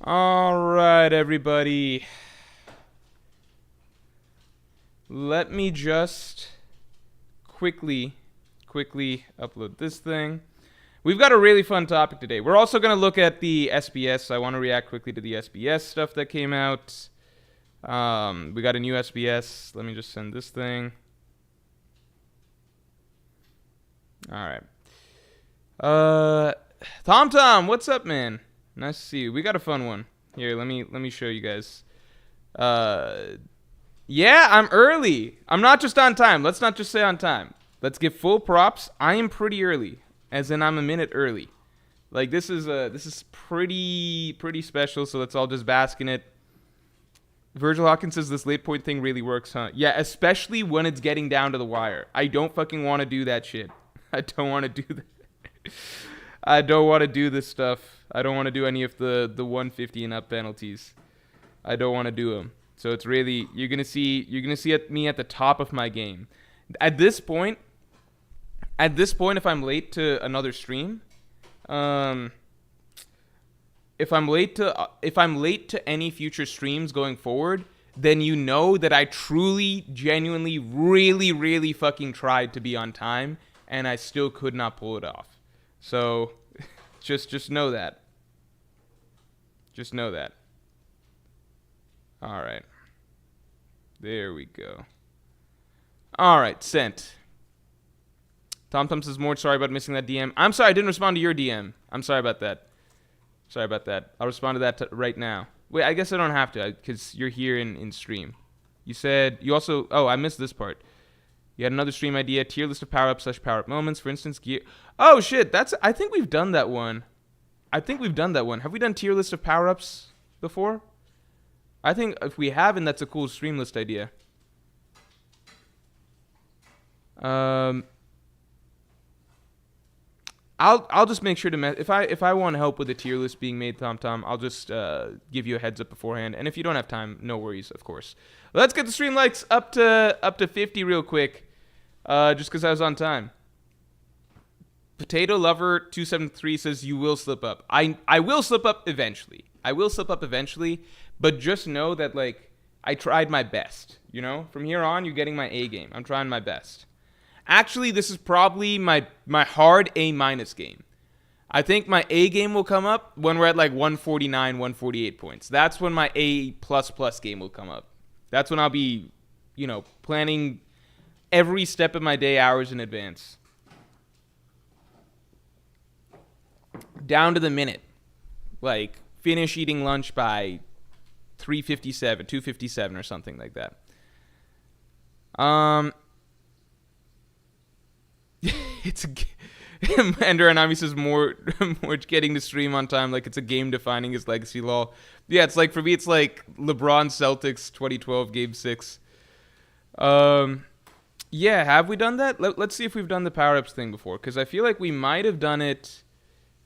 All right, everybody. Let me just quickly upload this thing. We've got a really fun topic today. We're also going to look at the SPS. So I want to react quickly to the SPS stuff that came out. We got a new SPS. Let me just send this thing. All right. Tom, what's up, man? Nice to see you. We got a fun one. Here, let me show you guys. Yeah, I'm early. I'm not just on time. Let's not just say on time. Let's give full props. I am pretty early, as in I'm a minute early. Like this is pretty special. So let's all just bask in it. Virgil Hawkins says this late point thing really works, huh? Yeah, especially when it's getting down to the wire. I don't fucking want to do that shit. I don't want to do that. I don't want to do this stuff. I don't want to do any of the 150 and up penalties. I don't want to do them. So it's really you're gonna see me at the top of my game. At this point, if I'm late to another stream, if I'm late to any future streams going forward, then you know that I truly, genuinely, really fucking tried to be on time, and I still could not pull it off. So, just know that. Just know that. All right. There we go. All right, sent. Tom says, Morj, sorry about missing that DM. I'm sorry, I didn't respond to your DM. I'm sorry about that. Sorry about that. I'll respond to that right now. Wait, I guess I don't have to because you're here in stream. You said, you also, oh, I missed this part. You had another stream idea, tier list of power-ups / power-up moments. For instance, gear. Oh, shit, I think we've done that one. Have we done tier list of power-ups before? I think if we haven't, that's a cool stream list idea. I'll just make sure to if I want help with a tier list being made, Tom, I'll just give you a heads up beforehand. And if you don't have time, no worries, of course. Let's get the stream likes up to 50 real quick, just because I was on time. Potato Lover 273 says you will slip up. I will slip up eventually. But just know that like I tried my best. You know, from here on, you're getting my A game. I'm trying my best. Actually, this is probably my hard A- game. I think my A game will come up when we're at like 149, 148 points. That's when my A++ game will come up. That's when I'll be, planning every step of my day hours in advance. Down to the minute. Like, finish eating lunch by 3:57, 2:57 or something like that. It's Ender Anami says more getting to stream on time like it's a game defining his legacy. Lol. Yeah, it's like for me it's like LeBron Celtics 2012 game 6. Yeah, have we done that? Let's see if we've done the power-ups thing before, cuz I feel like we might have done it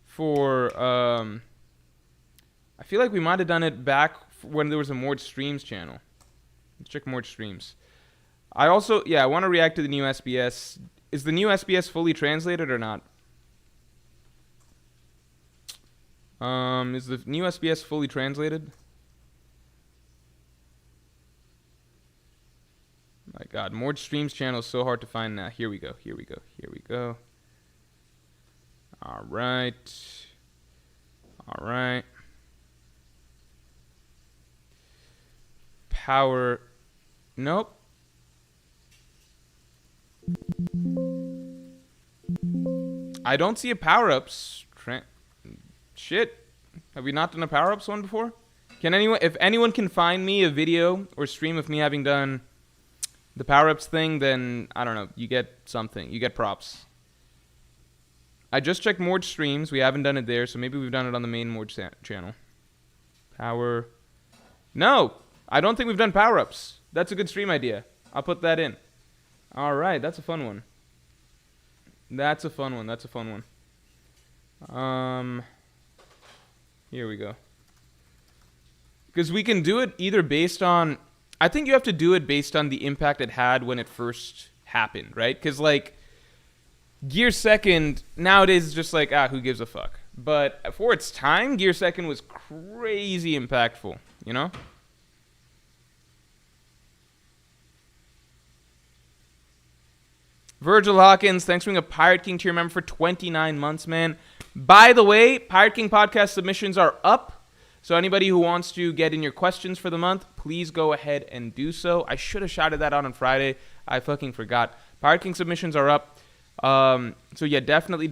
for I feel like we might have done it back when there was a Morj Streams channel. Let's check Morj Streams. I also I want to react to the new SPS. Is the new SPS fully translated or not? Is the new SPS fully translated? My God, Morj Streams channel is so hard to find now. Here we go. All right. Power. Nope. I don't see a power-ups. Shit. Have we not done a power-ups one before? If anyone can find me a video or stream of me having done the power-ups thing, then I don't know. You get something. You get props. I just checked Morj Streams. We haven't done it there, so maybe we've done it on the main Morj channel. Power. No, I don't think we've done power-ups. That's a good stream idea. I'll put that in. All right, that's a fun one. Here we go. Because we can do it either based on... I think you have to do it based on the impact it had when it first happened, right? Because, like, Gear Second, nowadays is just like, who gives a fuck? But for its time, Gear Second was crazy impactful, you know? Virgil Hawkins, thanks for being a Pirate King tier member for 29 months, man. By the way, Pirate King podcast submissions are up. So anybody who wants to get in your questions for the month, please go ahead and do so. I should have shouted that out on Friday. I fucking forgot. Pirate King submissions are up. So yeah, definitely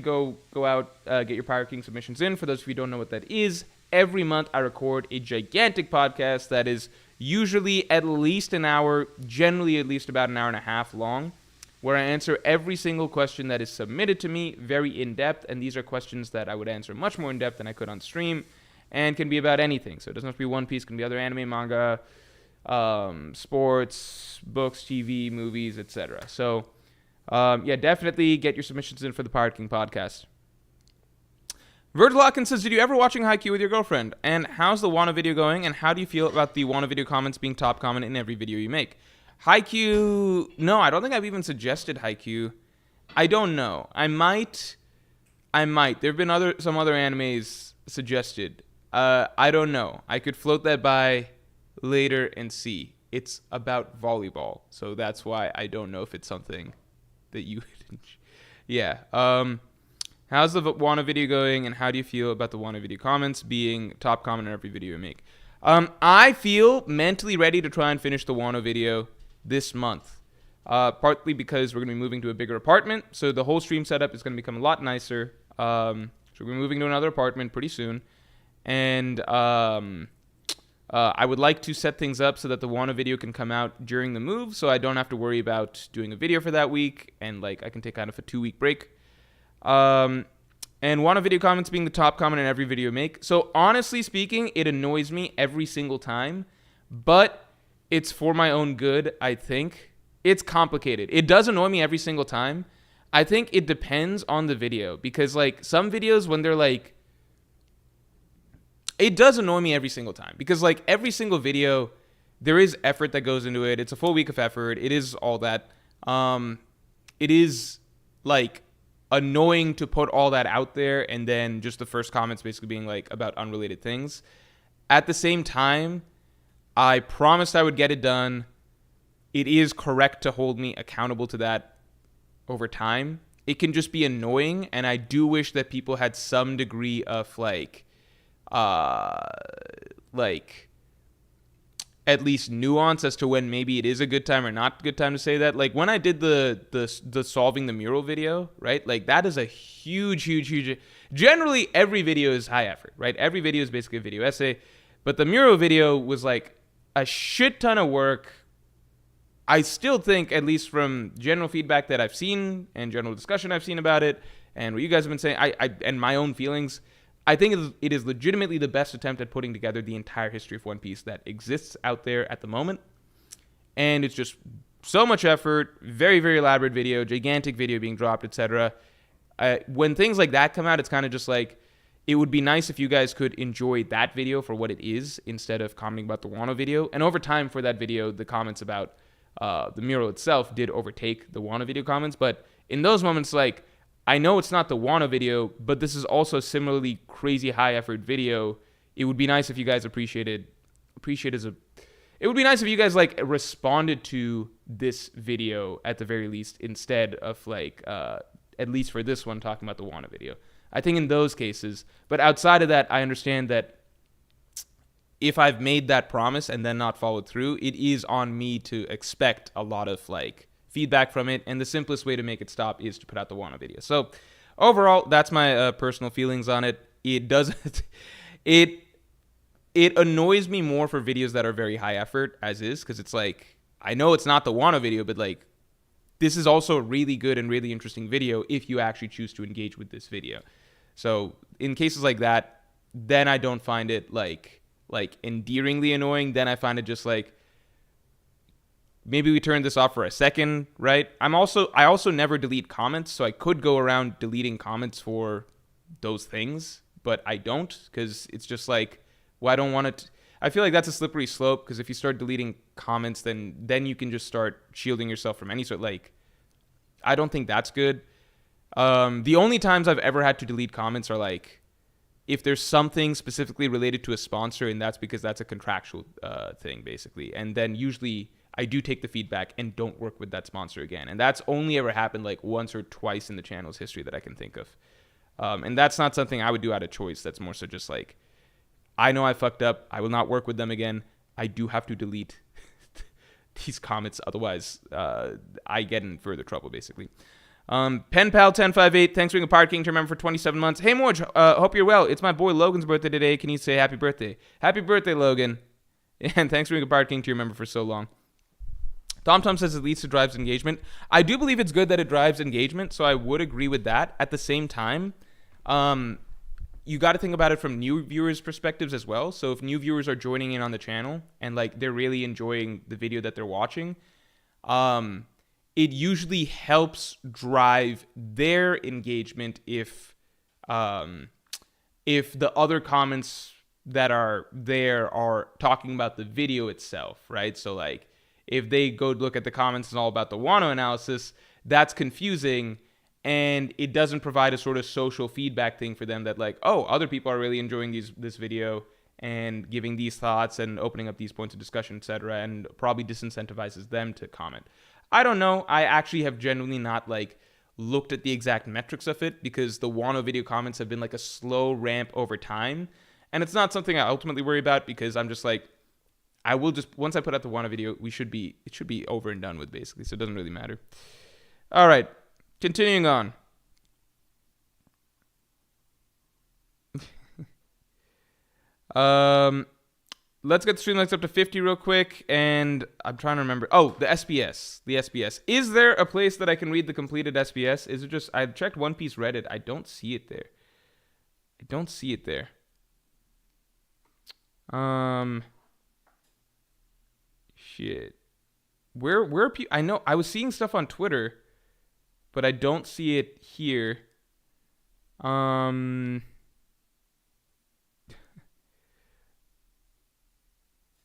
go out, get your Pirate King submissions in. For those of you who don't know what that is, every month I record a gigantic podcast that is usually at least an hour, generally at least about an hour and a half long, where I answer every single question that is submitted to me very in-depth, and these are questions that I would answer much more in-depth than I could on stream, and can be about anything. So it doesn't have to be One Piece, it can be other anime, manga, sports, books, TV, movies, etc. So, yeah, definitely get your submissions in for the Pirate King podcast. Virgil Hawkins says, did you ever watching Haikyuu with your girlfriend? And how's the Wano video going? And how do you feel about the Wano video comments being top comment in every video you make? Haikyuu, no, I don't think I've even suggested Haikyuu. I don't know. I might. There have been some other animes suggested. I don't know. I could float that by later and see. It's about volleyball, so that's why I don't know if it's something that you would. Yeah. How's the Wano video going, and how do you feel about the Wano video comments being top comment in every video you make? I feel mentally ready to try and finish the Wano video this month. Partly because we're going to be moving to a bigger apartment, so the whole stream setup is going to become a lot nicer. So we're moving to another apartment pretty soon, and I would like to set things up so that the Wano video can come out during the move, so I don't have to worry about doing a video for that week, and like I can take kind of a 2-week break. And Wano video comments being the top comment in every video I make. So honestly speaking, it annoys me every single time, but it's for my own good, I think. It's complicated. It does annoy me every single time. I think it depends on the video, because like some videos when they're like, it does annoy me every single time, because like every single video, there is effort that goes into it. It's a full week of effort. It is all that. It is like annoying to put all that out there and then just the first comments basically being like about unrelated things. At the same time, I promised I would get it done. It is correct to hold me accountable to that over time. It can just be annoying, and I do wish that people had some degree of like at least nuance as to when maybe it is a good time or not a good time to say that. Like when I did the solving the mural video, right? Like that is a huge. Generally, every video is high effort, right? Every video is basically a video essay, but the mural video was like a shit ton of work. I still think, at least from general feedback that I've seen and general discussion I've seen about it, and what you guys have been saying, I and my own feelings, I think it is legitimately the best attempt at putting together the entire history of One Piece that exists out there at the moment. And it's just so much effort, very, very elaborate video, gigantic video being dropped, etc. When things like that come out, it's kind of just like, it would be nice if you guys could enjoy that video for what it is instead of commenting about the Wano video. And over time for that video, the comments about the mural itself did overtake the Wano video comments. But in those moments, like, I know it's not the Wano video, but this is also similarly crazy high effort video. It would be nice if you guys it would be nice if you guys like responded to this video at the very least, instead of like at least for this one talking about the Wano video. I think in those cases, but outside of that, I understand that if I've made that promise and then not followed through, it is on me to expect a lot of like feedback from it, and the simplest way to make it stop is to put out the Wano video. So overall, that's my personal feelings on it. It doesn't it annoys me more for videos that are very high effort as is, because it's like, I know it's not the Wano video, but like this is also a really good and really interesting video if you actually choose to engage with this video. So in cases like that, then I don't find it like endearingly annoying. Then I find it just like, maybe we turn this off for a second, right? I also never delete comments, so I could go around deleting comments for those things, but I don't, because it's just like, well, I don't want it. I feel like that's a slippery slope, because if you start deleting comments, then you can just start shielding yourself from any sort. Like, I don't think that's good. The only times I've ever had to delete comments are like if there's something specifically related to a sponsor, and that's because that's a contractual thing, basically. And then usually I do take the feedback and don't work with that sponsor again. And that's only ever happened like once or twice in the channel's history that I can think of. And that's not something I would do out of choice. That's more so just like, I know I fucked up. I will not work with them again. I do have to delete these comments. Otherwise, I get in further trouble, basically. PenPal1058, thanks for being a Pirate King to remember for 27 months. Hey, Morj, hope you're well. It's my boy Logan's birthday today. Can you say happy birthday? Happy birthday, Logan. And thanks for being a Pirate King to remember for so long. TomTom says it leads to drives engagement. I do believe it's good that it drives engagement, so I would agree with that. At the same time, you got to think about it from new viewers' perspectives as well. So if new viewers are joining in on the channel and like they're really enjoying the video that they're watching, it usually helps drive their engagement if the other comments that are there are talking about the video itself, right? So like if they go look at the comments and all about the Wano analysis, that's confusing. And it doesn't provide a sort of social feedback thing for them that like, oh, other people are really enjoying this video and giving these thoughts and opening up these points of discussion, etc., and probably disincentivizes them to comment. I don't know. I actually have genuinely not like looked at the exact metrics of it because the Wano video comments have been like a slow ramp over time. And it's not something I ultimately worry about because I'm just like, I will just, once I put out the Wano video, it should be over and done with basically. So it doesn't really matter. All right. Continuing on. Let's get Streamlabs up to 50 real quick, and I'm trying to remember. Oh, the SPS. The SPS. Is there a place that I can read the completed SPS? Is it just, I checked One Piece Reddit. I don't see it there. Shit. Where people, I know, I was seeing stuff on Twitter, but I don't see it here.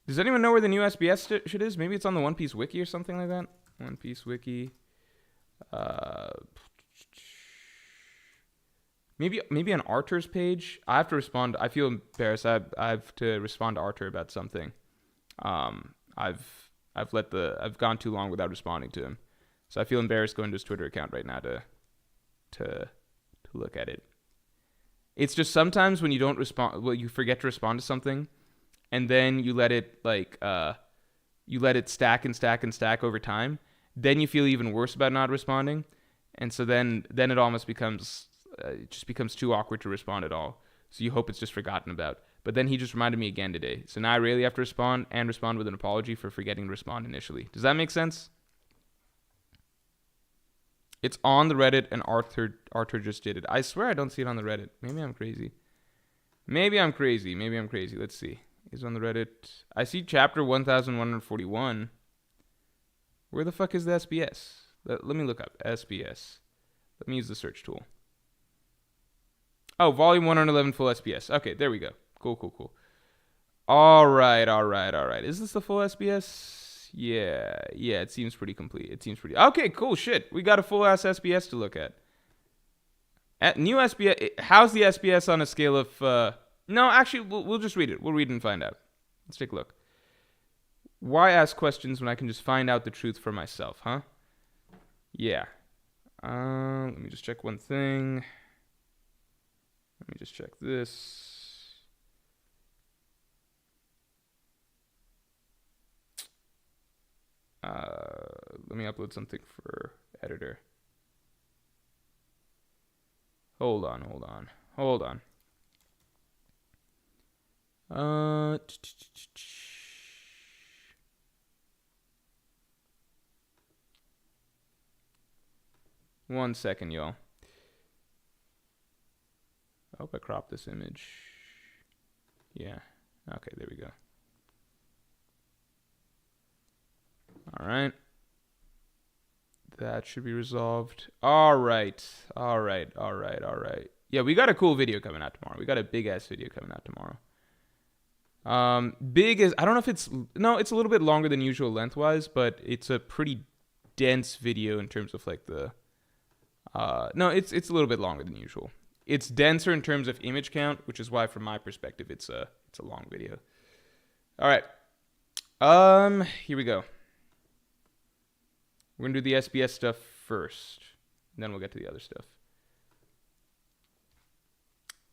Does anyone know where the new SBS shit is? Maybe it's on the One Piece Wiki or something like that. One Piece Wiki. Maybe on Arthur's page. I have to respond. I feel embarrassed. I have to respond to Arthur about something. I've gone too long without responding to him. So I feel embarrassed going to his Twitter account right now to look at it. It's just sometimes when you don't respond, well, you forget to respond to something, and then you let it stack and stack and stack over time. Then you feel even worse about not responding, and so then it almost becomes too awkward to respond at all. So you hope it's just forgotten about. But then he just reminded me again today. So now I really have to respond with an apology for forgetting to respond initially. Does that make sense? It's on the Reddit, and Arthur just did it. I swear I don't see it on the Reddit. Maybe I'm crazy. Let's see. It's on the Reddit. I see chapter 1141. Where the fuck is the SBS? Let me look up SBS. Let me use the search tool. Oh, volume 111 full SBS. Okay, there we go. Cool. All right. Is this the full SBS? Yeah, it seems pretty complete. Okay, cool, shit. We got a full-ass SBS to look at. New SBS, how's the SBS on a scale of, no, actually, we'll just read it. We'll read it and find out. Let's take a look. Why ask questions when I can just find out the truth for myself, huh? Yeah. Let me just check one thing. Let me just check this. Let me upload something for editor. Hold on. 1 second, y'all. I hope I cropped this image. Yeah. Okay, there we go. All right. That should be resolved. All right. Yeah, we got a cool video coming out tomorrow. We got a big-ass video coming out tomorrow. I don't know if it's a little bit longer than usual lengthwise, but it's a pretty dense video in terms of like the No, it's a little bit longer than usual. It's denser in terms of image count, which is why, from my perspective, it's a long video. All right. Here we go. We're gonna do the SPS stuff first, and then we'll get to the other stuff.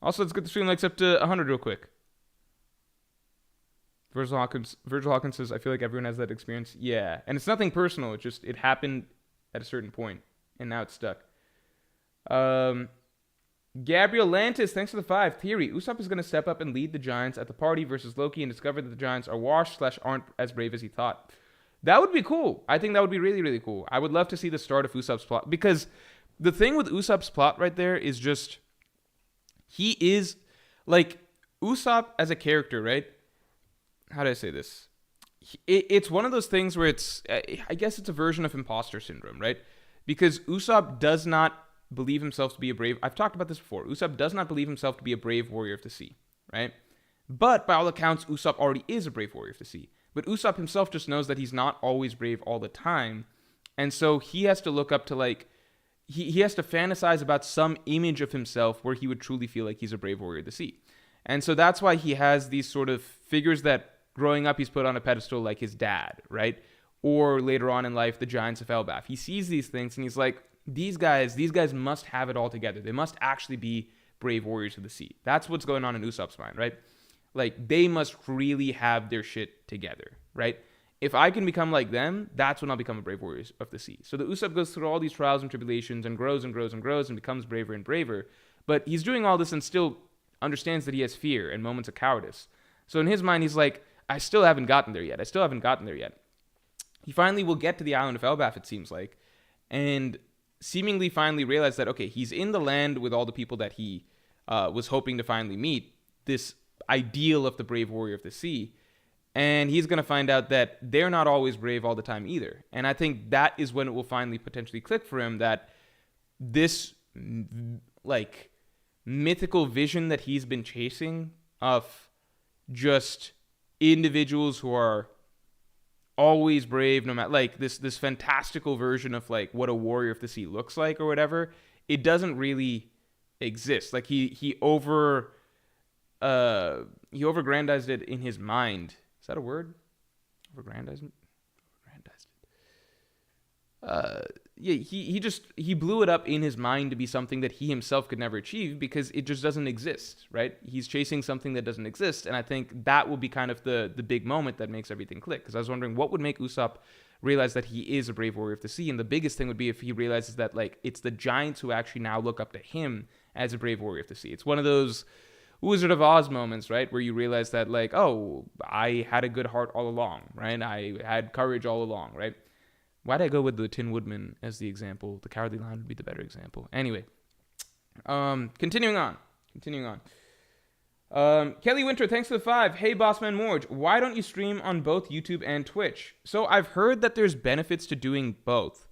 Also, let's get the stream likes up to 100 real quick. Virgil Hawkins says, I feel like everyone has that experience. Yeah, and it's nothing personal. It happened at a certain point, and now it's stuck. Gabriel Lantis, thanks for the 5. Theory, Usopp is going to step up and lead the Giants at the party versus Loki and discover that the Giants are washed / aren't as brave as he thought. That would be cool. I think that would be really, really cool. I would love to see the start of Usopp's plot, because the thing with Usopp's plot right there is just, he is, like, Usopp as a character, right? How do I say this? It's one of those things where I guess it's a version of imposter syndrome, right? Because Usopp does not believe himself to be a brave... I've talked about this before. Usopp does not believe himself to be a brave warrior of the sea, right? But by all accounts, Usopp already is a brave warrior of the sea. But Usopp himself just knows that he's not always brave all the time. And so he has to look up to, like... He has to fantasize about some image of himself where he would truly feel like he's a brave warrior of the sea. And so that's why he has these sort of figures that growing up he's put on a pedestal, like his dad, right? Or later on in life, the Giants of Elbaf. He sees these things and he's like, these guys must have it all together. They must actually be brave warriors of the sea. That's what's going on in Usopp's mind, right? Like, they must really have their shit together, right? If I can become like them, that's when I'll become a brave warrior of the sea. So the Usopp goes through all these trials and tribulations and grows and grows and grows and becomes braver and braver. But he's doing all this and still understands that he has fear and moments of cowardice. So in his mind, he's like, I still haven't gotten there yet. He finally will get to the island of Elbaf, it seems like, and seemingly finally realize that, okay, he's in the land with all the people that he was hoping to finally meet, this ideal of the brave warrior of the sea, and he's going to find out that they're not always brave all the time either. And I think that is when it will finally potentially click for him that this, like, mythical vision that he's been chasing of just individuals who are always brave, no matter, like, this fantastical version of, like, what a warrior of the sea looks like or whatever, it doesn't really exist. Like, he overgrandized it in his mind. Is that a word? Overgrandized. Yeah, he blew it up in his mind to be something that he himself could never achieve because it just doesn't exist, right? He's chasing something that doesn't exist, and I think that will be kind of the big moment that makes everything click. Because I was wondering what would make Usopp realize that he is a brave warrior of the sea, and the biggest thing would be if he realizes that, like, it's the Giants who actually now look up to him as a brave warrior of the sea. It's one of those Wizard of Oz moments, right, where you realize that, like, oh, I had a good heart all along, right? I had courage all along, right? Why'd I go with the Tin Woodman as the example? The Cowardly Lion would be the better example. Anyway, continuing on. Kelly Winter, thanks for the 5. Hey, Bossman Morj, why don't you stream on both YouTube and Twitch? So I've heard that there's benefits to doing both.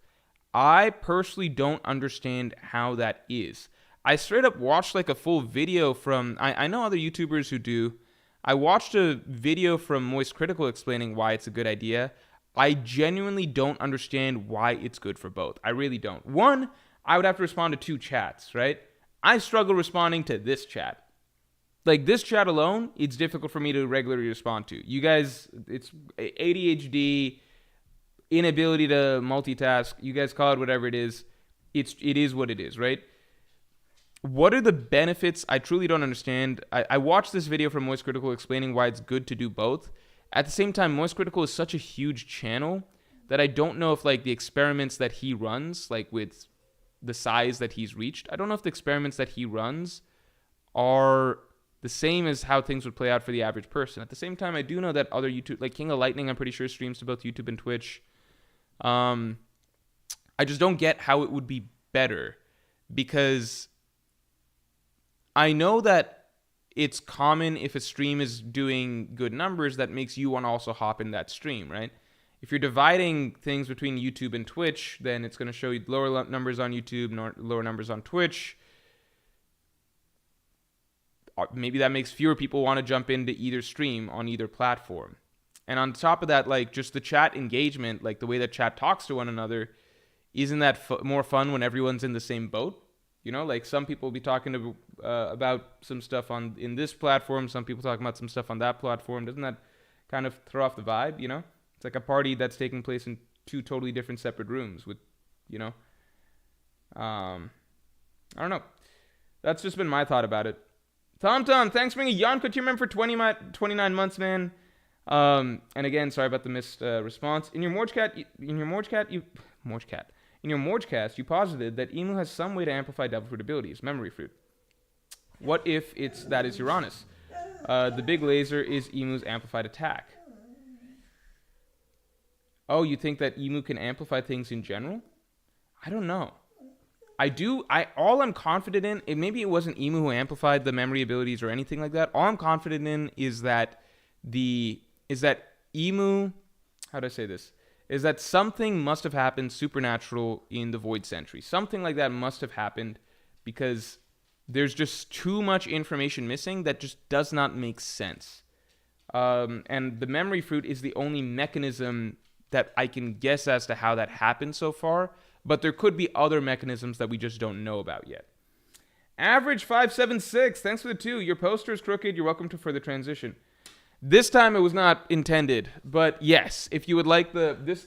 I personally don't understand how that is. I straight up watched like a full video from, I know other YouTubers who do. I watched a video from Moist Critical explaining why it's a good idea. I genuinely don't understand why it's good for both. I really don't. One, I would have to respond to 2 chats, right? I struggle responding to this chat. Like, this chat alone, it's difficult for me to regularly respond to. You guys, it's ADHD, inability to multitask. You guys call it whatever it is. It is what it is, right? What are the benefits? I truly don't understand. I watched this video from Moist Critical explaining why it's good to do both. At the same time, Moist Critical is such a huge channel that I don't know if, like, the experiments that he runs, like, with the size that he's reached, I don't know if the experiments that he runs are the same as how things would play out for the average person. At the same time, I do know that other YouTube, like King of Lightning, I'm pretty sure streams to both YouTube and Twitch. I just don't get how it would be better, because I know that it's common if a stream is doing good numbers that makes you want to also hop in that stream, right? If you're dividing things between YouTube and Twitch, then it's going to show you lower numbers on YouTube, lower numbers on Twitch. Maybe that makes fewer people want to jump into either stream on either platform. And on top of that, like, just the chat engagement, like the way that chat talks to one another, isn't that more fun when everyone's in the same boat? You know, like some people will be talking about some stuff in this platform. Some people talking about some stuff on that platform. Doesn't that kind of throw off the vibe? You know, it's like a party that's taking place in two totally different separate rooms with, you know, I don't know. That's just been my thought about it. Tom, thanks for being a Yonko tier member for 29 months, man. And again, sorry about the missed response. In your Morjcast, you posited that Emu has some way to amplify Devil Fruit abilities, Memory Fruit. What if that is Uranus? The big laser is Emu's amplified attack. Oh, you think that Emu can amplify things in general? I don't know. All I'm confident in, maybe it wasn't Emu who amplified the memory abilities or anything like that. All I'm confident in is that Emu, how do I say this? Is that something must have happened supernatural in the Void Sentry. Something like that must have happened because there's just too much information missing that just does not make sense. And the memory fruit is the only mechanism that I can guess as to how that happened so far. But there could be other mechanisms that we just don't know about yet. Average 576, thanks for the 2. Your poster is crooked. You're welcome to further transition. This time it was not intended, but yes, if you would like this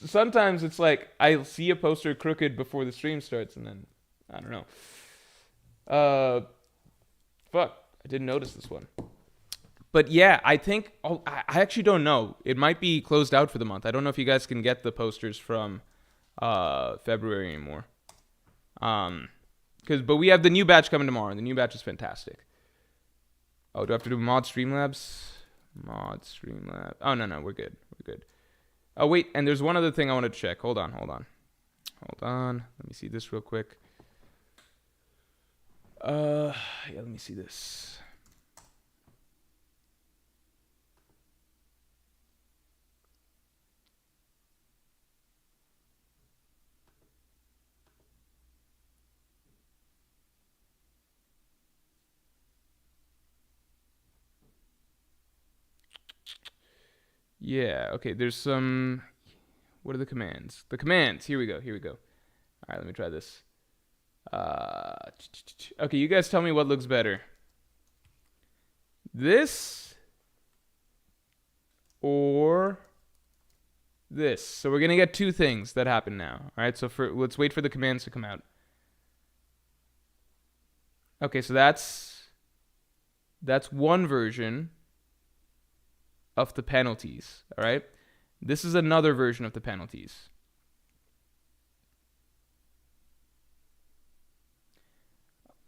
sometimes it's like I see a poster crooked before the stream starts, and then I don't know. Fuck, I didn't notice this one. But yeah, I think I actually don't know. It might be closed out for the month. I don't know if you guys can get the posters from February anymore. But we have the new batch coming tomorrow, and the new batch is fantastic. Oh, do I have to do mod Streamlabs? Mod Streamlabs. Oh, no, we're good. Oh, wait, and there's one other thing I want to check. Hold on. Let me see this real quick. Yeah, let me see this. Yeah, okay, there's some... What are the commands? The commands, here we go. All right, let me try this. Okay, you guys tell me what looks better. This or this. So we're going to get two things that happen now. All right, so let's wait for the commands to come out. Okay, so that's one version of the penalties, all right? This is another version of the penalties.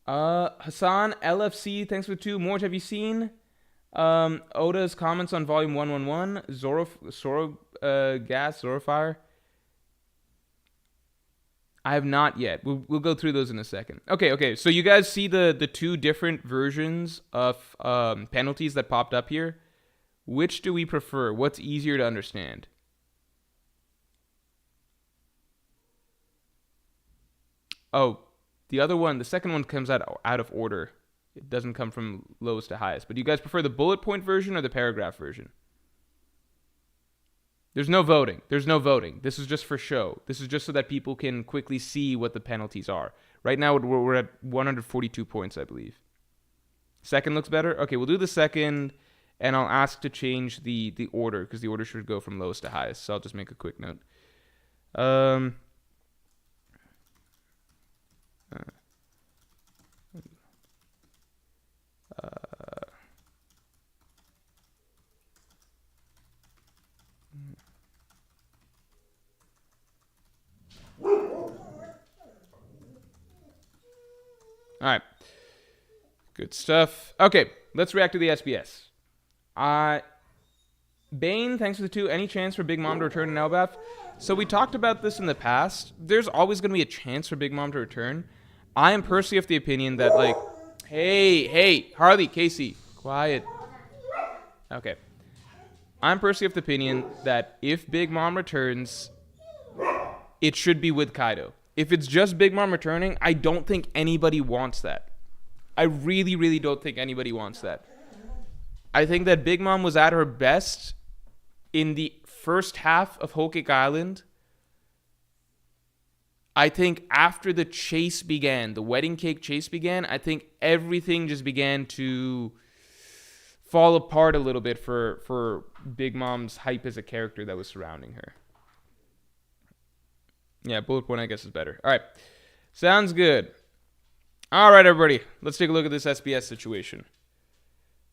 Hassan, LFC, thanks for the 2. Morj, have you seen Oda's comments on Volume 111? Zorofire? I have not yet. We'll go through those in a second. Okay. So you guys see the two different versions of penalties that popped up here? Which do we prefer? What's easier to understand? Oh, the other one, the second one comes out of order. It doesn't come from lowest to highest. But do you guys prefer the bullet point version or the paragraph version? There's no voting. This is just for show. This is just so that people can quickly see what the penalties are. Right now, we're at 142 points, I believe. Second looks better? Okay, we'll do the second. And I'll ask to change the order, because the order should go from lowest to highest. So I'll just make a quick note. All right. Good stuff. Okay, let's react to the SBS. Bane, thanks for the 2. Any chance for Big Mom to return in Elbaf? So we talked about this in the past. There's always going to be a chance for Big Mom to return. I am personally of the opinion that, like... Hey, Harley, Casey, quiet. Okay. I'm personally of the opinion that if Big Mom returns, it should be with Kaido. If it's just Big Mom returning, I don't think anybody wants that. I really, really don't think anybody wants that. I think that Big Mom was at her best in the first half of Whole Cake Island, I think after the chase began, the wedding cake chase began, I think everything just began to fall apart a little bit for Big Mom's hype as a character that was surrounding her. Yeah, bullet point, I guess, is better. All right. Sounds good. All right, everybody. Let's take a look at this SPS situation.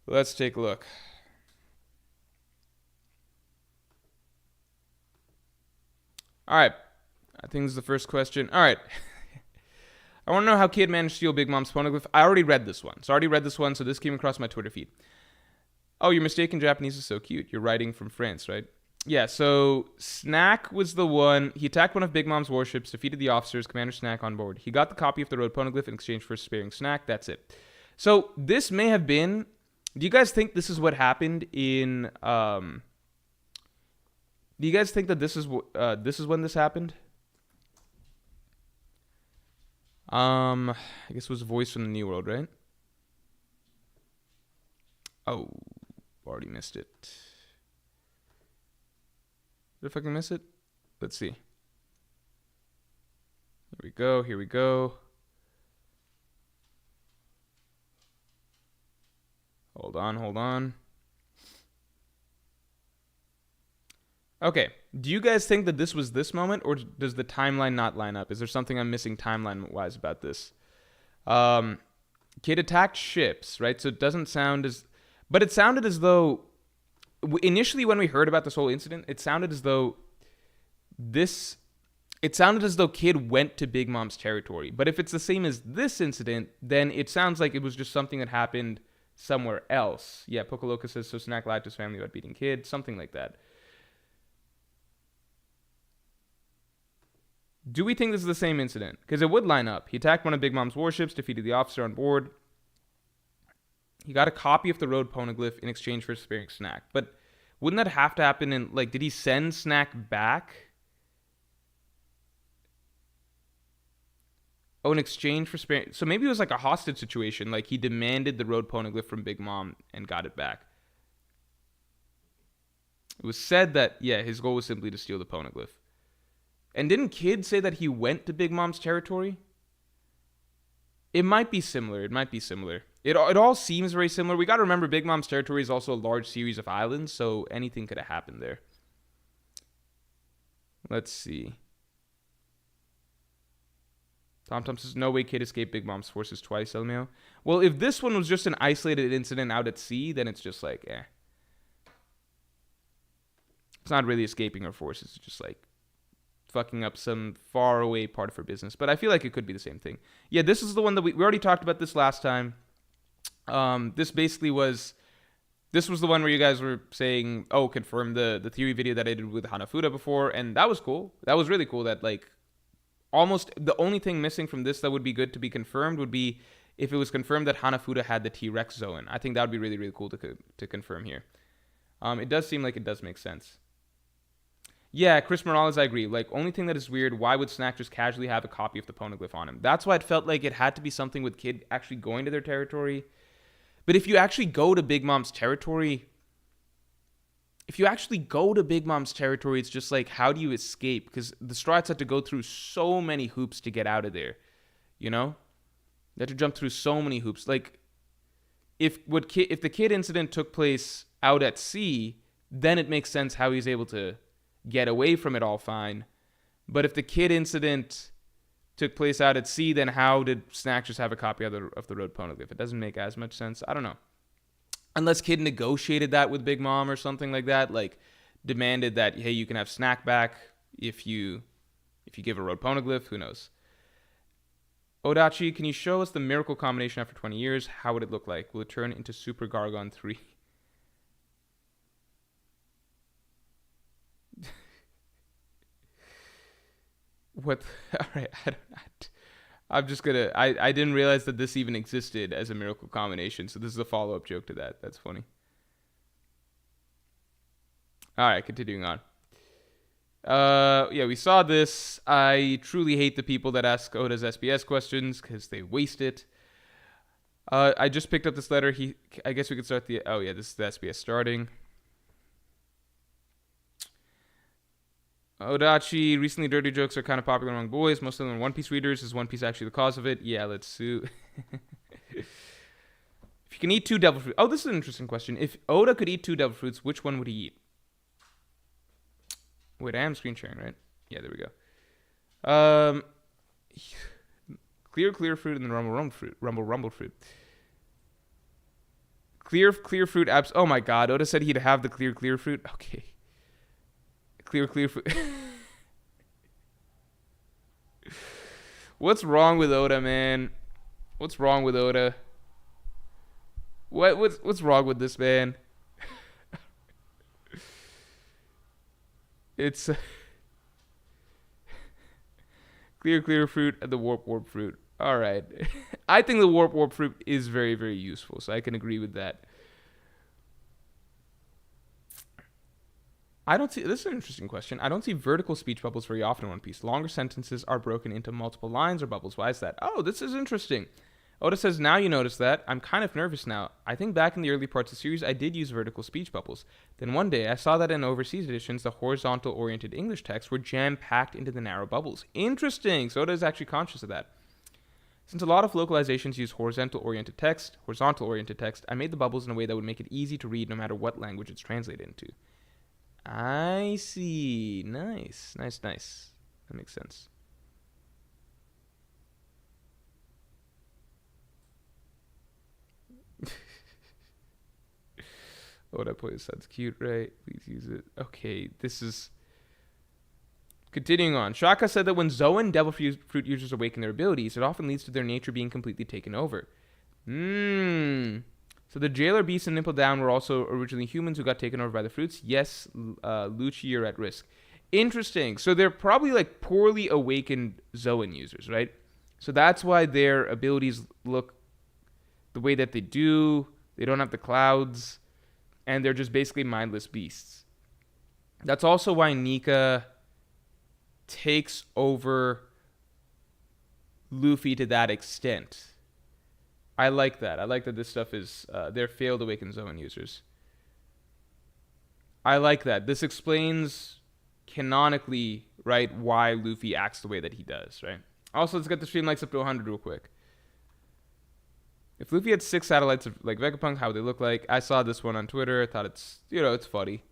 Let's take a look. All right. I think this is the first question. All right. I want to know how Kid managed to steal Big Mom's poneglyph. I already read this one. So this came across my Twitter feed. Oh, your mistake in Japanese is so cute. You're writing from France, right? Yeah, so Snack was the one. He attacked one of Big Mom's warships, defeated the officers, Commander Snack on board. He got the copy of the road poneglyph in exchange for sparing Snack. That's it. So this may have been... Do you guys think this is what happened in... Do you guys think that this is when this happened? I guess it was a voice from the New World, right? Oh, already missed it. Did I fucking miss it? Let's see. Here we go. Hold on. Okay. Do you guys think that this was this moment, or does the timeline not line up? Is there something I'm missing timeline-wise about this? Kid attacked ships, right? So it doesn't sound as... But it sounded as though... Initially, when we heard about this whole incident, it sounded as though Kid went to Big Mom's territory. But if it's the same as this incident, then it sounds like it was just something that happened somewhere else. Yeah, Pocoloca says, so Snack lied to his family about beating Kid. Something like that. Do we think this is the same incident? Because it would line up. He attacked one of Big Mom's warships, defeated the officer on board. He got a copy of the road poneglyph in exchange for sparing Snack. But wouldn't that have to happen in... Like, did he send Snack back? Oh, in exchange for sparing... So maybe it was like a hostage situation. Like, he demanded the road poneglyph from Big Mom and got it back. It was said that, yeah, his goal was simply to steal the poneglyph. And didn't Kid say that he went to Big Mom's territory? It might be similar. It all seems very similar. We got to remember Big Mom's territory is also a large series of islands, so anything could have happened there. Let's see. TomTom says, no way Kid escaped Big Mom's forces twice, LMAO. Well, if this one was just an isolated incident out at sea, then it's just like, eh. It's not really escaping her forces. It's just like fucking up some far away part of her business. But I feel like it could be the same thing. Yeah, this is the one that we already talked about this last time. This was the one where you guys were saying, oh, confirm the theory video that I did with Hanafuda before. And that was cool. That was really cool that, like, almost the only thing missing from this that would be good to be confirmed would be if it was confirmed that Hanafuda had the T-Rex Zoan. I think that would be really, really cool to confirm here. It does seem like it does make sense. Yeah, Chris Morales, I agree. Like, only thing that is weird, why would Snack just casually have a copy of the poneglyph on him? That's why it felt like it had to be something with Kid actually going to their territory. But if you actually go to Big Mom's territory, it's just like, how do you escape? Because the Straw Hats had to go through so many hoops to get out of there, you know? They had to jump through so many hoops. Like, if the Kid incident took place out at sea, then it makes sense how he's able to get away from it all fine. But if the Kid incident took place out at sea, then how did Snack just have a copy of the road poneglyph? It doesn't make as much sense. I don't know. Unless Kid negotiated that with Big Mom or something like that, like demanded that, hey, you can have Snack back if you give a road poneglyph. Who knows? Odachi, can you show us the miracle combination after 20 years? How would it look like? Will it turn into Super Gargon 3? What? All right. I'm just gonna. I didn't realize that this even existed as a miracle combination. So this is a follow-up joke to that. That's funny. All right, continuing on. Yeah, we saw this. I truly hate the people that ask Oda's SPS questions because they waste it. I just picked up this letter. I guess we could start the. Oh yeah, this is the SPS starting. Odachi, recently dirty jokes are kind of popular among boys. Most of them are One Piece readers. Is One Piece actually the cause of it? Yeah, let's sue. If you can eat two devil fruits. Oh, this is an interesting question. If Oda could eat two devil fruits, which one would he eat? Wait, I am screen sharing, right? Yeah, there we go. Clear fruit and then rumble fruit. Clear fruit abs. Oh my god, Oda said he'd have the clear fruit. Okay. Clear fruit. What's wrong with Oda, man? What's wrong with Oda? What's wrong with this man? It's clear fruit and the warp fruit. All right. I think the warp fruit is very, very useful, so I can agree with that. I don't see. This is an interesting question. I don't see vertical speech bubbles very often in One Piece. Longer sentences are broken into multiple lines or bubbles. Why is that? Oh, this is interesting. Oda says, now you notice that. I'm kind of nervous now. I think back in the early parts of the series, I did use vertical speech bubbles. Then one day, I saw that in overseas editions, the horizontal-oriented English texts were jam-packed into the narrow bubbles. Interesting. So Oda is actually conscious of that. Since a lot of localizations use horizontal-oriented text, I made the bubbles in a way that would make it easy to read no matter what language it's translated into. I see. Nice. That makes sense. Oh, that place sounds cute, right? Please use it. Okay, this is... Continuing on. Shaka said that when Zoan devil fruit users awaken their abilities, it often leads to their nature being completely taken over. So the jailer beast and Nipple Down were also originally humans who got taken over by the fruits. Yes, Lucci are at risk. Interesting. So they're probably like poorly awakened Zoan users, right? So that's why their abilities look the way that they do. They don't have the clouds. And they're just basically mindless beasts. That's also why Nika takes over Luffy to that extent. I like that. I like that this stuff is... they're failed awakened Zoan users. I like that. This explains canonically, right, why Luffy acts the way that he does, right? Also, let's get the stream likes up to 100 real quick. If Luffy had 6 satellites of like Vegapunk, how would they look like? I saw this one on Twitter. I thought it's, it's funny.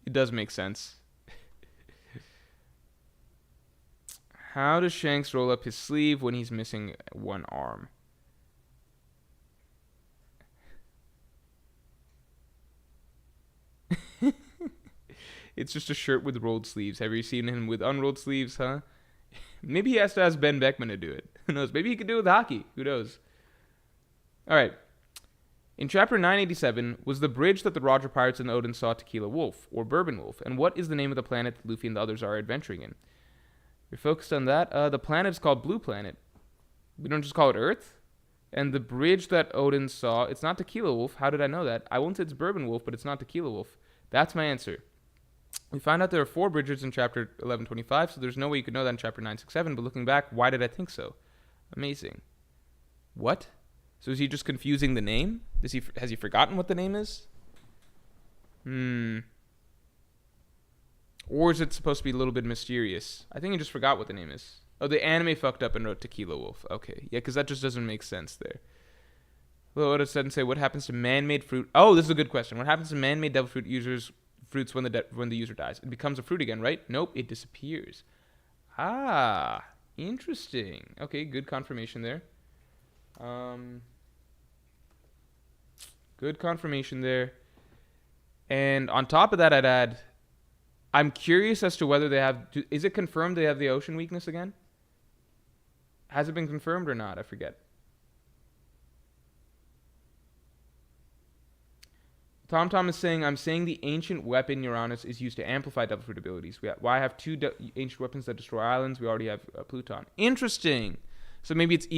It does make sense. How does Shanks roll up his sleeve when he's missing one arm? It's just a shirt with rolled sleeves. Have you seen him with unrolled sleeves, huh? Maybe he has to ask Ben Beckman to do it. Who knows? Maybe he could do it with hockey. Who knows? All right. In chapter 987 was the bridge that the Roger Pirates and Odin saw Tequila Wolf, or Bourbon Wolf, and what is the name of the planet that Luffy and the others are adventuring in? You're focused on that? The planet is called Blue Planet. We don't just call it Earth? And the bridge that Odin saw, it's not Tequila Wolf. How did I know that? I won't say it's Bourbon Wolf, but it's not Tequila Wolf. That's my answer. We find out there are 4 bridges in chapter 1125, so there's no way you could know that in chapter 967, but looking back, why did I think so? Amazing. What? So is he just confusing the name? Has he forgotten what the name is? Or is it supposed to be a little bit mysterious? I think he just forgot what the name is. Oh, the anime fucked up and wrote Tequila Wolf. Okay, yeah, because that just doesn't make sense there. Well, Oda said and say, what happens to man-made fruit? Oh, this is a good question. What happens to man-made devil fruits when the user dies? It becomes a fruit again, right? Nope, it disappears. Ah, interesting. Okay, good confirmation there. Good confirmation there. And on top of that, I'd add, I'm curious as to whether they have... Is it confirmed they have the ocean weakness again? Has it been confirmed or not? I forget. Tom is saying, I'm saying the ancient weapon Uranus is used to amplify devil fruit abilities. Why have 2 ancient weapons that destroy islands? We already have Pluton. Interesting. So maybe it's...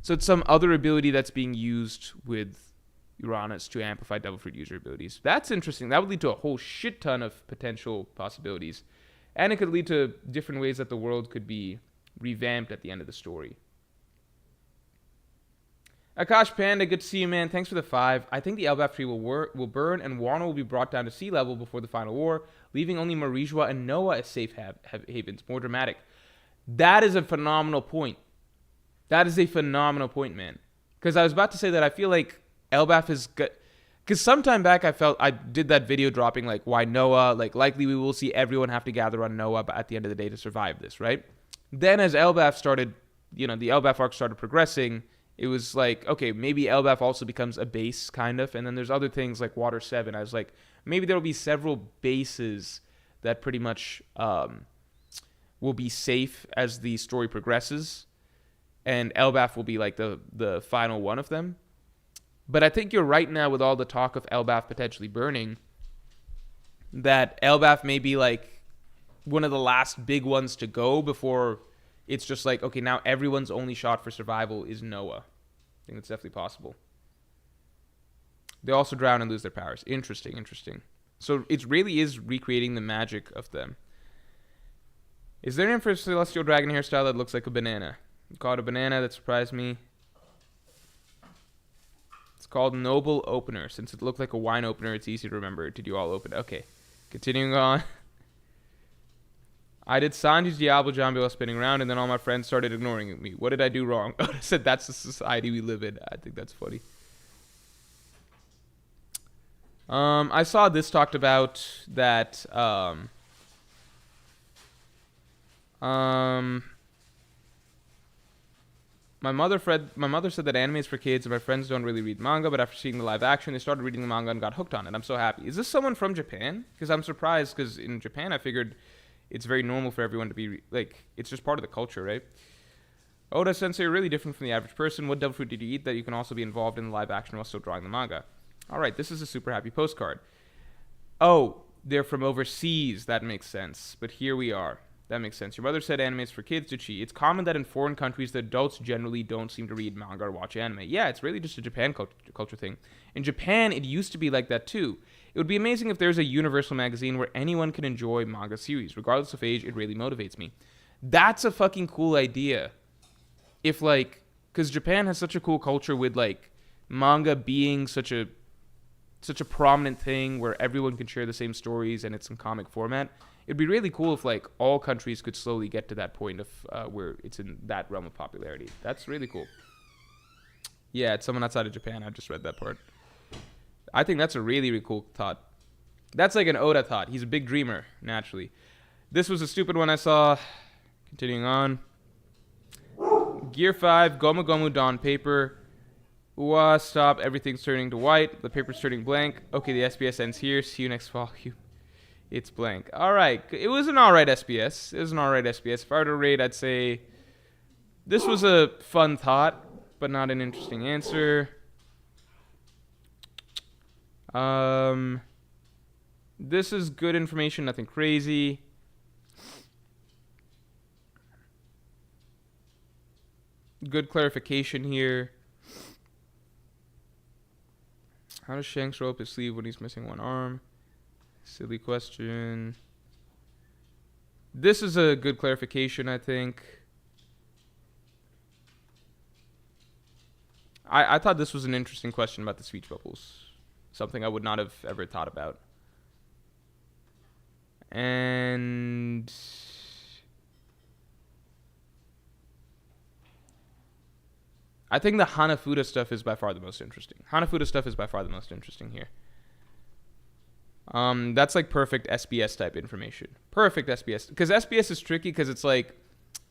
So it's some other ability that's being used with Uranus to amplify devil fruit user abilities. That's interesting. That would lead to a whole shit ton of potential possibilities. And it could lead to different ways that the world could be revamped at the end of the story. Akash Panda, good to see you, man. Thanks for the 5. I think the Elbaf tree will burn, and Wano will be brought down to sea level before the final war, leaving only Marijua and Noah as safe havens. More dramatic. That is a phenomenal point. That is a phenomenal point, man. Because I was about to say that I feel like Elbaf is good. Because sometime back I did that video dropping like why Noah, like likely we will see everyone have to gather on Noah at the end of the day to survive this, right? Then as Elbaf started, the Elbaf arc started progressing, it was like, okay, maybe Elbaf also becomes a base, kind of. And then there's other things like Water 7. I was like, maybe there will be several bases that pretty much will be safe as the story progresses. And Elbaf will be like the final one of them. But I think you're right now with all the talk of Elbaf potentially burning, that Elbaf may be like one of the last big ones to go before it's just like, okay, now everyone's only shot for survival is Noah. I think that's definitely possible. They also drown and lose their powers. Interesting. So it really is recreating the magic of them. Is there an name for a celestial dragon hairstyle that looks like a banana? You call it a banana, that surprised me. It's called Noble Opener. Since it looked like a wine opener, it's easy to remember. Did you all open it? Okay. Continuing on. I did Sanji's Diablo Jambi while spinning around, and then all my friends started ignoring me. What did I do wrong? I said that's the society we live in. I think that's funny. I saw this talked about that my mother said that anime is for kids and my friends don't really read manga, but after seeing the live action, they started reading the manga and got hooked on it. I'm so happy. Is this someone from Japan? Because I'm surprised, because in Japan I figured it's very normal for everyone to be, like, it's just part of the culture, right? Oda Sensei, you're really different from the average person. What devil fruit did you eat that you can also be involved in the live action while still drawing the manga? Alright, this is a super happy postcard. Oh, they're from overseas. That makes sense. But here we are. That makes sense. Your mother said anime is for kids, did she? It's common that in foreign countries, the adults generally don't seem to read manga or watch anime. Yeah, it's really just a Japan culture thing. In Japan, it used to be like that too. It would be amazing if there's a universal magazine where anyone can enjoy manga series. Regardless of age, it really motivates me. That's a fucking cool idea. If, like, because Japan has such a cool culture with, like, manga being such a prominent thing where everyone can share the same stories and it's in comic format. It'd be really cool if, like, all countries could slowly get to that point of where it's in that realm of popularity. That's really cool. Yeah, it's someone outside of Japan. I just read that part. I think that's a really, really cool thought. That's like an Oda thought. He's a big dreamer, naturally. This was a stupid one I saw. Continuing on. Gear 5, Gomu Gomu Dawn paper. Ooh, stop. Everything's turning to white. The paper's turning blank. Okay, the SPS ends here. See you next volume. It's blank. Alright. It was an alright SPS. If I were to rate, I'd say this was a fun thought, but not an interesting answer. This is good information, nothing crazy. Good clarification here. How does Shanks roll up his sleeve when he's missing one arm? Silly question. This is a good clarification, I think. I thought this was an interesting question about the speech bubbles. Something I would not have ever thought about. And I think the Hanafuda stuff is by far the most interesting. Here. That's like perfect SBS type information. Perfect SBS. Because SBS is tricky because it's like,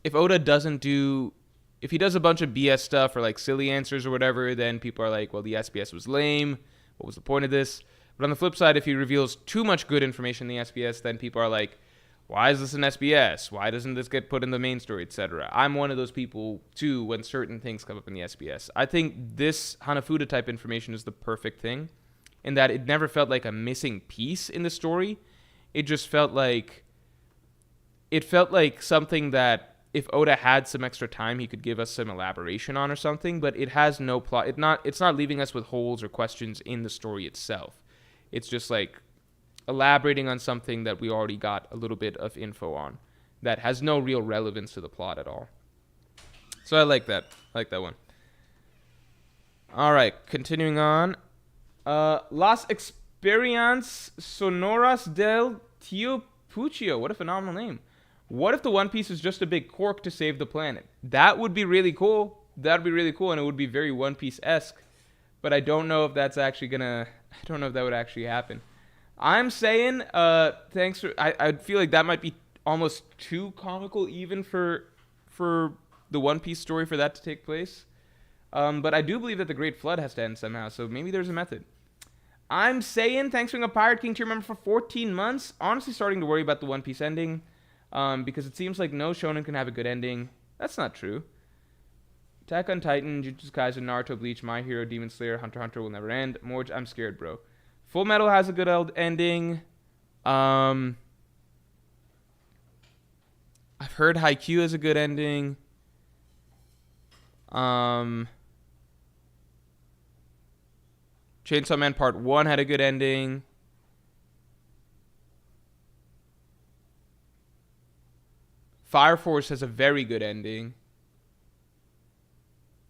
if Oda doesn't do, if he does a bunch of BS stuff or like silly answers or whatever, then people are like, well, the SBS was lame. What was the point of this? But on the flip side, if he reveals too much good information in the SBS, then people are like, why is this an SBS? Why doesn't this get put in the main story, etc.? I'm one of those people, too, when certain things come up in the SBS. I think this Hanafuda type information is the perfect thing, in that it never felt like a missing piece in the story. It just felt like something that if Oda had some extra time, he could give us some elaboration on or something, but it has no plot. It's not leaving us with holes or questions in the story itself. It's just like elaborating on something that we already got a little bit of info on that has no real relevance to the plot at all. So I like that. I like that one. All right, continuing on. Las Experience Sonoras del Tio Puccio. What a phenomenal name. What if the One Piece is just a big cork to save the planet? That would be really cool. That would be really cool, and it would be very One Piece-esque. But I don't know if that's actually gonna... I don't know if that would actually happen. I'm saying, thanks for... I feel like that might be almost too comical even for the One Piece story for that to take place. But I do believe that the Great Flood has to end somehow, so maybe there's a method. I'm saying, thanks for being a Pirate King tier member for 14 months. Honestly starting to worry about the One Piece ending, because it seems like no shonen can have a good ending. That's not true. Attack on Titan, Jujutsu Kaisen, Naruto, Bleach, My Hero, Demon Slayer, Hunter x Hunter will never end. Morj, I'm scared, bro. Full Metal has a good ending. I've heard Haikyuu has a good ending. Chainsaw Man Part 1 had a good ending. Fire Force has a very good ending.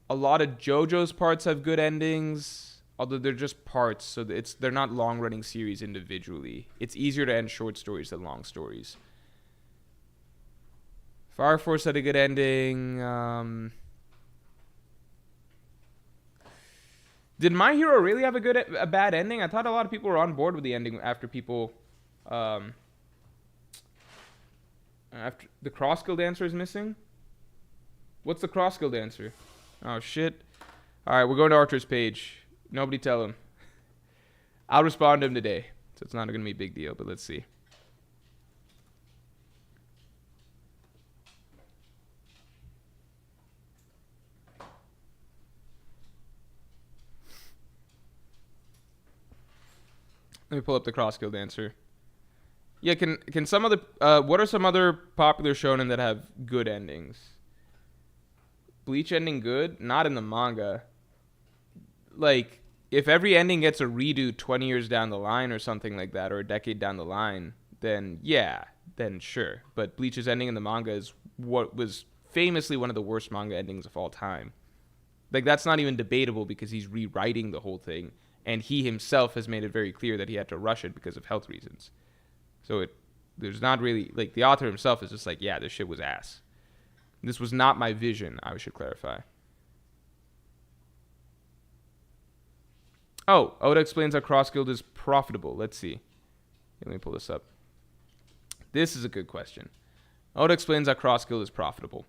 A lot of JoJo's parts have good endings, although they're just parts, so they're not long-running series individually. It's easier to end short stories than long stories. Fire Force had a good ending. Did My Hero really have a bad ending? I thought a lot of people were on board with the ending after people... after the Cross Guild answer is missing? What's the Cross Guild answer? Oh, shit. Alright, we're going to Archer's page. Nobody tell him. I'll respond to him today. So it's not going to be a big deal, but let's see. Let me pull up the Cross Guild answer. Yeah, can some other... what are some other popular shonen that have good endings? Bleach ending good? Not in the manga. Like, if every ending gets a redo 20 years down the line or something like that, or a decade down the line, then yeah, then sure. But Bleach's ending in the manga is what was famously one of the worst manga endings of all time. Like, that's not even debatable because he's rewriting the whole thing, and he himself has made it very clear that he had to rush it because of health reasons. So there's not really, like, the author himself is just like, yeah, this shit was ass. This was not my vision, I should clarify. Oh, Oda explains how Cross Guild is profitable. Let's see. Let me pull this up. This is a good question. Oda explains how Cross Guild is profitable.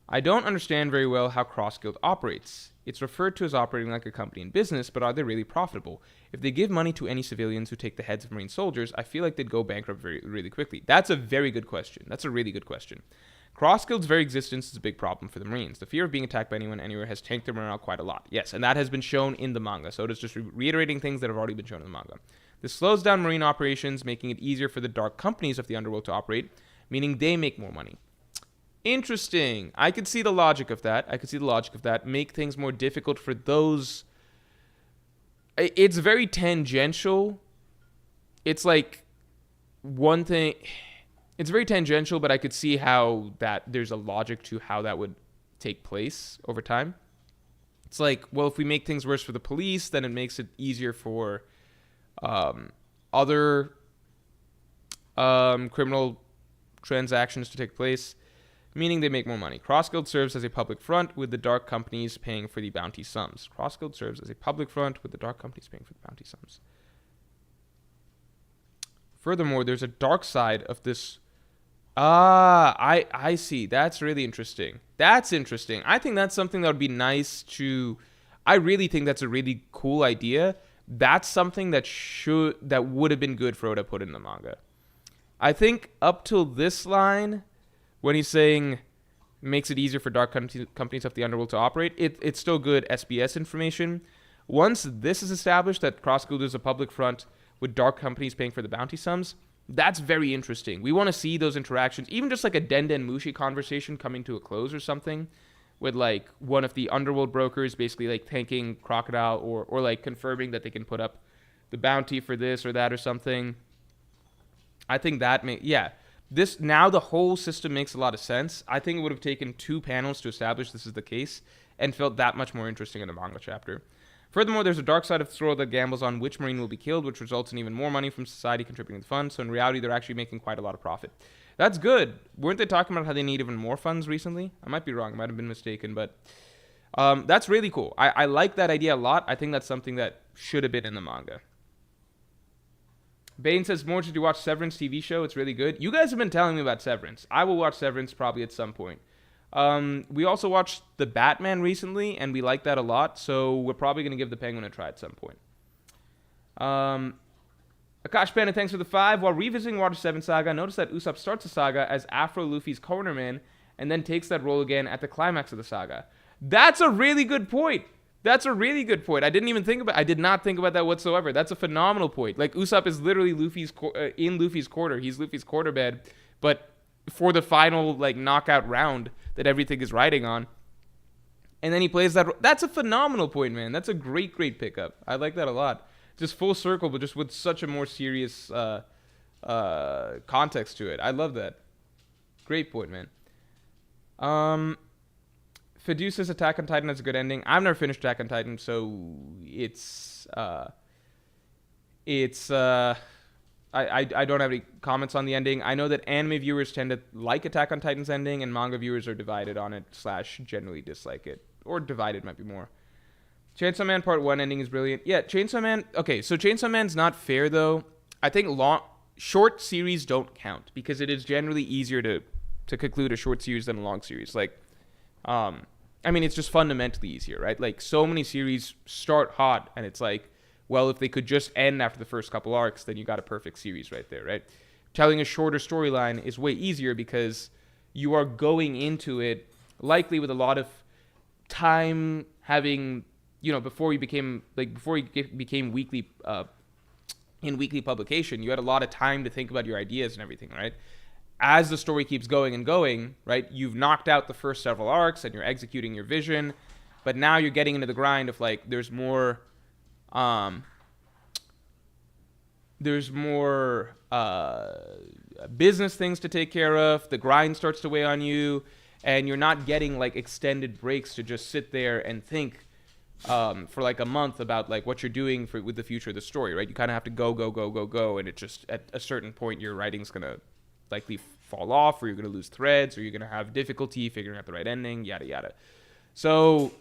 I don't understand very well how Cross Guild operates. It's referred to as operating like a company in business, but are they really profitable? If they give money to any civilians who take the heads of Marine soldiers, I feel like they'd go bankrupt really quickly. That's a very good question. That's a really good question. Cross Guild's very existence is a big problem for the Marines. The fear of being attacked by anyone anywhere has tanked their morale quite a lot. Yes, and that has been shown in the manga, so it is just reiterating things that have already been shown in the manga. This slows down Marine operations, making it easier for the dark companies of the underworld to operate, meaning they make more money. Interesting. I could see the logic of that. Make things more difficult for those... It's very tangential. It's like one thing... It's very tangential, but I could see how that there's a logic to how that would take place over time. It's like, well, if we make things worse for the police, then it makes it easier for other criminal transactions to take place, meaning they make more money. Cross Guild serves as a public front with the dark companies paying for the bounty sums. Cross Guild serves as a public front with the dark companies paying for the bounty sums. Furthermore, there's a dark side of this. I see. That's really interesting. That's interesting. I think that's something that would be nice to... I really think that's a really cool idea. That's something that would have been good for Oda to put in the manga. I think up till this line, when he's saying makes it easier for dark companies of the underworld to operate, it's still good SBS information. Once this is established, that Cross Guild is a public front with dark companies paying for the bounty sums, that's very interesting. We want to see those interactions, even just like a Denden Mushi conversation coming to a close or something, with like one of the underworld brokers basically like thanking Crocodile or like confirming that they can put up the bounty for this or that or something. I think that this now the whole system makes a lot of sense. I think it would have taken 2 panels to establish this is the case and felt that much more interesting in the manga chapter. Furthermore, there's a dark side of the story that gambles on which Marine will be killed, which results in even more money from society contributing to the fund. So in reality, they're actually making quite a lot of profit. That's good. Weren't they talking about how they need even more funds recently? I might be wrong. I might have been mistaken, but that's really cool. I like that idea a lot. I think that's something that should have been in the manga. Bane says, Morj, did you watch Severance TV show? It's really good. You guys have been telling me about Severance. I will watch Severance probably at some point. We also watched The Batman recently, and we like that a lot, so we're probably going to give The Penguin a try at some point. Akash Panda, thanks for the 5. While revisiting Water 7 Saga, I noticed that Usopp starts the saga as Afro Luffy's cornerman, and then takes that role again at the climax of the saga. That's a really good point. That's a really good point. I did not think about that whatsoever. That's a phenomenal point. Like, Usopp is literally in Luffy's quarter. He's Luffy's quarterbed, but for the final, like, knockout round that everything is riding on. And then he plays that. That's a phenomenal point, man. That's a great, great pickup. I like that a lot. Just full circle, but just with such a more serious context to it. I love that. Great point, man. Fidu says Attack on Titan has a good ending. I've never finished Attack on Titan, so I don't have any comments on the ending. I know that anime viewers tend to like Attack on Titan's ending, and manga viewers are divided on it / generally dislike it. Or divided might be more. Chainsaw Man Part 1 ending is brilliant. Yeah, Chainsaw Man... Okay, so Chainsaw Man's not fair, though. I think short series don't count, because it is generally easier to conclude a short series than a long series. Like, I mean, it's just fundamentally easier, right? Like, so many series start hot, and it's like, well, if they could just end after the first couple arcs, then you got a perfect series right there, right? Telling a shorter storyline is way easier because you are going into it likely with a lot of time having, before you became weekly, in weekly publication, you had a lot of time to think about your ideas and everything, right? As the story keeps going and going, right, you've knocked out the first several arcs and you're executing your vision, but now you're getting into the grind of, like, there's more business things to take care of. The grind starts to weigh on you, and you're not getting, like, extended breaks to just sit there and think for like a month about, like, what you're doing with the future of the story, right? You kind of have to go, and it just, at a certain point, your writing's gonna likely fall off, or you're gonna lose threads, or you're gonna have difficulty figuring out the right ending, yada yada. So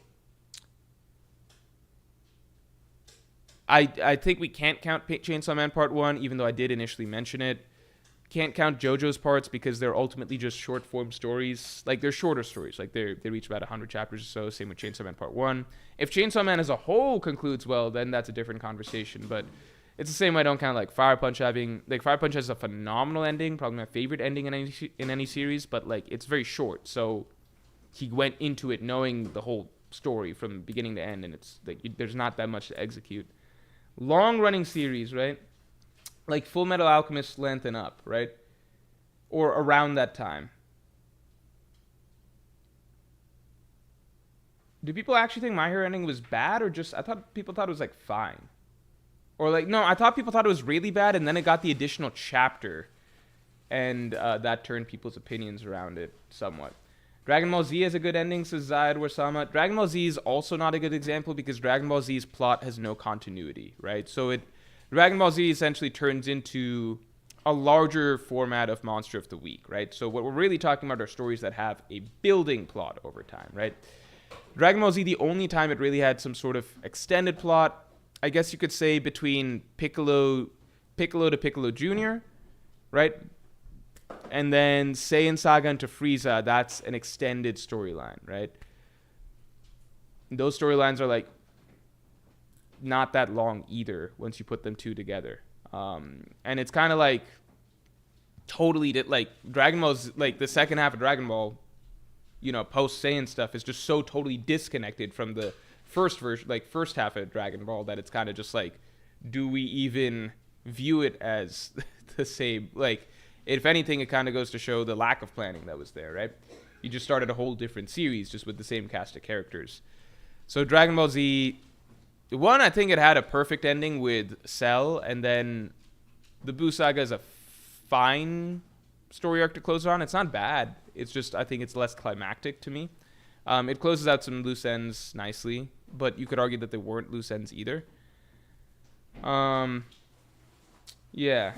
I think we can't count Chainsaw Man Part 1, even though I did initially mention it. Can't count JoJo's parts because they're ultimately just short form stories. Like, they're shorter stories. Like, they reach about 100 chapters or so. Same with Chainsaw Man Part 1. If Chainsaw Man as a whole concludes well, then that's a different conversation. But it's the same way I don't count, like, Fire Punch having... Like, Fire Punch has a phenomenal ending. Probably my favorite ending in any series. But, like, it's very short. So he went into it knowing the whole story from beginning to end. And it's, like, there's not that much to execute. Long-running series, right? Like Full Metal Alchemist length and up, right? Or around that time. Do people actually think My Hero ending was bad, or just... I thought people thought it was, like, fine. Or, like, no, I thought people thought it was really bad, and then it got the additional chapter, and that turned people's opinions around it somewhat. Dragon Ball Z has a good ending, says Zayed Warsama. Dragon Ball Z is also not a good example because Dragon Ball Z's plot has no continuity, right? So Dragon Ball Z essentially turns into a larger format of Monster of the Week, right? So what we're really talking about are stories that have a building plot over time, right? Dragon Ball Z, the only time it really had some sort of extended plot, I guess you could say between Piccolo to Piccolo Jr., right? And then Saiyan Saga into Frieza, that's an extended storyline, right? Those storylines are, like, not that long either once you put them two together. And it's kind of like totally, like, Dragon Ball's, like, the second half of Dragon Ball, post Saiyan stuff is just so totally disconnected from the first version, like, first half of Dragon Ball, that it's kind of just like, do we even view it as the same? Like, if anything, it kind of goes to show the lack of planning that was there, right? You just started a whole different series just with the same cast of characters. So Dragon Ball Z, one, I think it had a perfect ending with Cell, and then the Buu Saga is a fine story arc to close on. It's not bad. It's just, I think it's less climactic to me. It closes out some loose ends nicely. but you could argue that they weren't loose ends either. Yeah.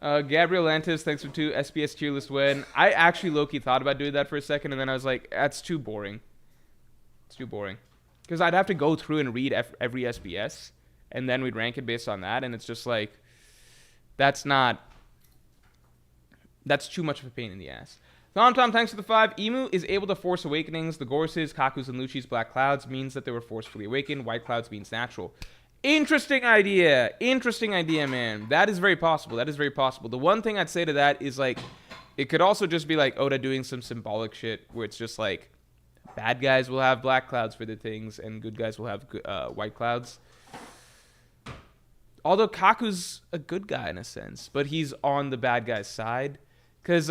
Gabriel Lantis, thanks for 2 SPS tier list win. I actually low-key thought about doing that for a second, and then I was like, that's too boring. It's too boring. Because I'd have to go through and read every SPS, and then we'd rank it based on that, and it's just like, that's too much of a pain in the ass. Tom, thanks for the 5. Emu is able to force awakenings. The Gorses, Kakus, and Lucci's Black Clouds means that they were forcefully awakened. White Clouds means natural. Interesting idea, man. That is very possible. The one thing I'd say to that is, like, it could also just be like Oda doing some symbolic shit where it's just like bad guys will have black clouds for the things and good guys will have white clouds. Although Kaku's a good guy in a sense, but he's on the bad guy's side. Because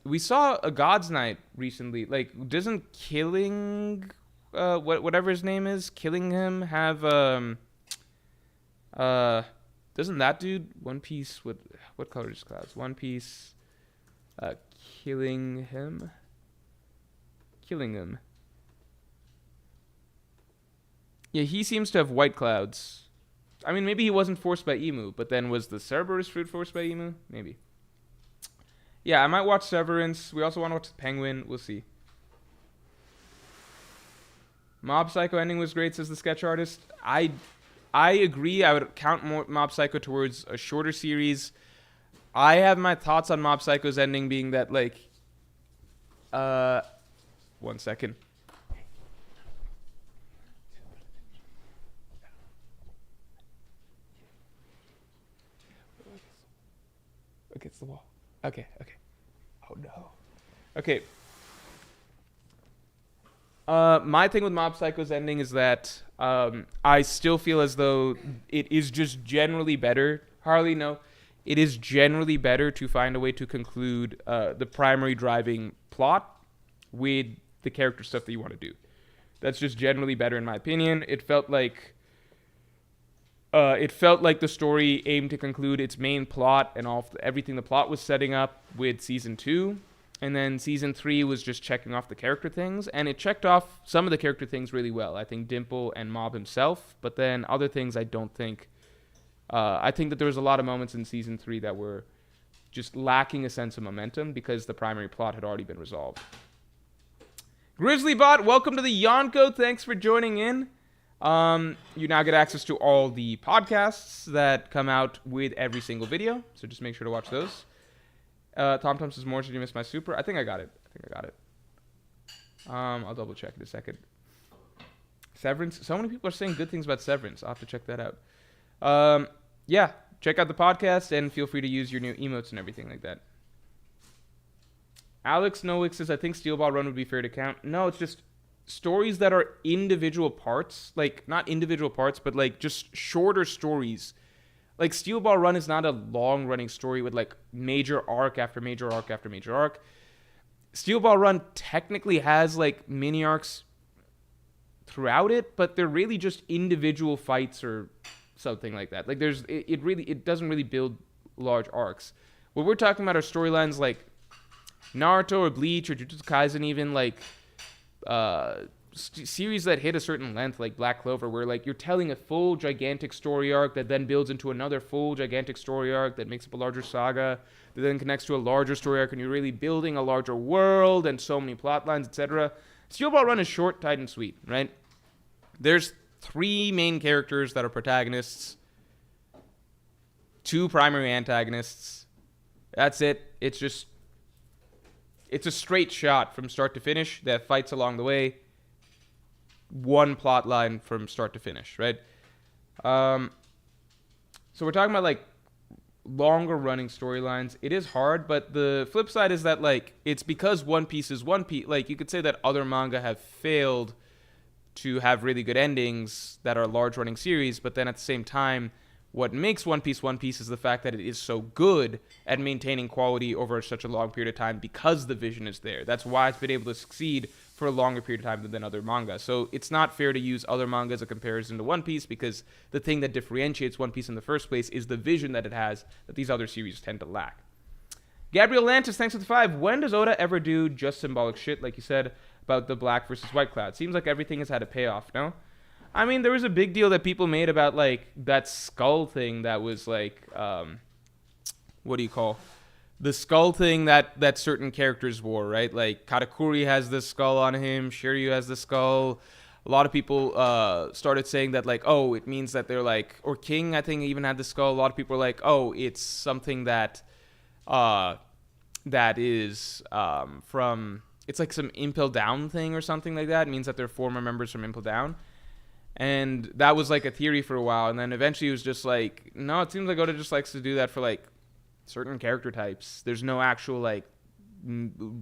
we saw a God's Night recently. Like, doesn't killing whatever his name is, killing him have doesn't that dude One Piece what color is clouds? One Piece killing him. Yeah, he seems to have white clouds. I mean, maybe he wasn't forced by Emu, but then was the Cerberus fruit forced by Emu? Maybe. Yeah, I might watch Severance. We also want to watch the Penguin. We'll see. Mob Psycho ending was great, says the sketch artist. I agree. I would count Mob Psycho towards a shorter series. I have my thoughts on Mob Psycho's ending being that, like, 1 second. Against the wall. Okay. Oh no. Okay. My thing with Mob Psycho's ending is that I still feel as though it is just generally better. Harley, no. It is generally better to find a way to conclude the primary driving plot with the character stuff that you want to do. That's just generally better in my opinion. It felt like the story aimed to conclude its main plot and everything the plot was setting up with season 2. And then season 3 was just checking off the character things. And it checked off some of the character things really well. I think Dimple and Mob himself. But then other things I don't think. I think that there was a lot of moments in season 3 that were just lacking a sense of momentum because the primary plot had already been resolved. GrizzlyBot, welcome to the Yonko. Thanks for joining in. You now get access to all the podcasts that come out with every single video. So just make sure to watch those. Tom says, Morj, did you miss my super? I think I got it. I'll double check in a second. Severance. So many people are saying good things about Severance. I'll have to check that out. Yeah, check out the podcast and feel free to use your new emotes and everything like that. Alex Nowick says, I think Steel Ball Run would be fair to count. No, it's just stories that are individual parts. Like, not individual parts, but like just shorter stories. Like, Steel Ball Run is not a long-running story with, like, major arc after major arc after major arc. Steel Ball Run technically has, like, mini-arcs throughout it, but they're really just individual fights or something like that. Like, it doesn't really build large arcs. What we're talking about are storylines like Naruto or Bleach or Jujutsu Kaisen even, like, series that hit a certain length like Black Clover where like you're telling a full gigantic story arc that then builds into another full gigantic story arc that makes up a larger saga that then connects to a larger story arc and you're really building a larger world and so many plot lines, etc. Steel Ball Run is short, tight, and sweet, right? There's 3 main characters that are protagonists, 2 primary antagonists. That's it. It's a straight shot from start to finish that fights along the way. One plot line from start to finish, right? So we're talking about like longer running storylines. It is hard, but the flip side is that like it's because One Piece is One Piece. Like you could say that other manga have failed to have really good endings that are large running series, but then at the same time, what makes One Piece is the fact that it is so good at maintaining quality over such a long period of time because the vision is there. That's why it's been able to succeed for a longer period of time than other manga. So it's not fair to use other manga as a comparison to One Piece because the thing that differentiates One Piece in the first place is the vision that it has that these other series tend to lack. Gabriel Lantis, thanks for the 5. When does Oda ever do just symbolic shit, like you said, about the black versus white cloud? Seems like everything has had a payoff, no? I mean, there was a big deal that people made about, like, that skull thing that was, like, what do you call? The skull thing that certain characters wore, right? Like, Katakuri has this skull on him, Shiryu has the skull. A lot of people started saying that, like, oh, it means that they're, like, or King, I think, even had the skull. A lot of people were like, oh, it's something that is from, it's like some Impel Down thing or something like that. It means that they're former members from Impel Down. And that was like a theory for a while. And then eventually it was just like, no, it seems like Oda just likes to do that for like certain character types. There's no actual like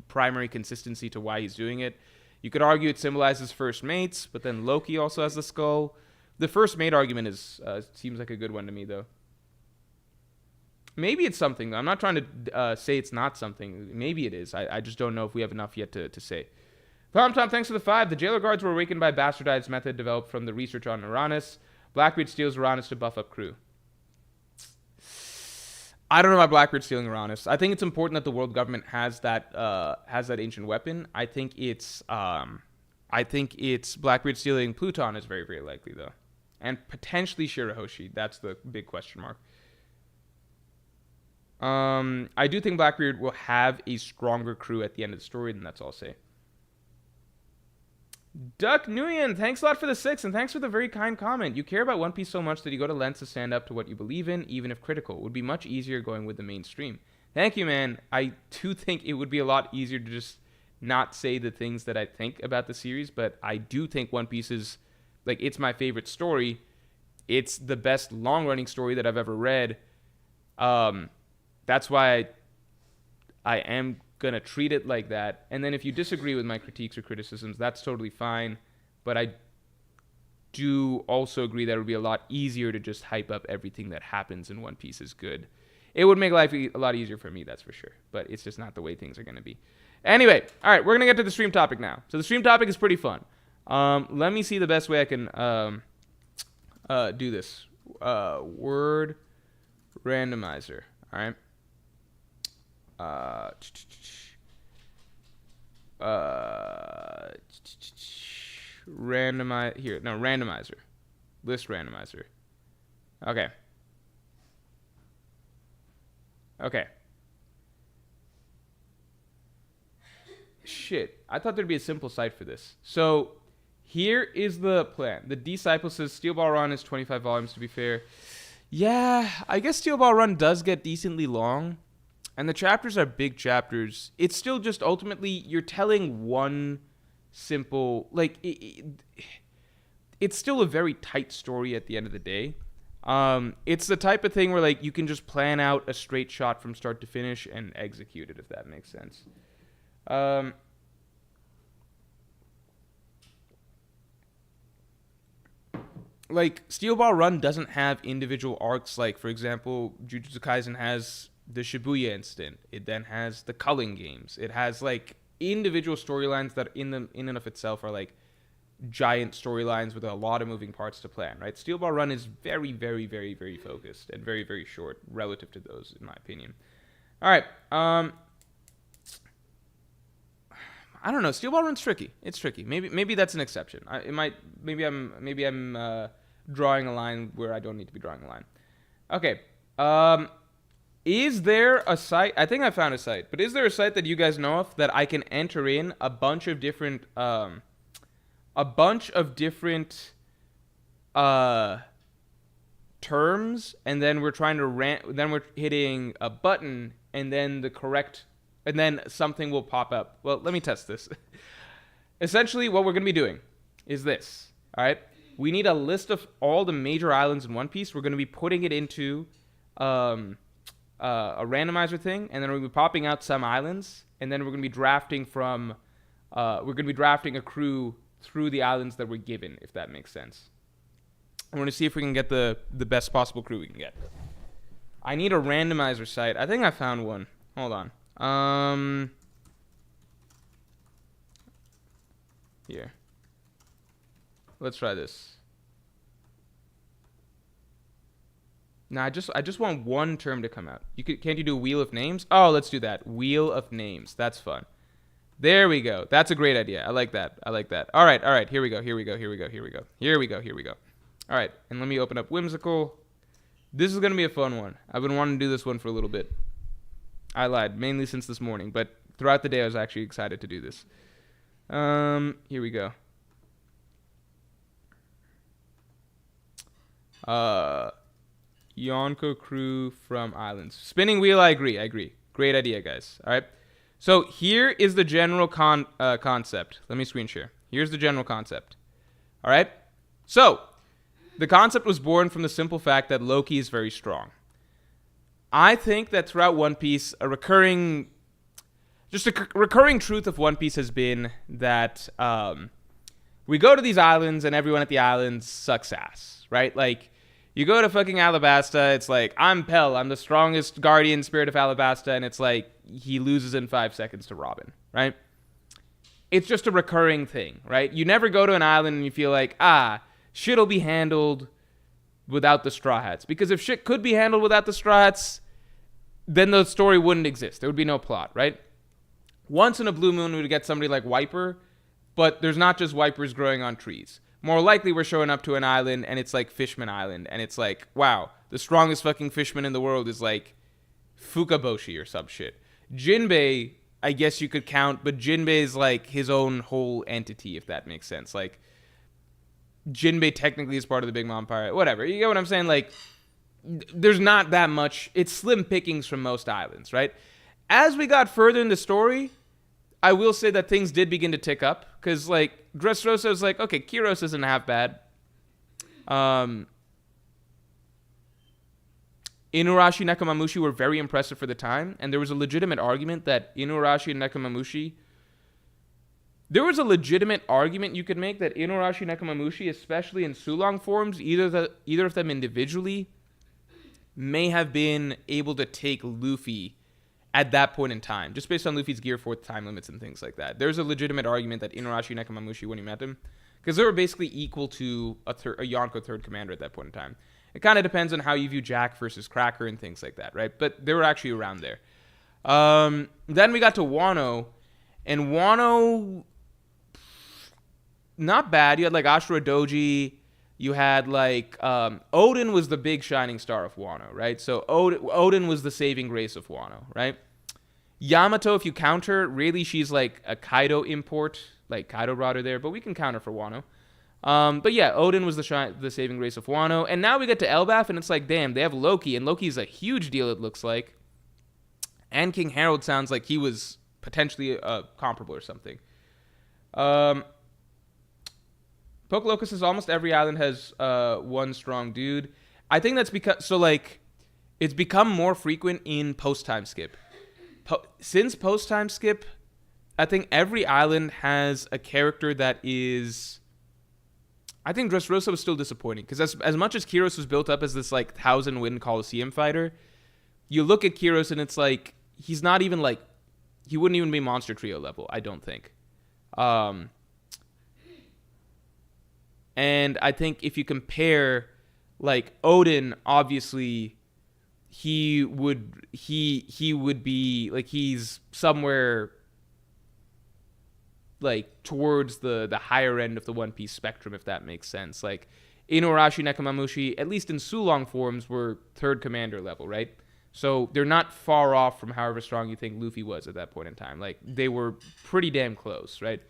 primary consistency to why he's doing it. You could argue it symbolizes first mates, but then Loki also has the skull. The first mate argument is seems like a good one to me, though. Maybe it's something. I'm not trying to say it's not something. Maybe it is. I just don't know if we have enough yet to say. Tom, thanks for the 5. The jailer guards were awakened by bastardized method developed from the research on Uranus. Blackbeard steals Uranus to buff up crew. I don't know about Blackbeard stealing Uranus. I think it's important that the world government has that ancient weapon. I think it's Blackbeard stealing Pluton is very, very likely, though. And potentially Shirahoshi. That's the big question mark. I do think Blackbeard will have a stronger crew at the end of the story, and that's all I'll say. Duck Nguyen, thanks a lot for the 6, and thanks for the very kind comment. You care about One Piece so much that you go to lengths to stand up to what you believe in, even if critical. It would be much easier going with the mainstream. Thank you, man. I do think it would be a lot easier to just not say the things that I think about the series, but I do think One Piece is, like, it's my favorite story. It's the best long-running story that I've ever read. That's why I am going to treat it like that. And then if you disagree with my critiques or criticisms, that's totally fine. But I do also agree that it would be a lot easier to just hype up everything that happens in One Piece is good. It would make life a lot easier for me, that's for sure. But it's just not the way things are going to be. Anyway, all right, we're going to get to the stream topic now. So the stream topic is pretty fun. Let me see the best way I can do this. Word randomizer, all right? Randomizer. List randomizer. Okay. Shit. I thought there'd be a simple site for this. So, here is the plan. The Disciple says Steel Ball Run is 25 volumes, to be fair. Yeah, I guess Steel Ball Run does get decently long. And the chapters are big chapters. It's still just ultimately, you're telling one simple, like, it's still a very tight story at the end of the day. It's the type of thing where, like, you can just plan out a straight shot from start to finish and execute it, if that makes sense. Like, Steel Ball Run doesn't have individual arcs, like, for example, Jujutsu Kaisen has the Shibuya incident. It then has the Culling games. It has, like, individual storylines that in and of itself are, like, giant storylines with a lot of moving parts to plan, right? Steel Ball Run is very, very, very, very focused and very, very short relative to those, in my opinion. All right. I don't know. Steel Ball Run's tricky. It's tricky. Maybe that's an exception. Maybe I'm drawing a line where I don't need to be drawing a line. Okay. Is there a site? I think I found a site, but is there a site that you guys know of that I can enter in a bunch of different terms, and then we're trying to then we're hitting a button, and then something will pop up. Well, let me test this. Essentially, what we're going to be doing is this. All right, we need a list of all the major islands in One Piece. We're going to be putting it into a randomizer thing, and then we're going to be popping out some islands, and then we're going to be drafting a crew through the islands that we're given, if that makes sense. I want to see if we can get the best possible crew we can get. I need a randomizer site. I think I found one. Hold on. Here. Let's try this. Nah, I just want one term to come out. Can't you do Wheel of Names? Oh, let's do that. Wheel of Names. That's fun. There we go. That's a great idea. I like that. All right. Here we go. All right, and let me open up Whimsical. This is going to be a fun one. I've been wanting to do this one for a little bit. I lied, mainly since this morning, but throughout the day I was actually excited to do this. Here we go. Yonko crew from Islands. Spinning wheel, I agree. Great idea, guys. All right. So here is the general concept. Let me screen share. Here's the general concept. All right. So the concept was born from the simple fact that Loki is very strong. I think that throughout One Piece, a recurring truth of One Piece has been that we go to these islands and everyone at the islands sucks ass, right? Like, you go to fucking Alabasta, it's like, I'm Pell, I'm the strongest guardian spirit of Alabasta, and it's like, he loses in 5 seconds to Robin, right? It's just a recurring thing, right? You never go to an island and you feel like, shit'll be handled without the Straw Hats. Because if shit could be handled without the Straw Hats, then the story wouldn't exist. There would be no plot, right? Once in a blue moon, we would get somebody like Wiper, but there's not just Wipers growing on trees. More likely, we're showing up to an island, and it's like Fishman Island, and it's like, wow, the strongest fucking fishman in the world is like Fukaboshi or some shit. Jinbei, I guess you could count, but Jinbei is like his own whole entity, if that makes sense. Like, Jinbei technically is part of the Big Mom Pirate. Whatever, you get what I'm saying? Like, there's not that much. It's slim pickings from most islands, right? As we got further in the story, I will say that things did begin to tick up. Because, like, Dressrosa was like, okay, Kyros isn't half bad. Inuarashi, Nekomamushi were very impressive for the time. And there was a legitimate argument that Inuarashi and Nekomamushi... There was a legitimate argument you could make that Inuarashi and Nekomamushi, especially in Sulong forms, either of them individually, may have been able to take Luffy at that point in time, just based on Luffy's Gear 4 time limits and things like that. There's a legitimate argument that Inuarashi and Nekomamushi, when he met him, because they were basically equal to a Yonko third commander at that point in time. It kind of depends on how you view Jack versus Cracker and things like that, right? But they were actually around there. Then we got to Wano, and Wano, not bad. You had like Ashura Doji. You had like Odin was the big shining star of Wano, right? So Odin was the saving grace of Wano, right? Yamato, if you counter, really she's like a Kaido import, like Kaido brought her there, but we can counter for Wano. But yeah, Odin was the saving grace of Wano, and now we get to Elbaf, and it's like, damn, they have Loki, and Loki's a huge deal. It looks like, and King Harold sounds like he was potentially comparable or something. Pokelocus says almost every island has one strong dude. I think that's because, so like, it's become more frequent in post-time skip. Since post-time skip, I think every island has a character that is... I think Dressrosa was still disappointing, because as much as Kyros was built up as this like 1,000-win Coliseum fighter, you look at Kyros and it's like, he's not even like, he wouldn't even be Monster Trio level, I don't think. And I think if you compare, like, Odin, obviously, he would be, like, he's somewhere, like, towards the higher end of the One Piece spectrum, if that makes sense. Like, Inuarashi, Nekomamushi, at least in Sulong forms, were third commander level, right? So they're not far off from however strong you think Luffy was at that point in time. Like, they were pretty damn close, right?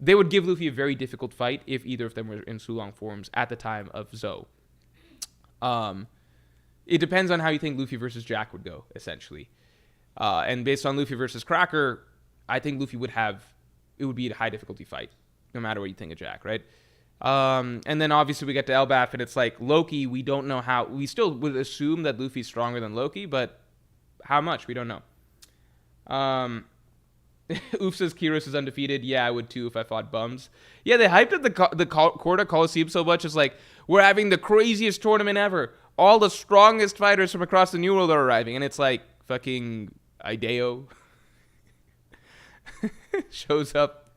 They would give Luffy a very difficult fight if either of them were in Sulong forms at the time of Zou. It depends on how you think Luffy versus Jack would go, essentially. And based on Luffy versus Cracker, I think Luffy it would be a high difficulty fight, no matter what you think of Jack, right? And then obviously we get to Elbaf, and it's like, Loki, we don't know how... We still would assume that Luffy's stronger than Loki, but how much? We don't know. Oof says Kyros is undefeated. Yeah, I would too if I fought bums. Yeah, they hyped up the Korta Coliseum so much. It's like, we're having the craziest tournament ever. All the strongest fighters from across the New World are arriving. And it's like, fucking Ideo shows up.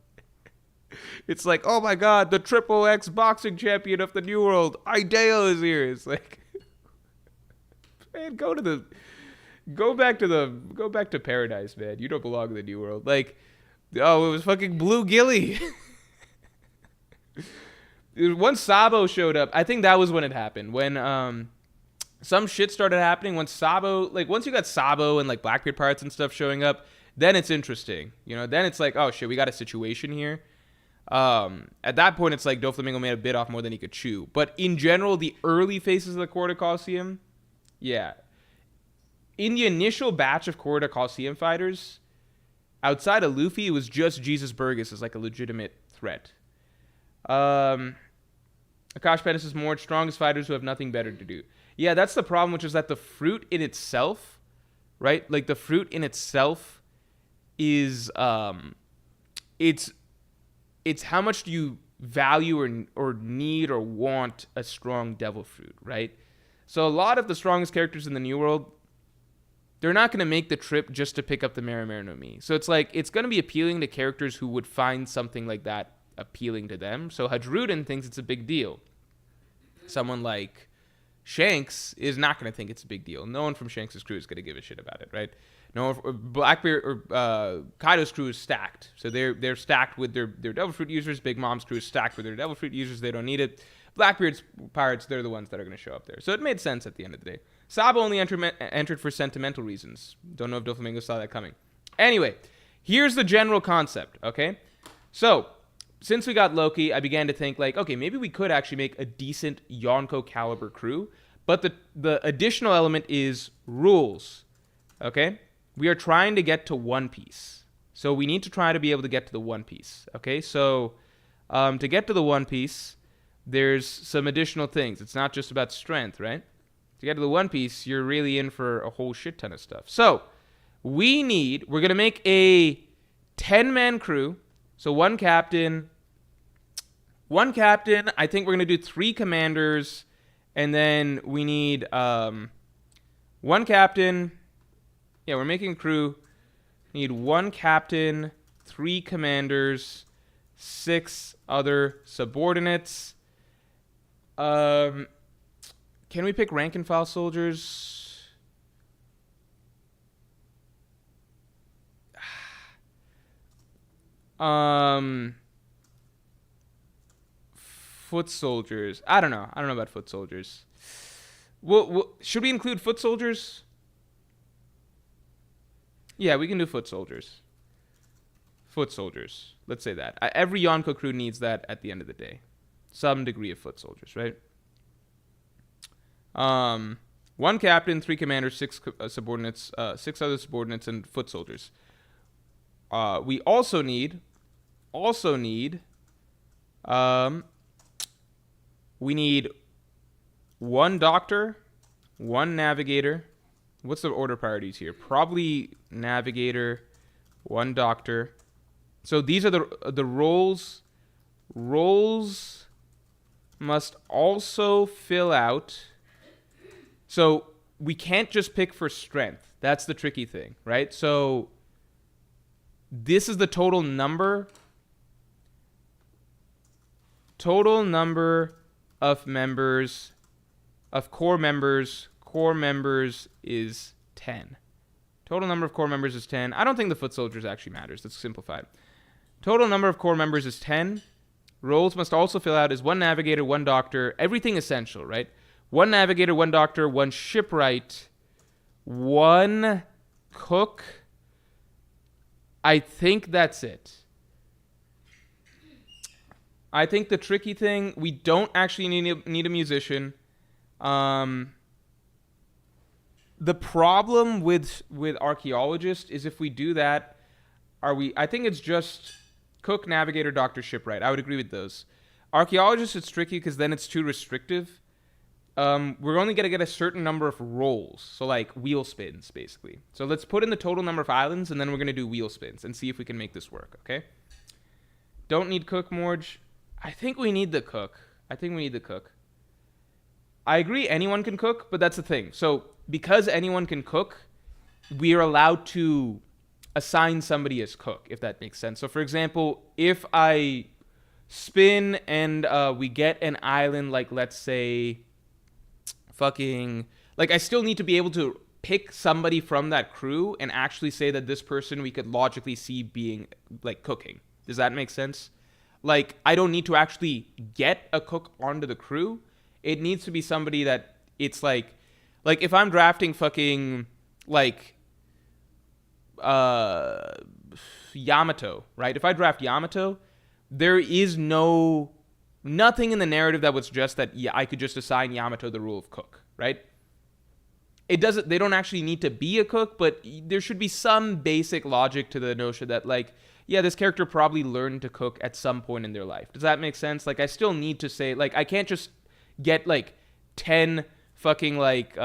It's like, oh my god, the Triple X boxing champion of the New World, Ideo, is here. It's like... Man, go back to paradise, man. You don't belong in the new world. Like, oh, it was fucking Blue Gilly. Once Sabo showed up, I think that was when it happened. When some shit started happening. Once you got Sabo and like Blackbeard pirates and stuff showing up, then it's interesting. You know, then it's like, oh shit, we got a situation here. At that point, it's like Doflamingo made a bit off more than he could chew. But in general, the early phases of the Corda Coliseum, yeah. In the initial batch of Corda Coliseum fighters, outside of Luffy, it was just Jesus Burgess as like a legitimate threat. Akash Pettis is Morj, strongest fighters who have nothing better to do. Yeah, that's the problem, which is that the fruit in itself, right? Like the fruit in itself is it's how much do you value or need or want a strong devil fruit, right? So a lot of the strongest characters in the New World, they're not going to make the trip just to pick up the Marimar no Mi. So it's like, it's going to be appealing to characters who would find something like that appealing to them. So Hadruden thinks it's a big deal. Someone like Shanks is not going to think it's a big deal. No one from Shanks' crew is going to give a shit about it, right? No, Blackbeard or Kaido's crew is stacked. So they're stacked with their Devil Fruit users. Big Mom's crew is stacked with their Devil Fruit users. They don't need it. Blackbeard's pirates, they're the ones that are going to show up there. So it made sense at the end of the day. Sabo only entered for sentimental reasons. Don't know if Doflamingo saw that coming. Anyway, here's the general concept, okay? So, since we got Loki, I began to think, like, okay, maybe we could actually make a decent Yonko caliber crew. But the additional element is rules, okay? We are trying to get to One Piece. So we need to try to be able to get to the One Piece, okay? So to get to the One Piece, there's some additional things. It's not just about strength, right? To get to the One Piece, you're really in for a whole shit ton of stuff. So we're going to make a 10-man crew. So one captain. I think we're going to do 3 commanders. And then we need one captain. Yeah, we're making a crew. We need 1 captain, 3 commanders, 6 other subordinates. Can we pick rank and file soldiers? Foot soldiers. I don't know about foot soldiers. Should we include foot soldiers? Yeah, we can do foot soldiers. Foot soldiers. Let's say that. Every Yonko crew needs that at the end of the day. Some degree of foot soldiers, right? 1 captain, 3 commanders, 6 subordinates, 6 other subordinates, and foot soldiers. We also need, we need 1 doctor, 1 navigator. What's the order priorities here? Probably navigator, 1 doctor. So these are the roles. Roles must also fill out. So we can't just pick for strength. That's the tricky thing, right? So this is the total number. Total number of members, of core members. Core members is 10. Total number of core members is 10. I don't think the foot soldiers actually matters. Let's simplify it. Total number of core members is 10. Roles must also fill out as 1 navigator, 1 doctor. Everything essential, right? 1 navigator, 1 doctor, 1 shipwright, 1 cook. I think that's it. I think the tricky thing, we don't actually need a musician. The problem with archaeologist is if we do that, I think it's just cook, navigator, doctor, shipwright. I would agree with those. Archaeologist, it's tricky because then it's too restrictive. We're only going to get a certain number of roles. So like wheel spins, basically. So let's put in the total number of islands, and then we're going to do wheel spins and see if we can make this work, okay? Don't need cook, Morj. I think we need the cook. I agree anyone can cook, but that's the thing. So because anyone can cook, we are allowed to assign somebody as cook, if that makes sense. So for example, if I spin and we get an island like, let's say, fucking, like, I still need to be able to pick somebody from that crew and actually say that this person we could logically see being, like, cooking. Does that make sense? Like, I don't need to actually get a cook onto the crew. It needs to be somebody that it's like if I'm drafting fucking, like, Yamato, right? If I draft Yamato, there is nothing in the narrative that would suggest that, yeah, I could just assign Yamato the role of cook, right? They don't actually need to be a cook, but there should be some basic logic to the notion that, like, yeah, this character probably learned to cook at some point in their life. Does that make sense? Like, I still need to say, like, I can't just get, like, 10 fucking, like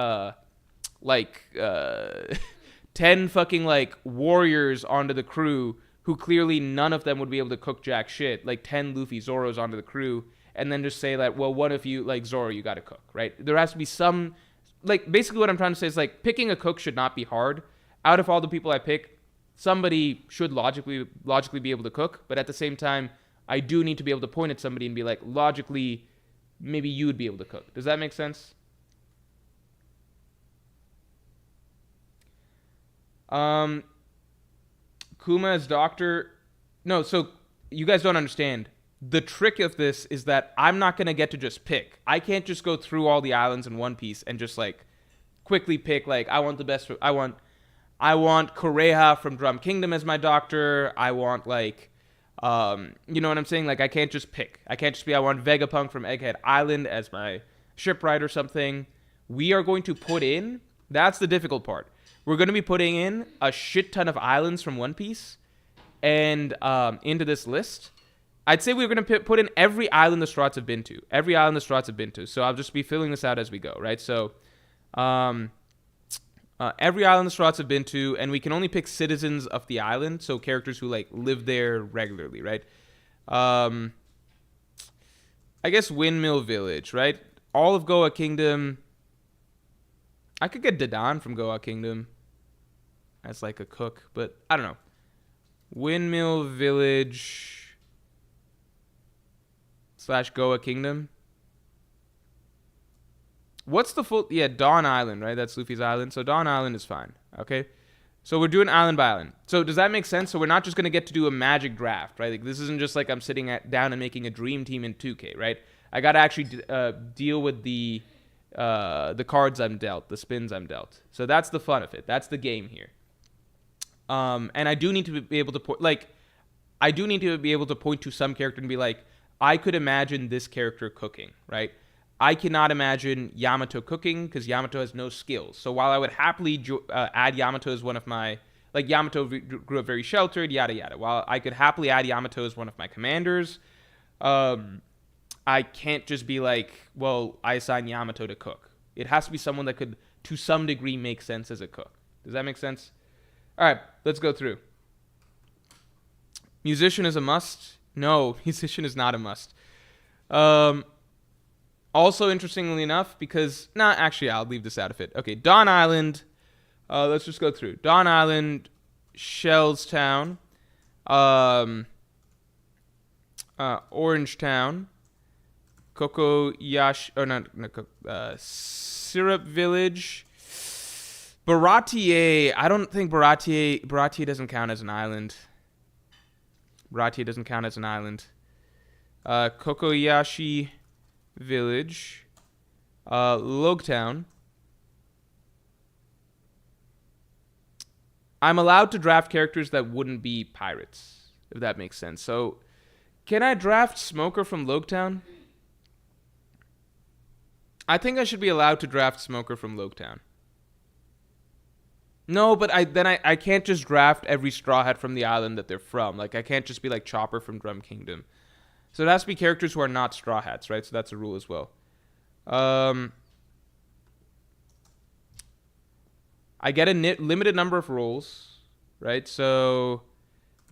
10 fucking, like, warriors onto the crew who clearly none of them would be able to cook jack shit, like 10 Luffy Zoros onto the crew, and then just say that, well, what if you, like, Zoro, you gotta cook, right? There has to be some, like, basically what I'm trying to say is, like, picking a cook should not be hard. Out of all the people I pick, somebody should logically be able to cook, but at the same time, I do need to be able to point at somebody and be like, logically, maybe you would be able to cook. Does that make sense? Kuma as doctor. No, so you guys don't understand. The trick of this is that I'm not going to get to just pick. I can't just go through all the islands in One Piece and just, like, quickly pick, like, I want Koreha from Drum Kingdom as my doctor. I want, like, you know what I'm saying? Like, I can't just pick. I can't just be, I want Vegapunk from Egghead Island as my shipwright or something. We are going to put in, that's the difficult part. We're going to be putting in a shit ton of islands from One Piece and into this list. I'd say we're going to put in every island the Strats have been to. Every island the Strats have been to. So I'll just be filling this out as we go, right? So every island the Strats have been to, and we can only pick citizens of the island, so characters who, like, live there regularly, right? I guess Windmill Village, right? All of Goa Kingdom. I could get Dadan from Goa Kingdom as, like, a cook, but I don't know. Windmill Village / Goa Kingdom. What's the full... Yeah, Dawn Island, right? That's Luffy's island. So Dawn Island is fine, okay? So we're doing island by island. So does that make sense? So we're not just going to get to do a magic draft, right? Like, this isn't just like I'm sitting down and making a dream team in 2K, right? I got to actually deal with the cards I'm dealt, the spins I'm dealt. So that's the fun of it. That's the game here. And I do need to be able to point, like, I do need to be able to point to some character and be like, I could imagine this character cooking, right? I cannot imagine Yamato cooking because Yamato has no skills. So while I would happily add Yamato as one of my, like, Yamato grew up very sheltered, yada yada. While I could happily add Yamato as one of my commanders, I can't just be like, well, I assign Yamato to cook. It has to be someone that could, to some degree, make sense as a cook. Does that make sense? All right, let's go through. Musician is a must? No, musician is not a must. Also, interestingly enough, because... Nah, actually, I'll leave this out of it. Okay, Dawn Island. Let's just go through. Dawn Island, Shellstown, Orange Town, Kokoyashi... Oh, no, Syrup Village... Baratier. I don't think Baratier doesn't count as an island. Baratier doesn't count as an island. Kokoyashi Village. Logtown. I'm allowed to draft characters that wouldn't be pirates, if that makes sense. So, can I draft Smoker from Logtown? I think I should be allowed to draft Smoker from Logtown. No, but I can't just draft every Straw Hat from the island that they're from. Like, I can't just be like Chopper from Drum Kingdom. So it has to be characters who are not Straw Hats, right? So that's a rule as well. I get a limited number of roles, right? So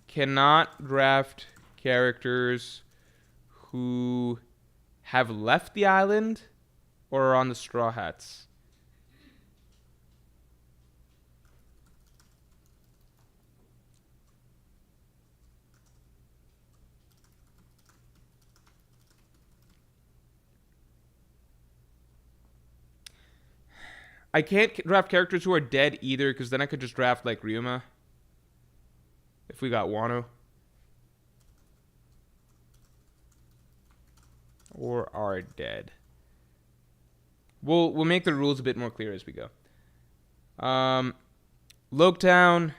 cannot draft characters who have left the island or are on the Straw Hats. I can't draft characters who are dead either, because then I could just draft like Ryuma. If we got Wano. Or are dead. We'll make the rules a bit more clear as we go. Loketown.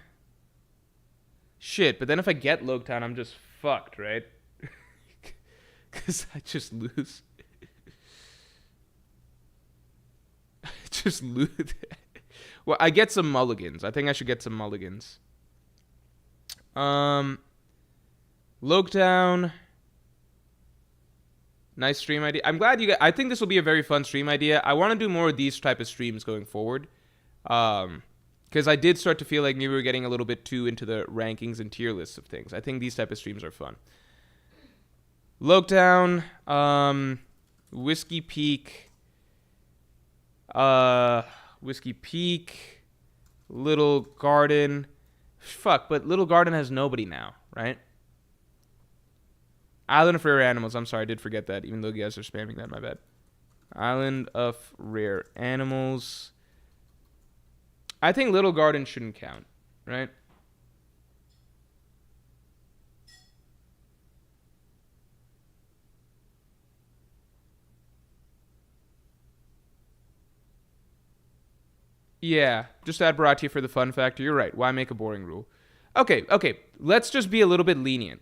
Shit, but then if I get Loketown, I'm just fucked, right? Because I just lose. I just lose. Well, I get some mulligans. I think I should get some mulligans. Loketown. Nice stream idea. I'm glad you guys... I think this will be a very fun stream idea. I want to do more of these type of streams going forward. Because I did start to feel like maybe we were getting a little bit too into the rankings and tier lists of things. I think these type of streams are fun. Loketown. Whiskey Peak. Whiskey Peak. Little Garden. Fuck, but Little Garden has nobody now, right? Island of Rare Animals. I'm sorry, I did forget that, even though you guys are spamming that. My bad. Island of Rare Animals. I think Little Garden shouldn't count, right? Yeah, just add Baratie for the fun factor. You're right. Why make a boring rule? Okay. Let's just be a little bit lenient.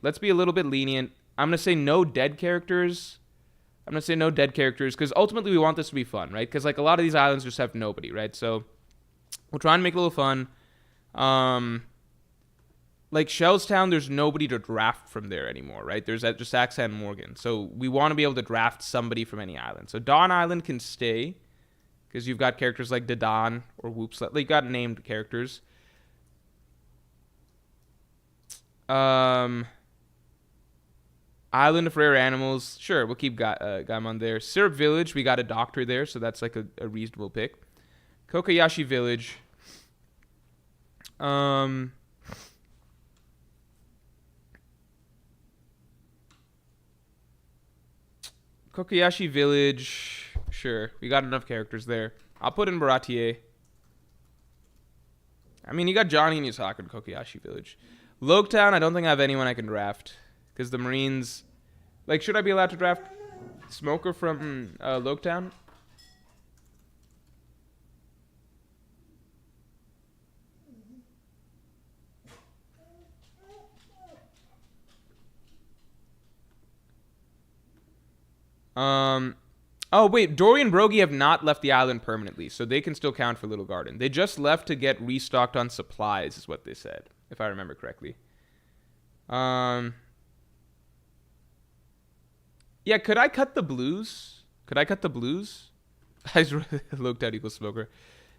I'm going to say no dead characters. Because ultimately we want this to be fun, right? Because like a lot of these islands just have nobody, right? So we'll try and make it a little fun. Like Shellstown, there's nobody to draft from there anymore, right? There's just Axa and Morgan. So we want to be able to draft somebody from any island. So Dawn Island can stay because you've got characters like Dadan or Whoops. Like, you got named characters. Island of Rare Animals. Sure, we'll keep Gaimon there. Syrup Village, we got a doctor there, so that's like a reasonable pick. Kokoyashi Village. Kokoyashi Village. Sure, we got enough characters there. I'll put in Baratie. I mean, you got Johnny and Yusaka in Kokoyashi Village. Loketown, I don't think I have anyone I can draft. Because the Marines... Like, should I be allowed to draft Smoker from Loketown? Oh, wait. Dory and Brogy have not left the island permanently, so they can still count for Little Garden. They just left to get restocked on supplies, is what they said, if I remember correctly. Yeah, could I cut the blues? I looked at equals Smoker.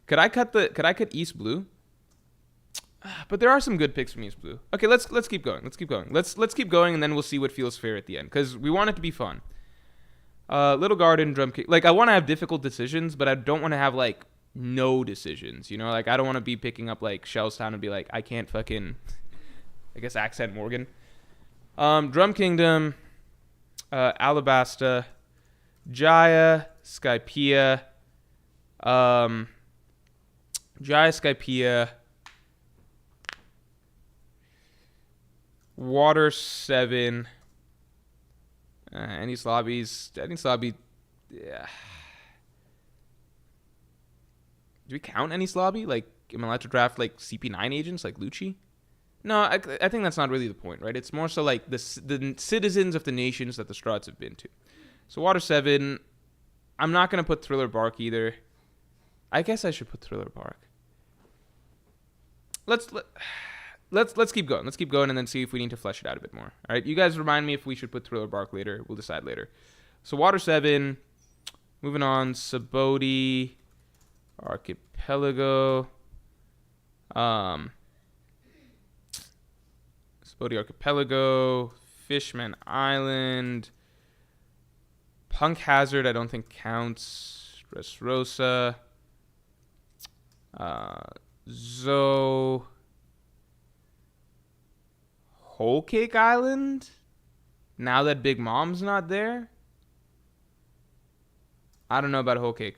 Could I cut East Blue? But there are some good picks from East Blue. Okay, let's keep going. Let's keep going, and then we'll see what feels fair at the end, because we want it to be fun. Little Garden, Drum Kick. Like, I want to have difficult decisions, but I don't want to have, like, no decisions, you know? Like, I don't want to be picking up, like, Shellstown and be like, I can't fucking, I guess, Accent Morgan. Drum Kingdom, Alabasta, Jaya, Skypiea, Water 7, Ennis Lobby, yeah. Do we count Ennis Lobby? Like, am I allowed to draft, like, CP9 agents, like Lucci? No, I think that's not really the point, right? It's more so, like, the citizens of the nations that the Straughts have been to. So, Water 7, I'm not going to put Thriller Bark either. I guess I should put Thriller Bark. Let's keep going. Let's keep going and then see if we need to flesh it out a bit more. All right, you guys remind me if we should put Thriller Bark later. We'll decide later. So Water 7. Moving on. Saboti. Archipelago. Saboti Archipelago. Fishman Island. Punk Hazard I don't think counts. Dressrosa. Zoe. Whole Cake Island? Now that Big Mom's not there? I don't know about Whole Cake.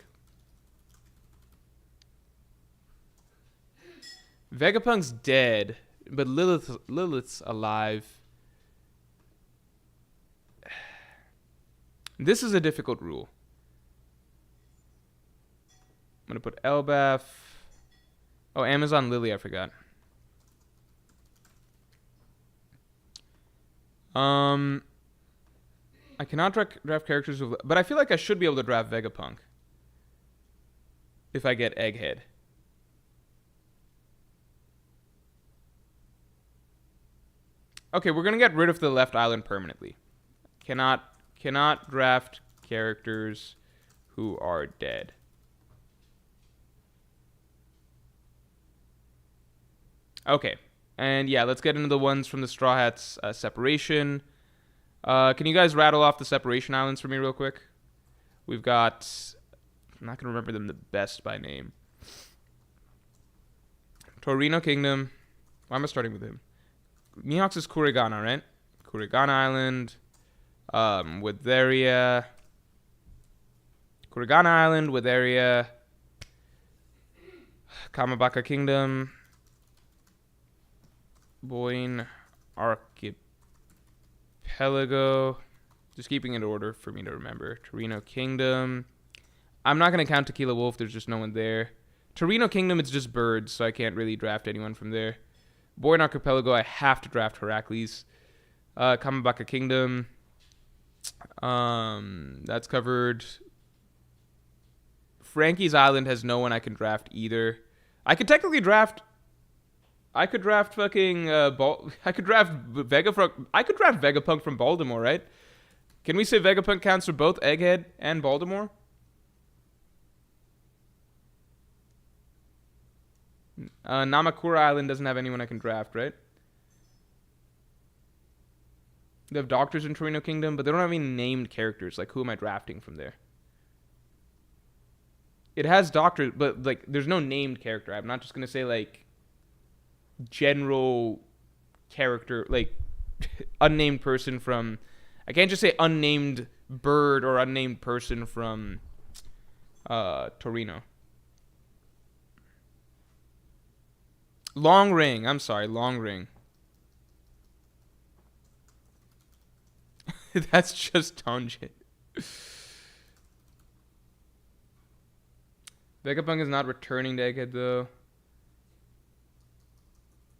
Vegapunk's dead, but Lilith's alive. This is a difficult rule. I'm going to put Elbaf. Oh, Amazon Lily, I forgot. I cannot draft characters with... But I feel like I should be able to draft Vegapunk. If I get Egghead. Okay, we're going to get rid of the left island permanently. Cannot draft characters who are dead. Okay. And yeah, let's get into the ones from the Straw Hats separation. Can you guys rattle off the separation islands for me real quick? We've got... I'm not going to remember them the best by name. Torino Kingdom. Why am I starting with him? Mihawk's is Kurigana, right? Kurigana Island. Witheria. Kurigana Island, Witheria. Kamabaka Kingdom. Boyne Archipelago. Just keeping it in order for me to remember. Torino Kingdom. I'm not going to count Tequila Wolf. There's just no one there. Torino Kingdom, it's just birds, so I can't really draft anyone from there. Boyne Archipelago, I have to draft Heracles. Kamabaka Kingdom. That's covered. Frankie's Island has no one I can draft either. I could technically draft... I could draft fucking... I could draft Vegapunk from Baltimore, right? Can we say Vegapunk counts for both Egghead and Baltimore? Namakura Island doesn't have anyone I can draft, right? They have doctors in Torino Kingdom, but they don't have any named characters. Like, who am I drafting from there? It has doctors, but, like, there's no named character. I'm not just going to say, like, general character, like, unnamed person from... I can't just say unnamed bird or unnamed person from Torino. Long Ring. I'm sorry, Long Ring. That's just tangent. Vegapunk is not returning to Egghead, though.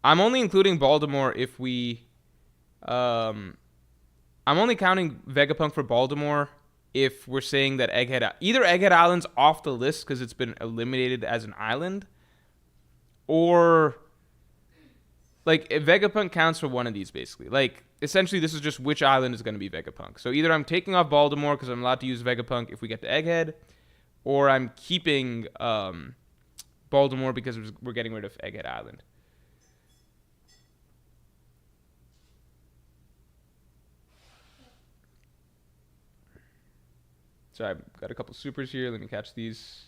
I'm only including Baltimore if we... I'm only counting Vegapunk for Baltimore if we're saying that Egghead... Either Egghead Island's off the list because it's been eliminated as an island, or... Like, if Vegapunk counts for one of these, basically. Like, essentially, this is just which island is going to be Vegapunk. So either I'm taking off Baltimore because I'm allowed to use Vegapunk if we get to Egghead, or I'm keeping Baltimore because we're getting rid of Egghead Island. So I've got a couple supers here. Let me catch these.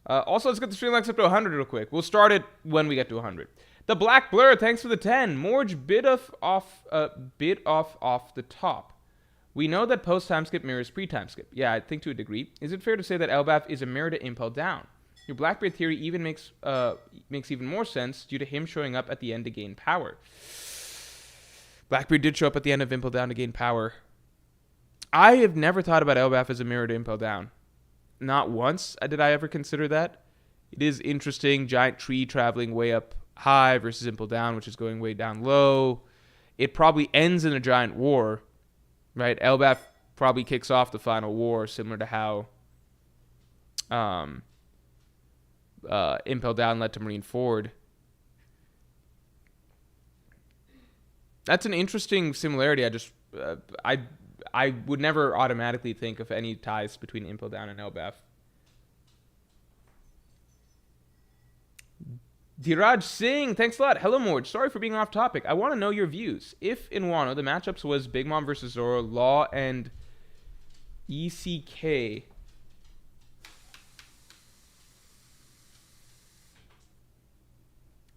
Also, let's get the stream likes up to 100 real quick. We'll start it when we get to 100. The Black Blur, thanks for the 10. Morj bit off the top. We know that post-time skip mirrors pre-time skip. Yeah, I think to a degree. Is it fair to say that Elbaf is a mirror to Impel Down? Your Blackbeard theory even makes even more sense due to him showing up at the end to gain power. Blackbeard did show up at the end of Impel Down to gain power. I have never thought about Elbaf as a mirror to Impel Down. Not once did I ever consider that. It is interesting. Giant tree traveling way up high versus Impel Down, which is going way down low. It probably ends in a giant war, right? Elbaf probably kicks off the final war, similar to how Impel Down led to Marine Ford. That's an interesting similarity. I would never automatically think of any ties between Impel Down and Elbaf. Dhiraj Singh, thanks a lot. Hello, Morj. Sorry for being off topic. I want to know your views. If in Wano the matchups was Big Mom versus Zoro, Law, and ECK,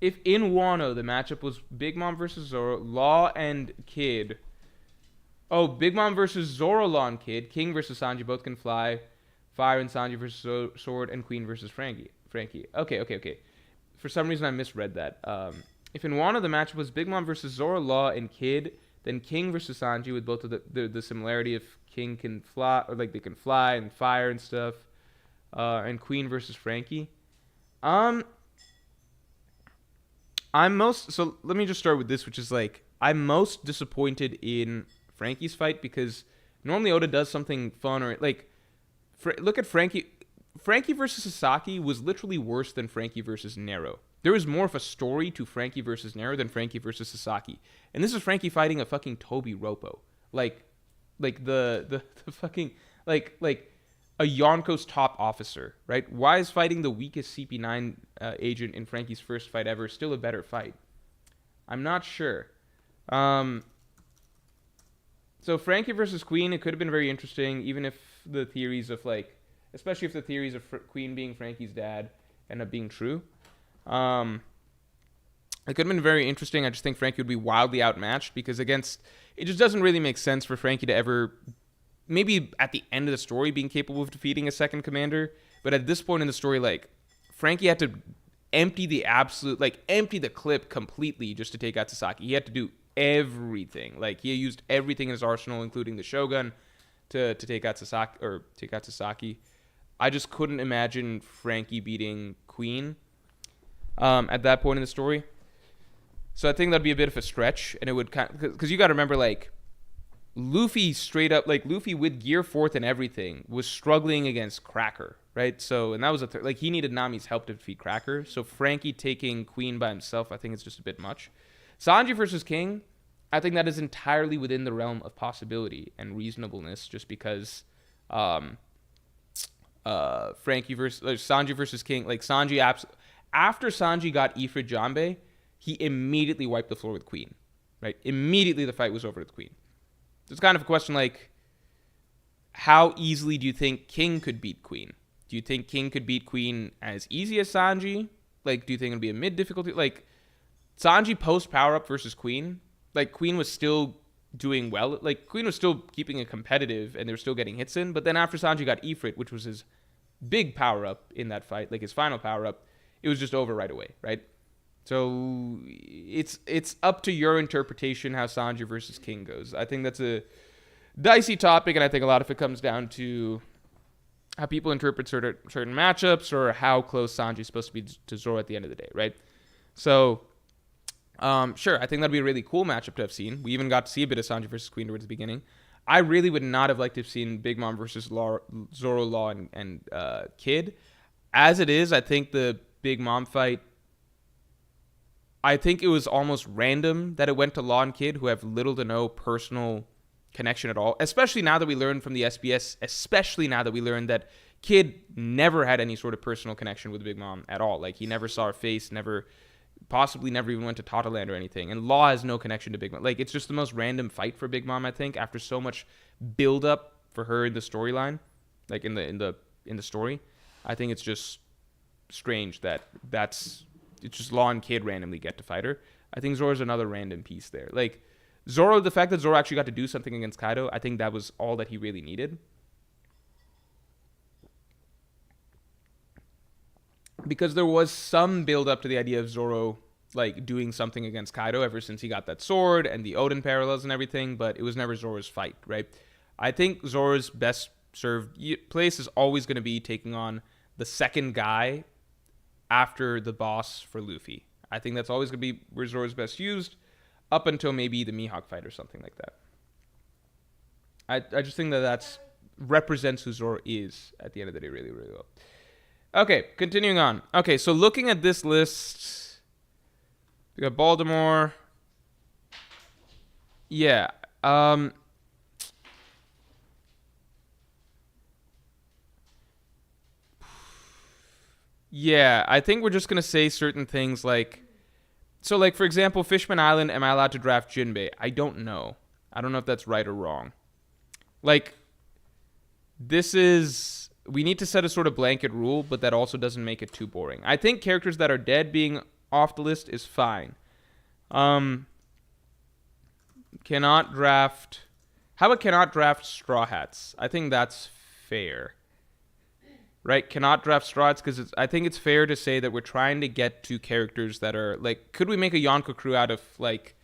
if in Wano the matchup was Big Mom versus Zoro, Law, and Kid. Oh, Big Mom versus Zoro, Law, and Kid. King versus Sanji, both can fly. Fire and Sanji versus Sword, and Queen versus Frankie. Okay. for some reason I misread that. If in Wano the matchup was Big Mom versus Zoro, Law, and Kid, then King versus Sanji with both of the similarity of King can fly, or like they can fly and fire and stuff, and Queen versus Frankie. So let me just start with this, which is like I'm most disappointed in Frankie's fight because normally Oda does something fun or like look at Frankie. Frankie versus Sasaki was literally worse than Frankie versus Nero. There was more of a story to Frankie versus Nero than Frankie versus Sasaki. And this is Frankie fighting a fucking Toby Roppo. Like the fucking like a Yonko's top officer, right? Why is fighting the weakest CP9 agent in Frankie's first fight ever still a better fight? I'm not sure. So Frankie versus Queen, it could have been very interesting, even if the theories of like, especially if the theories of Queen being Frankie's dad end up being true. It could have been very interesting. I just think Frankie would be wildly outmatched because it just doesn't really make sense for Frankie to ever, maybe at the end of the story, being capable of defeating a second commander. But at this point in the story, like, Frankie had to empty the clip completely just to take out Sasaki. He had to do everything. Like, he used everything in his arsenal, including the Shogun, to take out Sasaki. I just couldn't imagine Frankie beating Queen at that point in the story. So I think that'd be a bit of a stretch, and it would because you got to remember, like, Luffy straight up, like, Luffy with Gear 4th and everything was struggling against Cracker, right? So, and that was he needed Nami's help to defeat Cracker. So Frankie taking Queen by himself, I think it's just a bit much. Sanji versus King, I think that is entirely within the realm of possibility and reasonableness, just because Frankie versus Sanji versus King, like Sanji after Sanji got Ifrit Jambe, he immediately wiped the floor with Queen, right? Immediately the fight was over with Queen. It's kind of a question like, how easily do you think King could beat Queen? Do you think King could beat Queen as easy as Sanji? Like, do you think it'd be a mid difficulty? Like, Sanji post power up versus Queen, like Queen was still doing well. Like, Queen was still keeping it competitive and they were still getting hits in. But then after Sanji got Ifrit, which was his big power up in that fight, like his final power up, it was just over right away, right? So it's up to your interpretation how Sanji versus King goes. I think that's a dicey topic, and I think a lot of it comes down to how people interpret certain matchups or how close Sanji's supposed to be to Zoro at the end of the day, right? So, sure, I think that'd be a really cool matchup to have seen. We even got to see a bit of Sanji versus Queen towards the beginning. I really would not have liked to have seen Big Mom versus Zoro, Law, and Kid. As it is, I think the Big Mom fight, I think it was almost random that it went to Law and Kid, who have little to no personal connection at all, especially now that we learned from the SPS, especially now that we learned that Kid never had any sort of personal connection with Big Mom at all. Like, he never saw her face, possibly never even went to Tataland or anything. And Law has no connection to Big Mom. Like, it's just the most random fight for Big Mom, I think, after so much build up for her in the storyline, like in the story. I think it's just strange that it's just Law and Kid randomly get to fight her. I think Zoro's another random piece there. Like, Zoro, the fact that Zoro actually got to do something against Kaido, I think that was all that he really needed. Because there was some build up to the idea of Zoro, like, doing something against Kaido ever since he got that sword and the Odin parallels and everything, but it was never Zoro's fight, right? I think Zoro's best served place is always going to be taking on the second guy after the boss for Luffy. I think that's always going to be where Zoro's best used, up until maybe the Mihawk fight or something like that. I just think that represents who Zoro is at the end of the day really, really well. Okay, continuing on. Okay, so looking at this list, we got Baltimore. Yeah. Yeah, I think we're just going to say certain things like, so, like, for example, Fishman Island, am I allowed to draft Jinbei? I don't know. I don't know if that's right or wrong. Like, we need to set a sort of blanket rule, but that also doesn't make it too boring. I think characters that are dead being off the list is fine. Cannot draft Straw Hats? I think that's fair. right? Cannot draft Straw Hats because I think it's fair to say that we're trying to get to characters that are like, could we make a Yonko crew out of like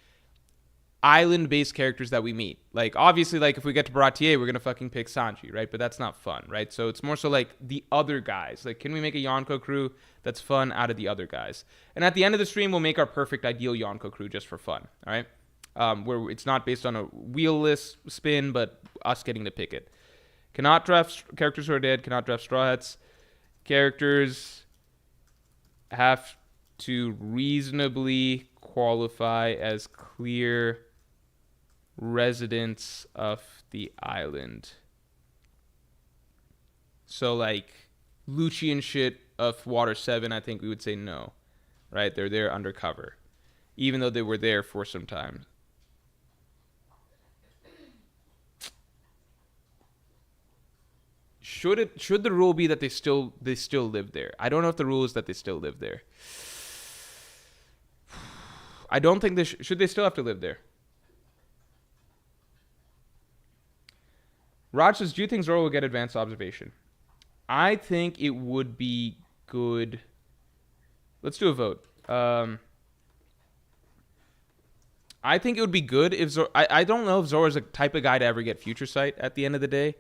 island-based characters that we meet? Like, obviously, like if we get to Baratier, we're gonna fucking pick Sanji, right? But that's not fun, right? So it's more so like the other guys. Like, can we make a Yonko crew that's fun out of the other guys? And at the end of the stream, we'll make our perfect ideal Yonko crew just for fun, all right? Where it's not based on a wheelless spin, but us getting to pick it. Cannot draft characters who are dead. Cannot draft Straw Hats. Characters have to reasonably qualify as clear residents of the island. So like Lucci and shit of Water 7, I think we would say no, right? They're there undercover, even though they were there for some time. Should the rule be that they still live there? I don't know if the rule is that they still live there. I don't think they should they still have to live there. Raj says, do you think Zoro will get advanced observation? I think it would be good. Let's do a vote. I think it would be good if Zoro... I don't know if Zoro is a type of guy to ever get future sight at the end of the day.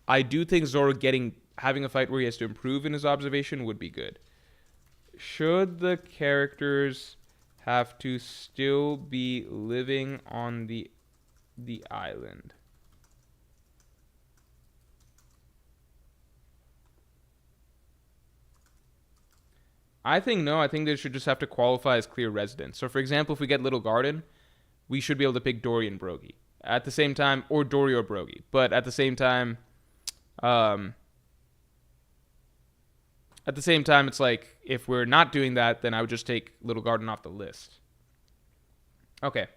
I do think Zoro having a fight where he has to improve in his observation would be good. Should the characters have to still be living on the island? I think no. I think they should just have to qualify as clear residents. So, for example, if we get Little Garden, we should be able to pick Dory and Brogy. At the same time, or Dory or Brogy. But at the same time, it's like, if we're not doing that, then I would just take Little Garden off the list. Okay.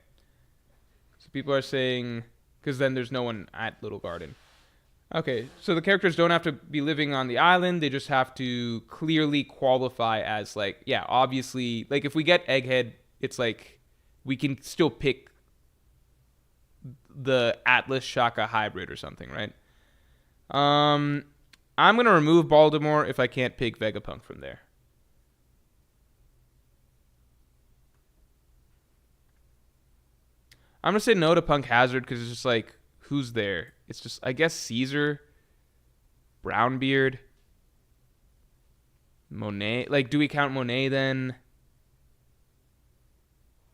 So people are saying, because then there's no one at Little Garden. Okay, so the characters don't have to be living on the island. They just have to clearly qualify as, like, yeah, obviously, like, if we get Egghead, it's like, we can still pick the Atlas Shaka hybrid or something, right? I'm going to remove Baltimore if I can't pick Vegapunk from there. I'm going to say no to Punk Hazard because it's just like, who's there? It's just, I guess, Caesar, Brownbeard, Monet. Like, do we count Monet then?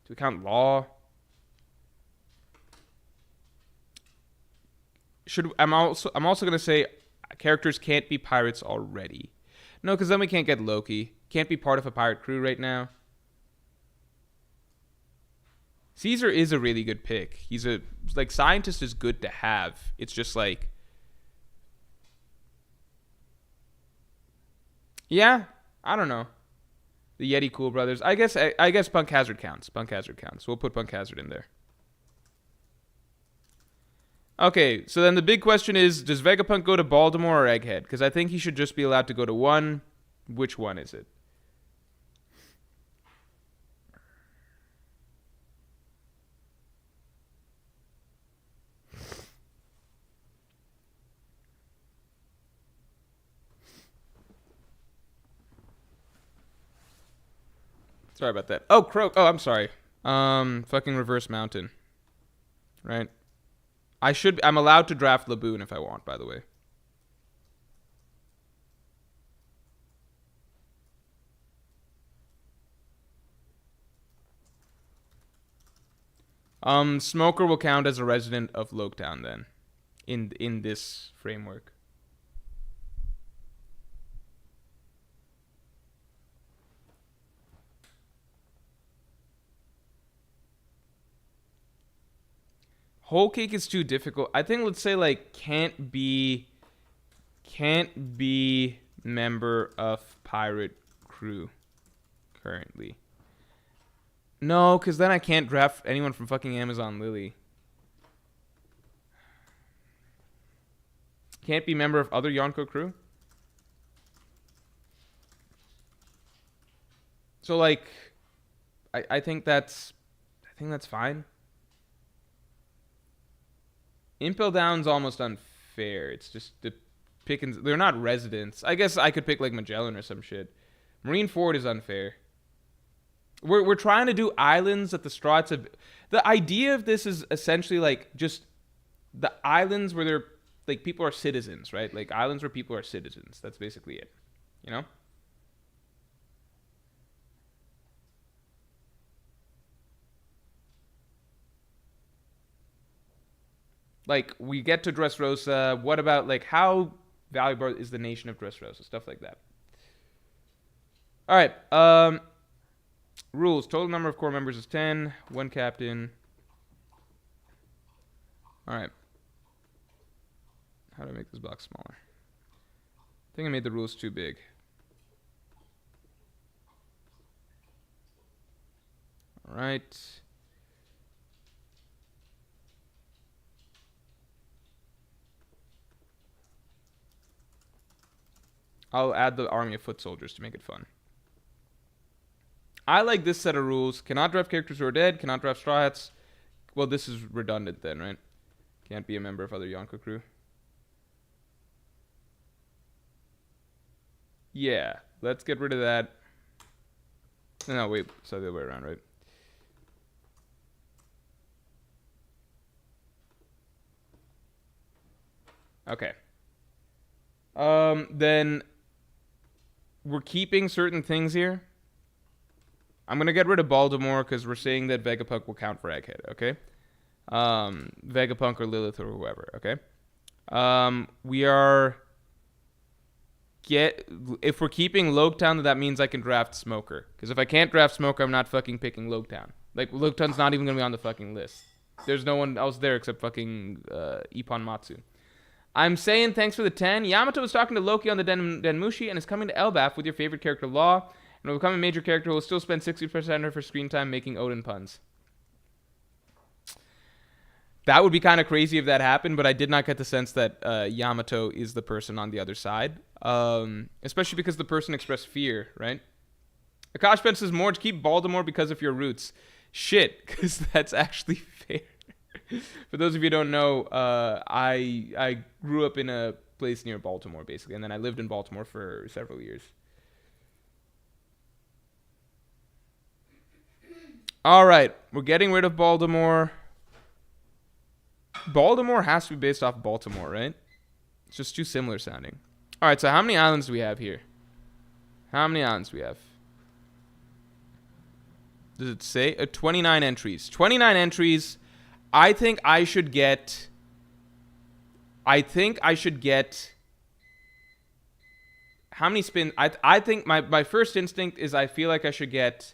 Do we count Law? I'm also gonna say characters can't be pirates already. No, because then we can't get Loki. Can't be part of a pirate crew right now. Caesar is a really good pick. He's scientist is good to have. It's just like, yeah, I don't know. The Yeti Cool Brothers. I guess Punk Hazard counts. We'll put Punk Hazard in there. Okay, so then the big question is, does Vegapunk go to Baltimore or Egghead? Because I think he should just be allowed to go to one. Which one is it? Sorry about that. Oh, Croak. Oh, I'm sorry. Fucking Reverse Mountain. Right? I'm allowed to draft Laboon if I want, by the way. Smoker will count as a resident of Loketown then, in this framework. Whole Cake is too difficult. I think let's say like can't be member of pirate crew currently. No, because then I can't draft anyone from fucking Amazon Lily. Can't be member of other Yonko crew. So like, I think that's fine. Impel Down's almost unfair. It's just picking. They're not residents. I guess I could pick like Magellan or some shit. Marineford is unfair. We're trying to do islands at the straw. The idea of this is essentially like just the islands where they're like people are citizens, right? Like islands where people are citizens. That's basically it. You know? Like we get to Dressrosa. What about like how valuable is the nation of Dressrosa? Stuff like that. All right. Rules. Total number of core members is 10. One captain. All right. How do I make this box smaller? I think I made the rules too big. All right. I'll add the army of foot soldiers to make it fun. I like this set of rules. Cannot draft characters who are dead. Cannot draft straw hats. Well, this is redundant then, right? Can't be a member of other Yonko crew. Yeah, let's get rid of that. No, wait. It's the other way around, right? Okay. Then we're keeping certain things here. I'm going to get rid of Baltimore because we're saying that Vegapunk will count for Egghead, okay? Vegapunk or Lilith or whoever, okay? We are... If we're keeping Loketown, that means I can draft Smoker. Because if I can't draft Smoker, I'm not fucking picking Loketown. Like, Loketown's not even going to be on the fucking list. There's no one else there except fucking Ippon Matsu. I'm saying thanks for the 10. Yamato was talking to Loki on the Denmushi and is coming to Elbaf with your favorite character, Law. And will become a major character who will still spend 60% of her screen time making Odin puns. That would be kind of crazy if that happened, but I did not get the sense that Yamato is the person on the other side. Especially because the person expressed fear, right? Akash Ben says, Morj, keep Baltimore because of your roots. Shit, because that's actually fair. For those of you who don't know, I grew up in a place near Baltimore, basically, and then I lived in Baltimore for several years. All right, we're getting rid of Baltimore. Baltimore has to be based off Baltimore, right? It's just too similar sounding. All right, so how many islands do we have here? How many islands do we have? Does it say? 29 entries. 29 entries. I think I should get... How many spins? I think my first instinct is I feel like I should get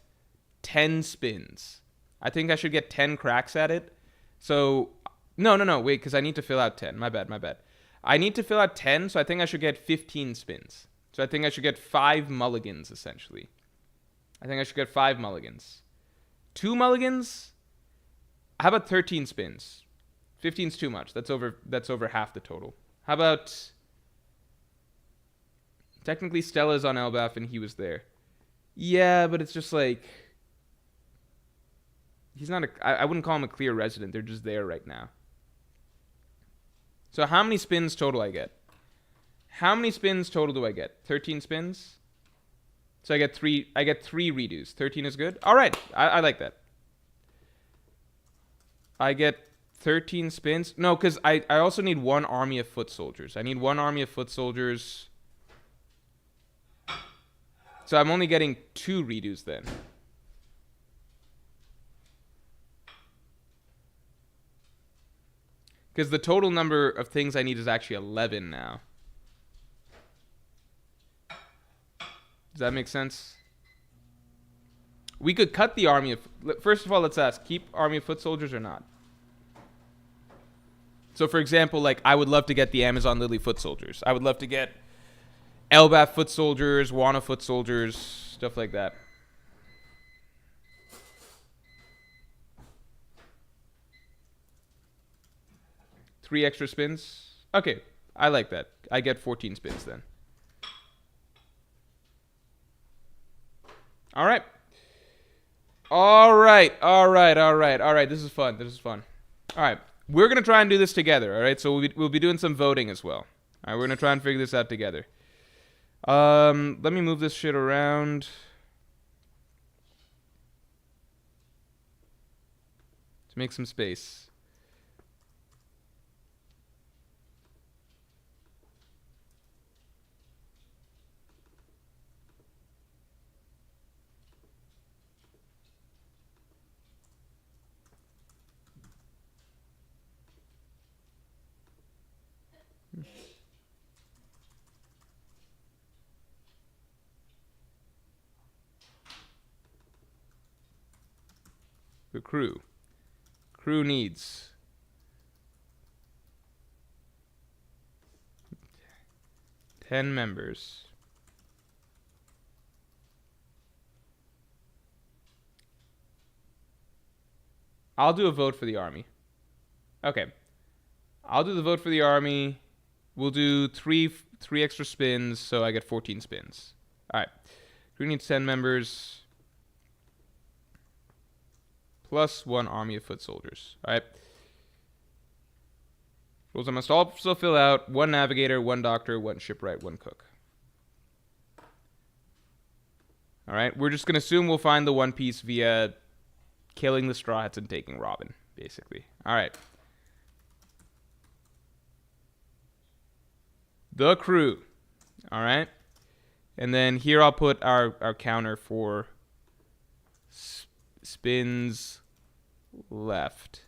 10 spins. I think I should get 10 cracks at it. So... No, wait, because I need to fill out 10. My bad. I need to fill out 10, so I think I should get 15 spins. So I think I should get 5 mulligans, essentially. I think I should get 5 mulligans. 2 mulligans? How about 13 spins? 15's too much. That's over half the total. How about... Technically, Stella's on Elbaf, and he was there. Yeah, but it's just like... He's not I wouldn't call him a clear resident. They're just there right now. So how many spins total I get? How many spins total do I get? 13 spins? So I get 3 redos. 13 is good? All right. I like that. I get 13 spins. No, because I also need 1 army of foot soldiers. I need 1 army of foot soldiers. So I'm only getting 2 redos then. Because the total number of things I need is actually 11 now. Does that make sense? We could cut the army of... First of all, let's ask. Keep army of foot soldiers or not? So, for example, like, I would love to get the Amazon Lily foot soldiers. I would love to get Elbaf foot soldiers, Wano foot soldiers, stuff like that. Three extra spins. Okay, I like that. I get 14 spins then. All right. All right. This is fun. All right. We're going to try and do this together, all right? So we'll be doing some voting as well. All right, we're gonna try and figure this out together. Let me move this shit around. To make some space. The crew. Crew needs 10 members. I'll do a vote for the army. Okay. I'll do the vote for the army. We'll do three extra spins, so I get 14 spins. All right. Crew needs 10 members. Plus 1 army of foot soldiers. All right. Rules I must also fill out: 1 navigator, 1 doctor, 1 shipwright, 1 cook. All right. We're just going to assume we'll find the One Piece via killing the Straw Hats and taking Robin, basically. All right. The crew. All right. And then here I'll put our counter for spins left.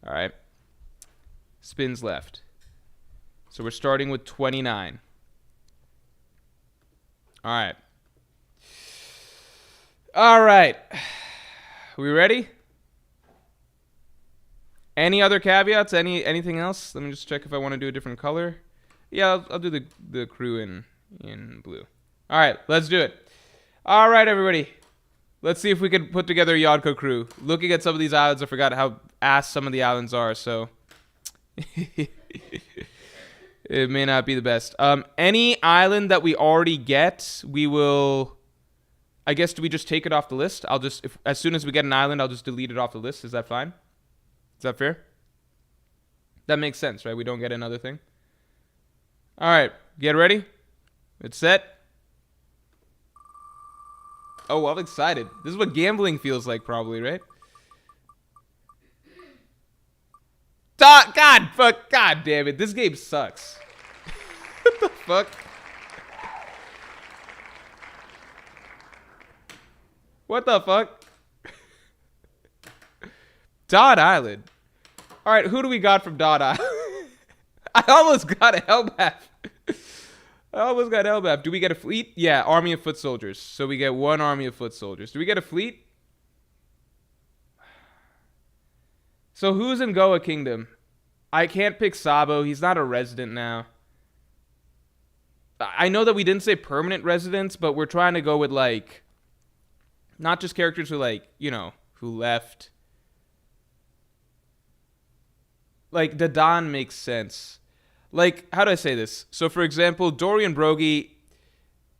All right. Spins left. So we're starting with 29. All right. All right. We ready? Any other caveats? Anything else? Let me just check if I want to do a different color. Yeah, I'll do the crew in blue. All right, let's do it. All right, everybody. Let's see if we can put together a Yonko crew. Looking at some of these islands, I forgot how ass some of the islands are, so it may not be the best. Any island that we already get, we will. I guess, do we just take it off the list? I'll just, as soon as we get an island, I'll just delete it off the list. Is that fine? Is that fair? That makes sense, right? We don't get another thing. All right, get ready. It's set. Oh, I'm excited. This is what gambling feels like, probably, right? God damn it. This game sucks. What the fuck? What the fuck? Dot Island. All right, who do we got from Dot Island? I almost got a Hellbath. Do we get a fleet? Yeah, army of foot soldiers. So we get 1 army of foot soldiers. Do we get a fleet? So who's in Goa Kingdom? I can't pick Sabo. He's not a resident now. I know that we didn't say permanent residents, but we're trying to go with, like, not just characters who, like, you know, who left. Like, Dadan makes sense. Like, how do I say this? So, for example, Dory and Brogy,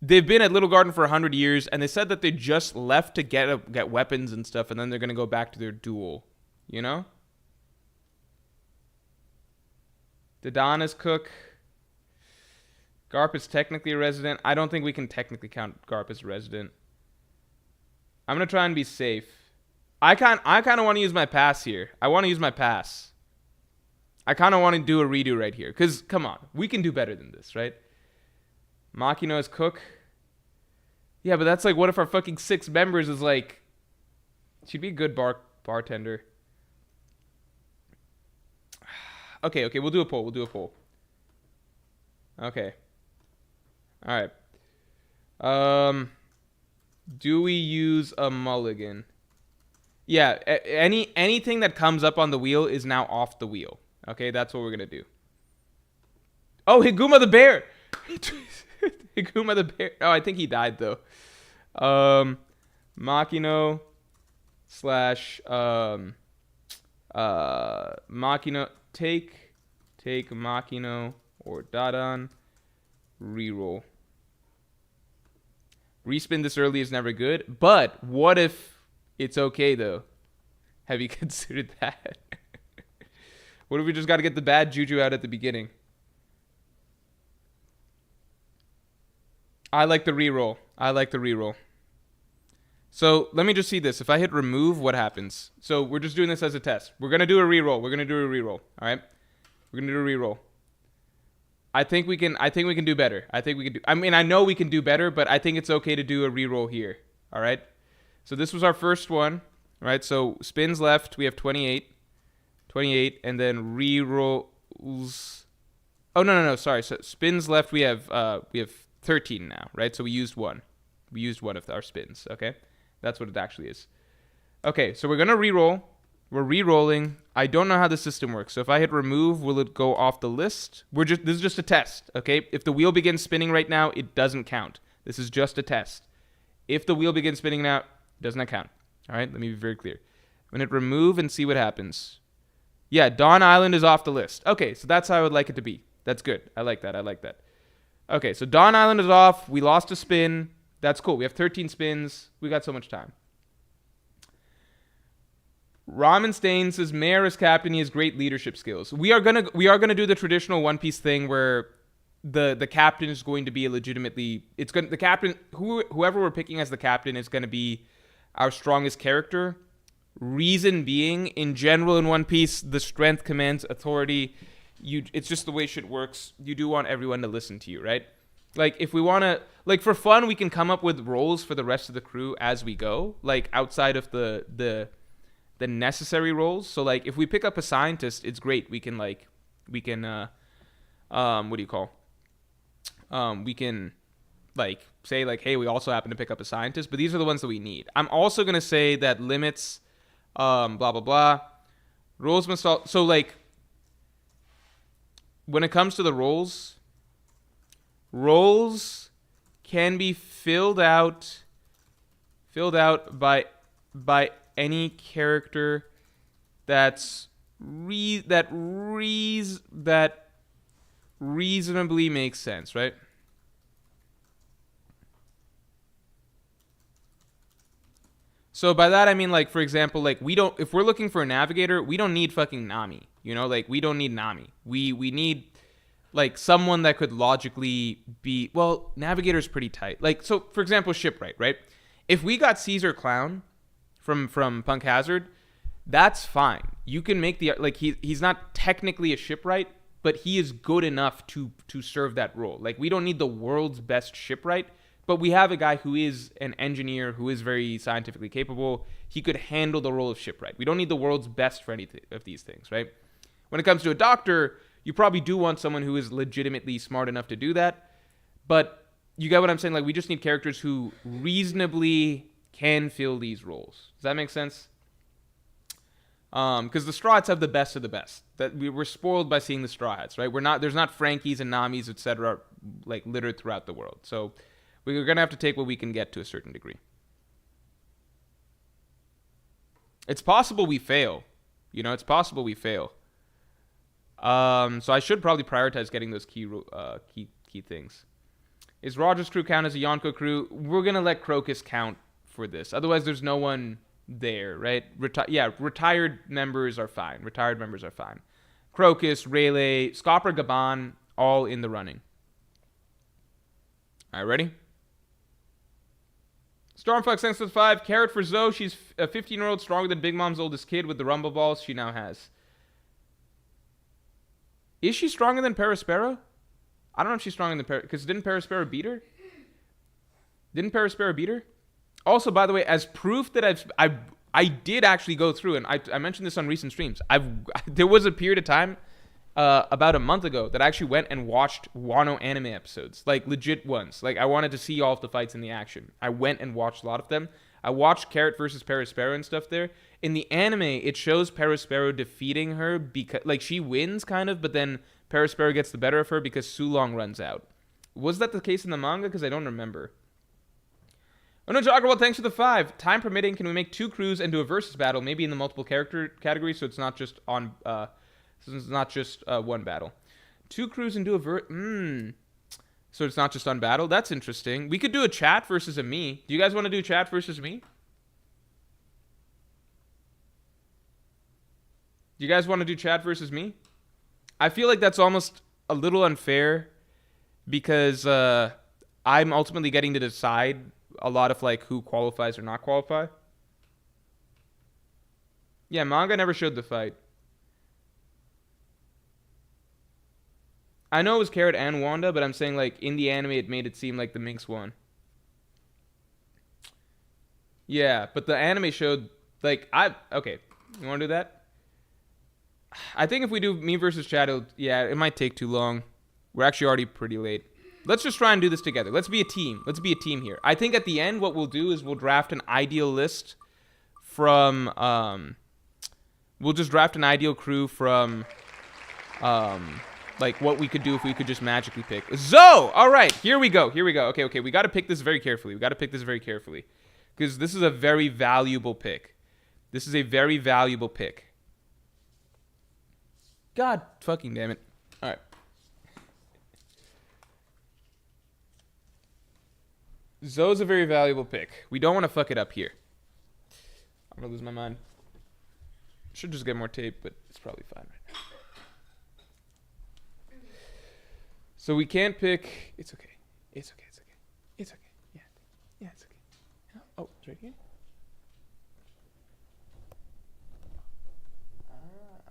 they've been at Little Garden for 100 years, and they said that they just left to get weapons and stuff, and then they're going to go back to their duel. You know? Dadan is cook. Garp is technically a resident. I don't think we can technically count Garp as a resident. I'm going to try and be safe. I kind of want to use my pass here. I want to use my pass. I kind of want to do a redo right here. Because, come on. We can do better than this, right? Makino is cook. Yeah, but that's like, what if our fucking 6 members is like... She'd be a good bartender. Okay, we'll do a poll. Okay. Alright. Do we use a mulligan? Yeah, anything that comes up on the wheel is now off the wheel. Okay, that's what we're gonna do. Oh, Higuma the bear! Higuma the bear. Oh, I think he died though. Makino slash Makino take Makino or Dadan. Reroll. Respin this early is never good, but what if it's okay though? Have you considered that? What if we just got to get the bad juju out at the beginning? I like the reroll. So let me just see this. If I hit remove, what happens? So we're just doing this as a test. We're gonna do a reroll. All right. We're gonna do a reroll. I think we can do better. I mean, I know we can do better, but I think it's okay to do a reroll here. All right. So this was our first one. All right. So spins left, we have 28, and then rerolls. Oh no. Sorry. So spins left, we have 13 now. Right. So we used one. We used one of our spins. Okay. That's what it actually is. Okay. So we're gonna reroll. We're re-rolling. I don't know how the system works. So if I hit remove, will it go off the list? This is just a test, okay? If the wheel begins spinning right now, it doesn't count. This is just a test. If the wheel begins spinning now, it does not count. All right, let me be very clear. I'm going to remove and see what happens. Yeah, Dawn Island is off the list. Okay, so that's how I would like it to be. That's good. I like that. Okay, so Dawn Island is off. We lost a spin. That's cool. We have 13 spins. We got so much time. Ramen Stain says Mayor as captain, he has great leadership skills. We are gonna do the traditional One Piece thing where the captain is going to be the captain, whoever we're picking as the captain is going to be our strongest character. Reason being, in general in One Piece, the strength commands authority. It's just the way shit works. You do want everyone to listen to you, right? Like if we want to, like for fun, we can come up with roles for the rest of the crew as we go, like outside of the necessary roles. So like if we pick up a scientist, it's great. We can what do you call? We can like say like, hey, we also happen to pick up a scientist, but these are the ones that we need. I'm also gonna say that limits, blah blah blah. Roles must all, so like when it comes to the roles can be filled out by any character that reasonably makes sense, right? So by that I mean, like, for example, like if we're looking for a navigator, we don't need fucking Nami, you know, like we don't need Nami. We need like someone that could logically be, well, navigator's pretty tight. Like, so for example, shipwright, right? If we got Caesar Clown from Punk Hazard, that's fine. You can make the, like, he's not technically a shipwright, but he is good enough to serve that role. Like, we don't need the world's best shipwright, but we have a guy who is an engineer, who is very scientifically capable. He could handle the role of shipwright. We don't need the world's best for any of these things, right? When it comes to a doctor, you probably do want someone who is legitimately smart enough to do that, but you get what I'm saying? Like, we just need characters who reasonably can fill these roles. Does that make sense? Because the Straw Hats have the best of the best. That we're spoiled by seeing the Straw Hats, right? There's not Frankies and Namis, etc., like littered throughout the world. So we're gonna have to take what we can get to a certain degree. It's possible we fail. You know, it's possible we fail. So I should probably prioritize getting those key things. Is Roger's crew count as a Yonko crew? We're gonna let Crocus count for this. Otherwise, there's no one there, right? Retired members are fine. Crocus, Rayleigh, Scopper, Gaban, all in the running. All right, ready? Stormfox thanks for the 5. Carrot for Zoe. She's a 15-year-old, stronger than Big Mom's oldest kid with the rumble balls she now has. Is she stronger than Perispero? I don't know if she's stronger than Perispero, because didn't Perispero beat her? Also, by the way, as proof that I did actually go through, and I mentioned this on recent streams. There was a period of time, about a month ago, that I actually went and watched Wano anime episodes, like legit ones. Like I wanted to see all of the fights in the action. I went and watched a lot of them. I watched Carrot versus Perispero and stuff there. In the anime, it shows Perispero defeating her because, like, she wins kind of, but then Perispero gets the better of her because Sulong runs out. Was that the case in the manga? Because I don't remember. Oh no, Joggerwell, thanks for the 5. Time permitting, can we make 2 crews and do a versus battle, maybe in the multiple character category, so it's not just on, one battle. 2 crews and do a so it's not just on battle? That's interesting. We could do a chat versus a me. Do you guys want to do chat versus me? Do you guys want to do chat versus me? I feel like that's almost a little unfair because I'm ultimately getting to decide a lot of like who qualifies or not qualify. Yeah, Manga never showed the fight. I know it was Carrot and Wanda, but I'm saying like in the anime it made it seem like the Minx won. Yeah, but the anime showed like okay. You want to do that? I think if we do me versus Chad, it might take too long. We're actually already pretty late. Let's just try and do this together. Let's be a team. Let's be a team here. I think at the end what we'll do is we'll draft an ideal list from we'll just draft an ideal crew from like what we could do if we could just magically pick. Zoe! All right, here we go. Okay, we got to pick this very carefully. Because this is a very valuable pick. God fucking damn it. All right. Zoe's a very valuable pick. We don't want to fuck it up here. I'm gonna lose my mind. Should just get more tape, but it's probably fine right now. So we can't pick. It's okay. Yeah. Yeah, it's okay. Oh, it's right here.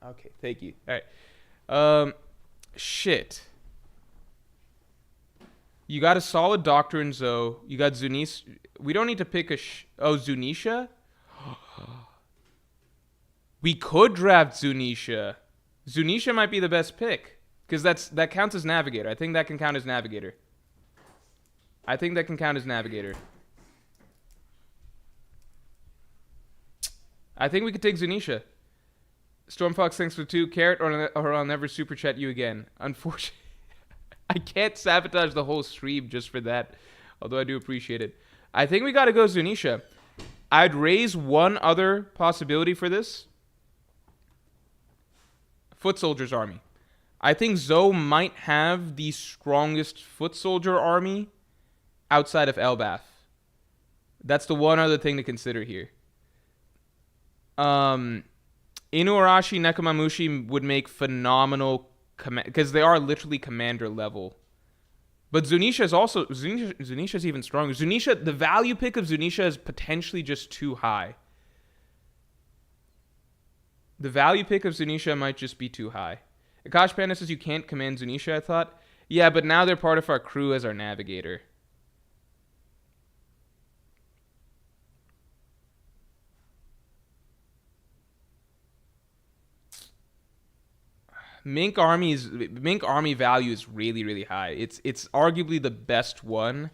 Okay, thank you. All right. Shit. You got a solid Doctor in Zoe. You got Zunis. We don't need to pick Zunisha? We could draft Zunisha. Zunisha might be the best pick. Because that counts as Navigator. I think that can count as Navigator. I think we could take Zunisha. Stormfox, thanks for 2. Carrot, or I'll never super chat you again. Unfortunately, I can't sabotage the whole stream just for that. Although I do appreciate it. I think we gotta go Zunisha. I'd raise one other possibility for this. Foot Soldier's army. I think Zoe might have the strongest foot soldier army outside of Elbath. That's the one other thing to consider here. Inuarashi, Nekomamushi would make phenomenal because they are literally commander level. But Zunisha is also Zunisha's even stronger. Zunisha, the value pick of Zunisha is potentially just too high. The value pick of Zunisha might just be too high. Akash Panda says you can't command Zunisha, I thought. Yeah, but now they're part of our crew as our navigator. Mink army value is really, really high. It's arguably the best one.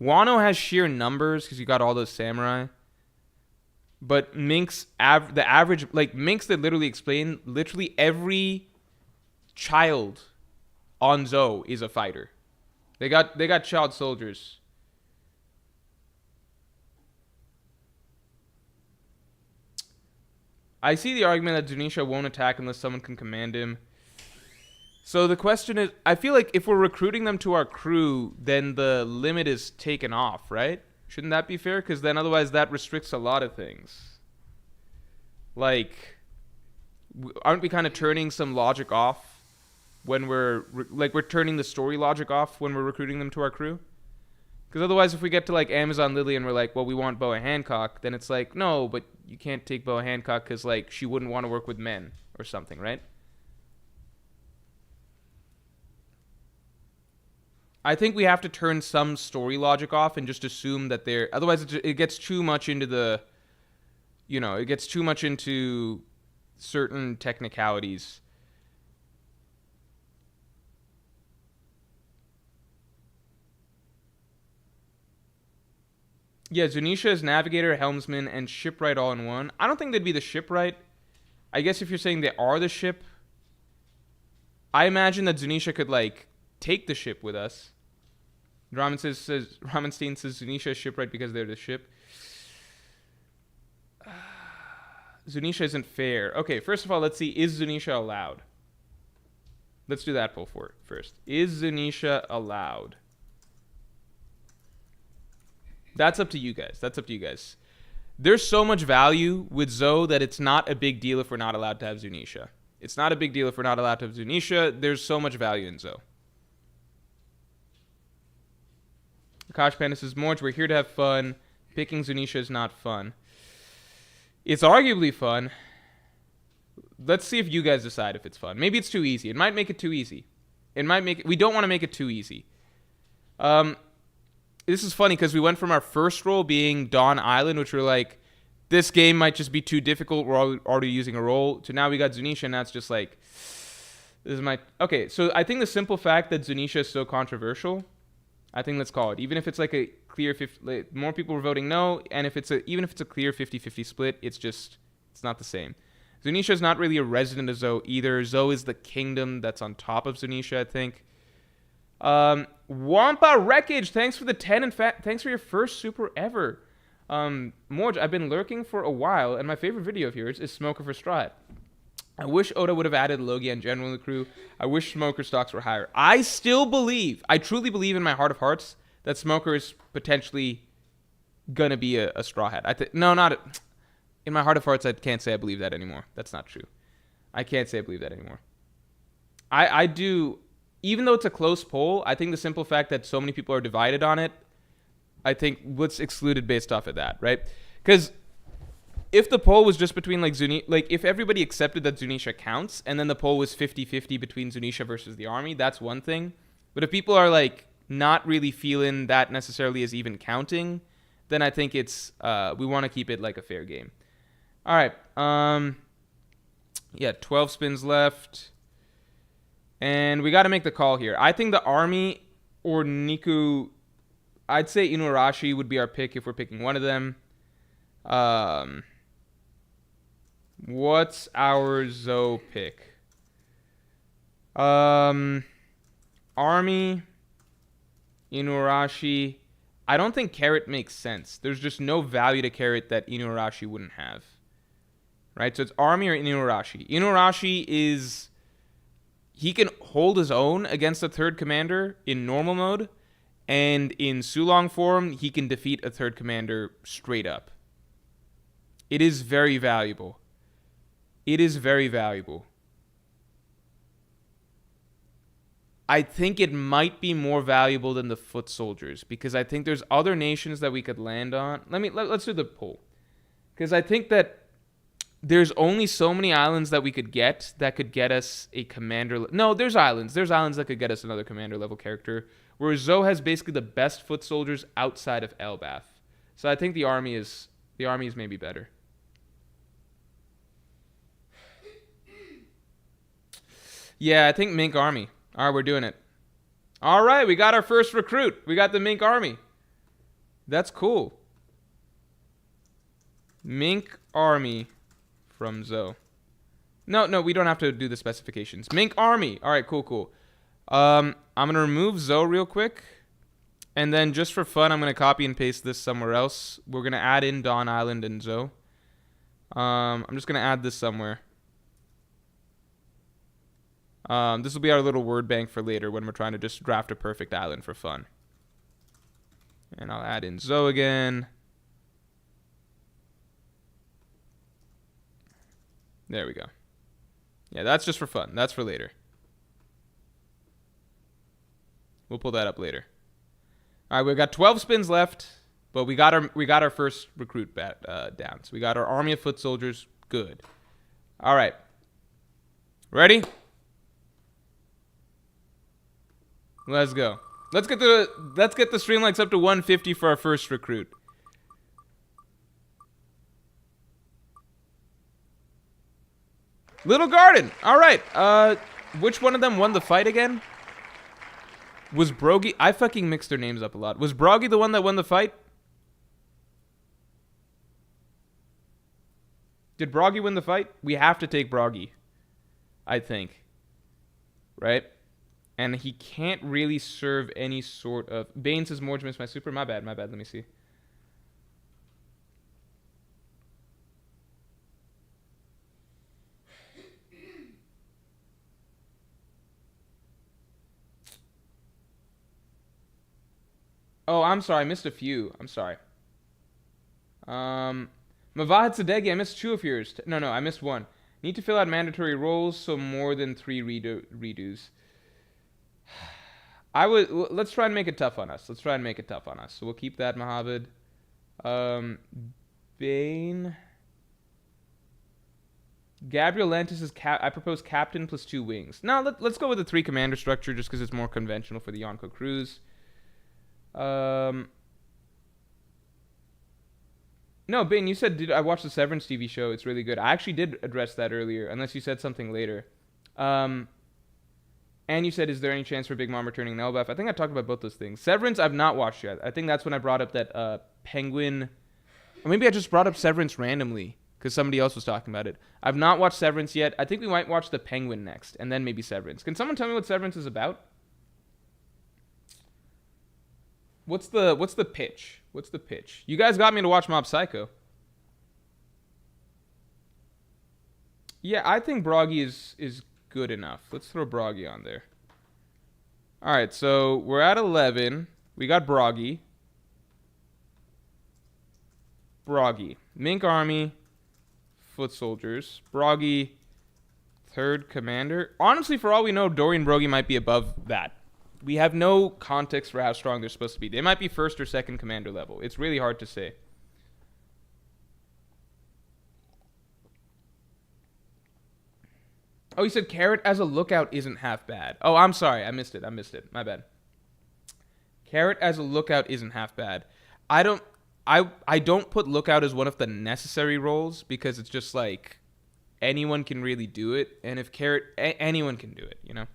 Wano has sheer numbers because you got all those samurai. But Mink's the average, like Minks that literally explain, literally every child on Zoe is a fighter. They got child soldiers. I see the argument that Zunisha won't attack unless someone can command him. So the question is, I feel like if we're recruiting them to our crew, then the limit is taken off, right? Shouldn't that be fair? Because then otherwise that restricts a lot of things. Like, aren't we kind of turning some logic off when we're turning the story logic off when we're recruiting them to our crew? Because otherwise, if we get to like Amazon Lily and we're like, well, we want Boa Hancock, then it's like, no, but you can't take Boa Hancock because like she wouldn't want to work with men or something, right? I think we have to turn some story logic off and just assume that they're. Otherwise, it gets too much into the. You know, it gets too much into certain technicalities. Yeah, Zunisha is navigator, helmsman, and shipwright all in one. I don't think they'd be the shipwright. I guess if you're saying they are the ship, I imagine that Zunisha could like take the ship with us. Ramenstein says Zunisha is shipwright because they're the ship. Zunisha isn't fair. Okay, first of all, let's see. Is Zunisha allowed? Let's do that poll for it first. Is Zunisha allowed? That's up to you guys. There's so much value with Zoe that it's not a big deal if we're not allowed to have Zunisha. There's so much value in Zoe. Akash Panda says, Morj, we're here to have fun. Picking Zunisha is not fun. It's arguably fun. Let's see if you guys decide if it's fun. Maybe it's too easy. It might make it too easy. It might make it... We don't want to make it too easy. This is funny because we went from our first role being Dawn Island, which we're like, this game might just be too difficult. We're already using a role. To now we got Zunisha, and that's just like, this is my... Okay, so I think the simple fact that Zunisha is so controversial, I think let's call it. Even if it's like a clear 50... Like, more people were voting no, and even if it's a clear 50-50 split, it's not the same. Zunisha is not really a resident of Zoe either. Zoe is the kingdom that's on top of Zunisha, I think. Wampa Wreckage, thanks for the 10 and thanks for your first super ever. Morj, I've been lurking for a while, and my favorite video of yours is Smoker for Straw Hat. I wish Oda would have added Logia and General in the crew. I wish Smoker stocks were higher. I truly believe in my heart of hearts that Smoker is potentially gonna be a Straw Hat. In my heart of hearts, I can't say I believe that anymore. That's not true. I can't say I believe that anymore. I do, even though it's a close poll, I think the simple fact that so many people are divided on it, I think what's excluded based off of that, right? Because if the poll was just between if everybody accepted that Zunisha counts, and then the poll was 50-50 between Zunisha versus the army, that's one thing. But if people are like not really feeling that necessarily as even counting, then I think it's we want to keep it like a fair game. All right. 12 spins left. And we got to make the call here. I think the army or Niku, I'd say Inuarashi would be our pick if we're picking one of them. What's our Zoe pick? Army, Inuarashi. I don't think Carrot makes sense. There's just no value to Carrot that Inuarashi wouldn't have. Right? So it's Army or Inuarashi. Inuarashi is... He can hold his own against a third commander in normal mode. And in Sulong form, he can defeat a third commander straight up. It is very valuable. It is very valuable. I think it might be more valuable than the foot soldiers, because I think there's other nations that we could land on. Let's do the poll, because I think that there's only so many islands that we could get that could get us a commander. No, there's islands. There's islands that could get us another commander level character, whereas Zoe has basically the best foot soldiers outside of Elbath. So I think the army is maybe better. Yeah, I think Mink army. All right, we're doing it. All right, we got our first recruit. We got the Mink army. That's cool. Mink army from Zoe. No, we don't have to do the specifications. Mink army. All right, cool. I'm going to remove Zoe real quick. And then just for fun, I'm going to copy and paste this somewhere else. We're going to add in Dawn Island and Zoe. I'm just going to add this somewhere. This will be our little word bank for later when we're trying to just draft a perfect island for fun. And I'll add in Zoe again. There we go. Yeah, that's just for fun. That's for later. We'll pull that up later. All right, we've got 12 spins left, but we got our first recruit down. So we got our army of foot soldiers. Good. All right. Ready? Let's go. Let's get the stream likes up to 150 for our first recruit. Little Garden. All right. Which one of them won the fight again? Was Brogy? I fucking mixed their names up a lot. Was Brogy the one that won the fight? Did Brogy win the fight? We have to take Brogy, I think. Right? And he can't really serve any sort of... Bane says, Morj missed my super. My bad. Let me see. Oh, I'm sorry. I missed a few. I'm sorry. Mavad Sadegi, I missed 2 of yours. No, I missed 1. Need to fill out mandatory roles, so more than 3 redos. Let's try and make it tough on us. Let's try and make it tough on us. So we'll keep that Mohabed. Bane. Gabriel Lantis is I propose captain plus 2 wings. No, let's go with the 3 commander structure just because it's more conventional for the Yonko crews. No, Bane, you said I watched the Severance TV show. It's really good. I actually did address that earlier, unless you said something later. And you said, is there any chance for Big Mom returning in LBF? I think I talked about both those things. Severance, I've not watched yet. I think that's when I brought up that Penguin... Or maybe I just brought up Severance randomly because somebody else was talking about it. I've not watched Severance yet. I think we might watch the Penguin next, and then maybe Severance. Can someone tell me what Severance is about? What's the pitch? What's the pitch? You guys got me to watch Mob Psycho. Yeah, I think Broggy is good enough. Let's throw Broggy on there. All right, so we're at 11. We got Broggy. Mink Army. Foot Soldiers. Broggy. 3rd Commander. Honestly, for all we know, Dorian Broggy might be above that. We have no context for how strong they're supposed to be. They might be 1st or 2nd Commander level. It's really hard to say. Oh, you said Carrot as a lookout isn't half bad. Oh, I'm sorry. I missed it. My bad. Carrot as a lookout isn't half bad. I don't put lookout as one of the necessary roles because it's just like anyone can really do it. And if Carrot, anyone can do it, you know?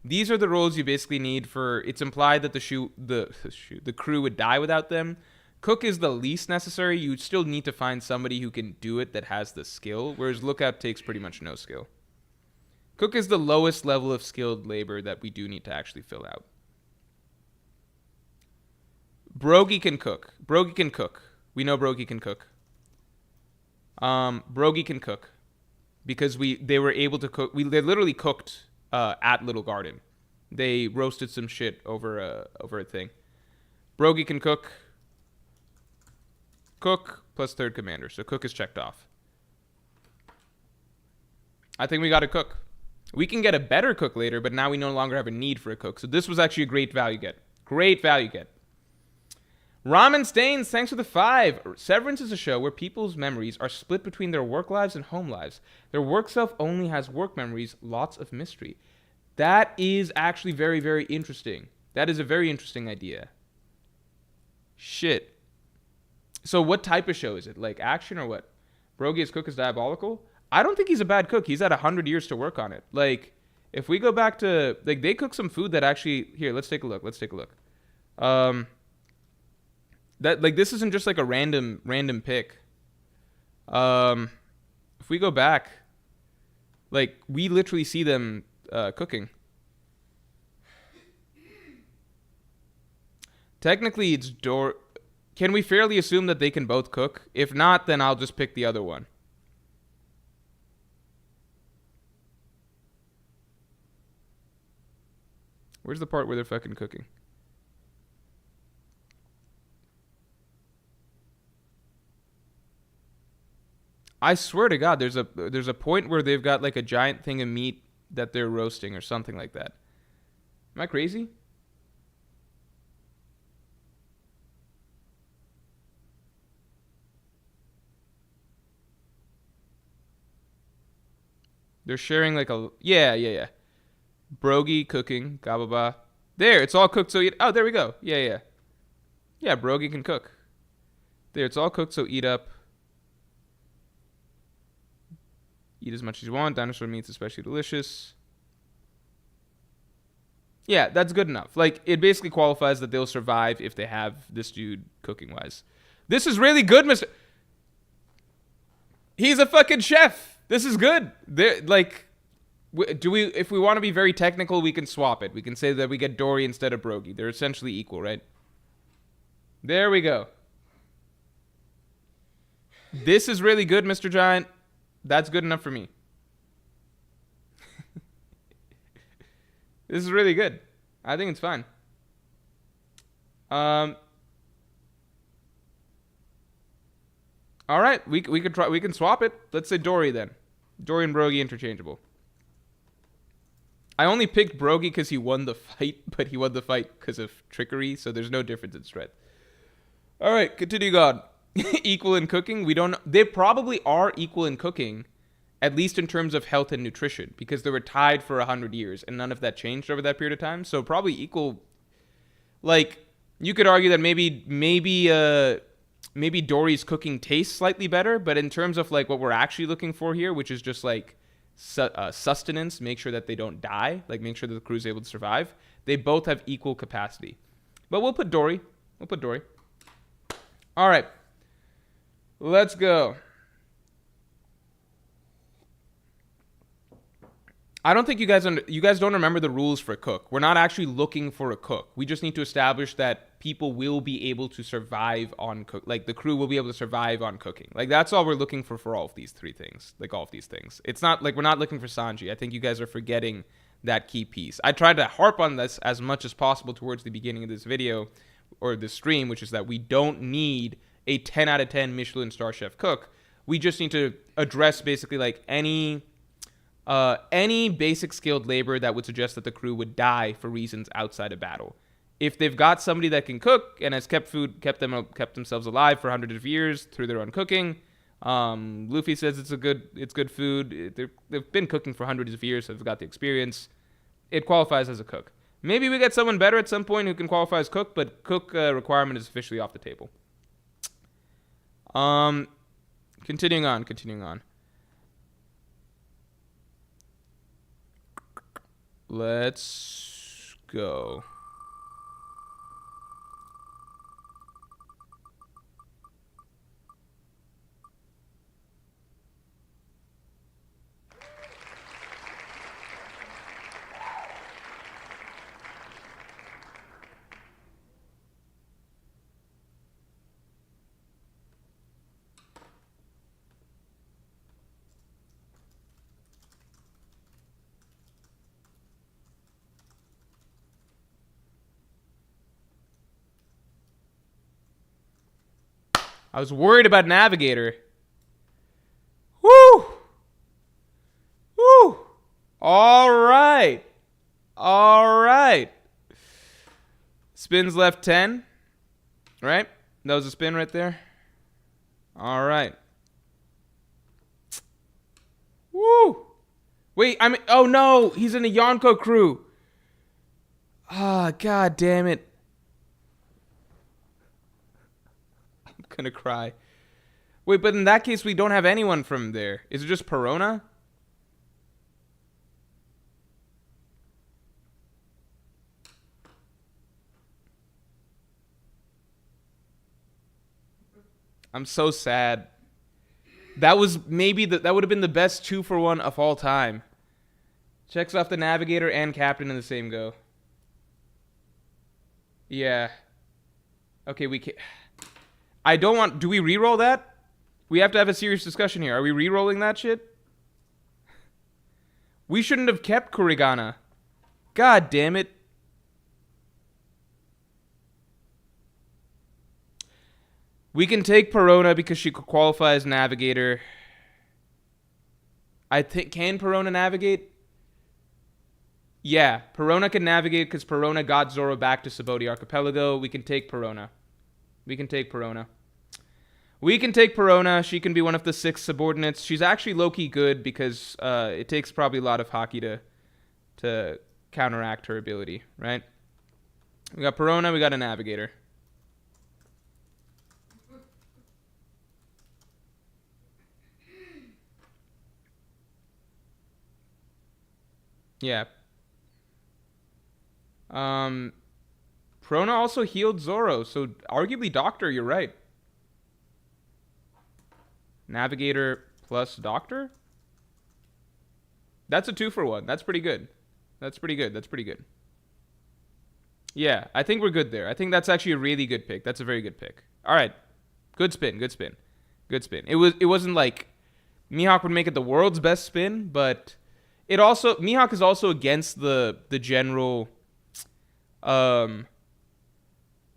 These are the roles you basically need for... It's implied that the crew would die without them. Cook is the least necessary. You still need to find somebody who can do it that has the skill, whereas Lookout takes pretty much no skill. Cook is the lowest level of skilled labor that we do need to actually fill out. Broggy can cook. We know Broggy can cook. Broggy can cook. Because they were able to cook... They literally cooked... at Little Garden. They roasted some shit over a thing. Broggy can cook. Cook plus 3rd Commander. So Cook is checked off. I think we got a Cook. We can get a better Cook later, but now we no longer have a need for a Cook. So this was actually a great value get. Great value get. Ramen Stains, thanks for the 5. Severance is a show where people's memories are split between their work lives and home lives. Their work self only has work memories, lots of mystery. That is actually very, very interesting. That is a very interesting idea. Shit. So what type of show is it? Like action or what? Broggy's cook is diabolical? I don't think he's a bad cook. He's had 100 years to work on it. Like, if we go back to... Like, they cook some food that actually... Here, let's take a look. That like this isn't just like a random pick. If we go back, like we literally see them cooking. Technically, it's Can we fairly assume that they can both cook? If not, then I'll just pick the other one. Where's the part where they're fucking cooking? I swear to God, there's a point where they've got like a giant thing of meat that they're roasting or something like that. Am I crazy? They're sharing like a... Yeah. Broggy cooking. Gababa. There, it's all cooked, so eat... Oh, there we go. Yeah. Yeah, Broggy can cook. There, it's all cooked, so eat up. Eat as much as you want. Dinosaur meat's especially delicious. Yeah, that's good enough. Like, it basically qualifies that they'll survive if they have this dude cooking-wise. This is really good, Mr... He's a fucking chef. This is good. Like, if we want to be very technical, we can swap it. We can say that we get Dory instead of Broggy. They're essentially equal, right? There we go. This is really good, Mr. Giant. That's good enough for me. This is really good. I think it's fine. All right, we could try. We can swap it. Let's say Dory then. Dory and Broggy interchangeable. I only picked Brogy because he won the fight, but he won the fight because of trickery, so there's no difference in strength. All right, continuing on. Equal in cooking. They probably are equal in cooking, at least in terms of health and nutrition, because they were tied for 100 years, and none of that changed over that period of time. So probably equal. Like, you could argue that maybe Dory's cooking tastes slightly better, but in terms of like what we're actually looking for here, which is just like sustenance, make sure that they don't die, like make sure that the crew's able to survive, they both have equal capacity. But we'll put Dory. All right, let's go. I don't think you guys don't remember the rules for a cook. We're not actually looking for a cook. We just need to establish that people will be able to survive on cook. Like the crew will be able to survive on cooking. Like that's all we're looking for all of these three things. Like all of these things. It's not like we're not looking for Sanji. I think you guys are forgetting that key piece. I tried to harp on this as much as possible towards the beginning of this video or this stream, which is that we don't need a 10 out of 10 Michelin star chef cook. We just need to address basically like any basic skilled labor that would suggest that the crew would die for reasons outside of battle. If they've got somebody that can cook and has kept themselves alive for hundreds of years through their own cooking, Luffy says it's good food. They've been cooking for hundreds of years, so they've got the experience. It qualifies as a cook. Maybe we get someone better at some point who can qualify as cook, but cook requirement is officially off the table. Continuing on. Let's go. I was worried about Navigator. Woo! All right. Spins left 10. Right? That was a spin right there. All right. Woo! Wait, oh no, he's in the Yonko crew. Ah, god damn it. Gonna cry. Wait, but in that case we don't have anyone from there. Is it just Perona? I'm so sad. That would have been the best 2-for-1 of all time. Checks off the Navigator and Captain in the same go. Yeah. Okay, we can't. I don't want... Do we re-roll that? We have to have a serious discussion here. Are we re-rolling that shit? We shouldn't have kept Kurigana. God damn it. We can take Perona because she could qualify as Navigator. I think... Can Perona navigate? Yeah. Perona can navigate because Perona got Zoro back to Subodi Archipelago. We can take Perona. We can take Perona. She can be one of the 6 subordinates. She's actually low-key good because it takes probably a lot of Haki to counteract her ability, right? We got Perona, we got a Navigator. Yeah. Perona also healed Zoro, so arguably Doctor, you're right. Navigator plus Doctor? That's a 2-for-1. That's pretty good. Yeah, I think we're good there. I think that's actually a really good pick. That's a very good pick. All right. Good spin. It wasn't like Mihawk would make it the world's best spin, but Mihawk is also against the general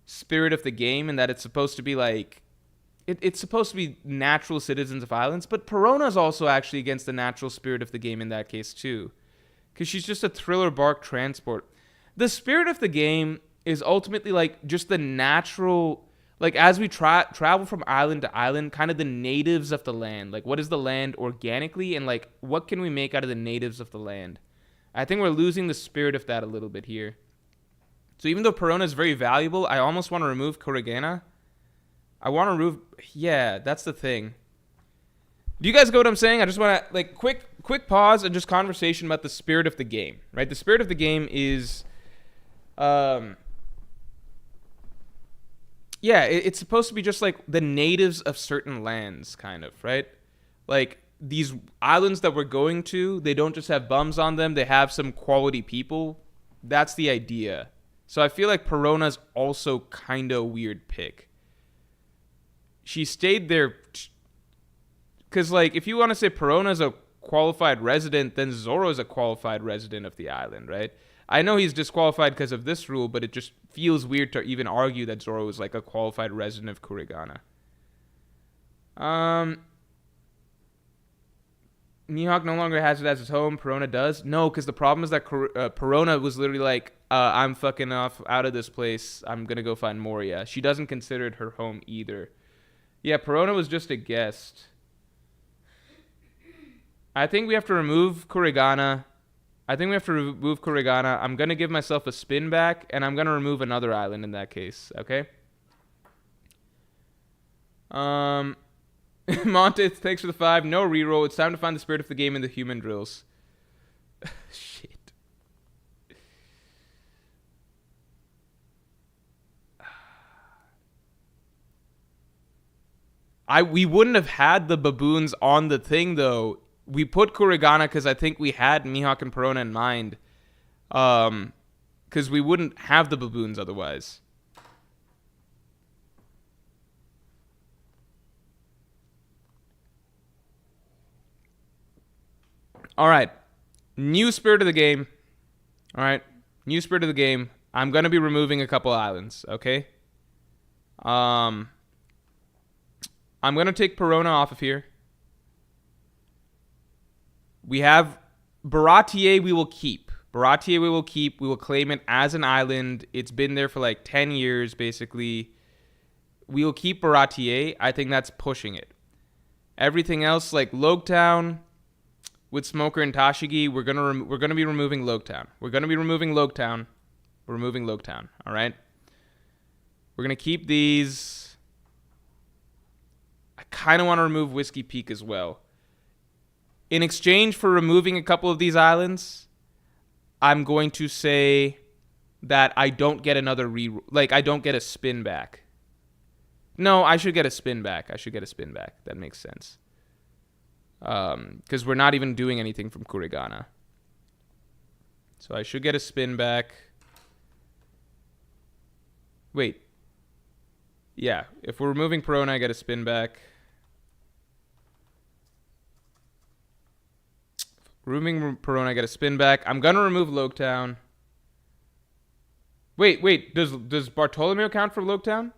spirit of the game, in that it's supposed to be like it's supposed to be natural citizens of islands, but Perona's also actually against the natural spirit of the game in that case too, Because she's just a thriller bark transport. The spirit of the game is ultimately like just the natural, like as we travel from island to island, kind of the natives of the land. Like what is the land organically, and like what can we make out of the natives of the land? I think we're losing the spirit of that a little bit here. So even though Perona is very valuable, I almost want to remove Kurigana. I want to remove... Yeah, that's the thing. Do you guys get what I'm saying? I just want to, like, quick pause and just conversation about the spirit of the game, right? The spirit of the game is... Yeah, it's supposed to be just, like, the natives of certain lands, kind of, right? Like, these islands that we're going to, they don't just have bums on them. They have some quality people. That's the idea. So I feel like Perona's also kind of a weird pick. She stayed there because, like, if you want to say Perona's a qualified resident, then Zoro's a qualified resident of the island, right? I know he's disqualified because of this rule, but it just feels weird to even argue that Zoro is, like, a qualified resident of Kurigana. Mihawk no longer has it as his home. Perona does. No, because the problem is that Perona was literally like, I'm fucking off out of this place. I'm going to go find Moria. She doesn't consider it her home either. Yeah, Perona was just a guest. I think we have to remove Kurigana. I'm going to give myself a spin back, and I'm going to remove another island in that case. Okay? Montes, thanks for the 5. No reroll. It's time to find the spirit of the game in the human drills. Shit. We wouldn't have had the baboons on the thing, though. We put Kurigana because I think we had Mihawk and Perona in mind. Because we wouldn't have the baboons otherwise. All right. New spirit of the game. All right. New spirit of the game. I'm going to be removing a couple islands, okay? I'm going to take Perona off of here. We have Baratier we will keep. We will claim it as an island. It's been there for like 10 years, basically. We will keep Baratier. I think that's pushing it. Everything else, like Logtown... With Smoker and Tashigi, we're gonna be removing Logtown. We're removing Logtown. All right. We're gonna keep these. I kind of want to remove Whiskey Peak as well. In exchange for removing a couple of these islands, I'm going to say that I don't get another I don't get a spin back. No, I should get a spin back. That makes sense. Because we're not even doing anything from Kurigana. So I should get a spin back. Wait. Yeah, if we're removing Perona, I get a spin back. Removing Perona, I get a spin back. I'm gonna remove Logtown. Wait. Does Bartolomeo count for Logtown?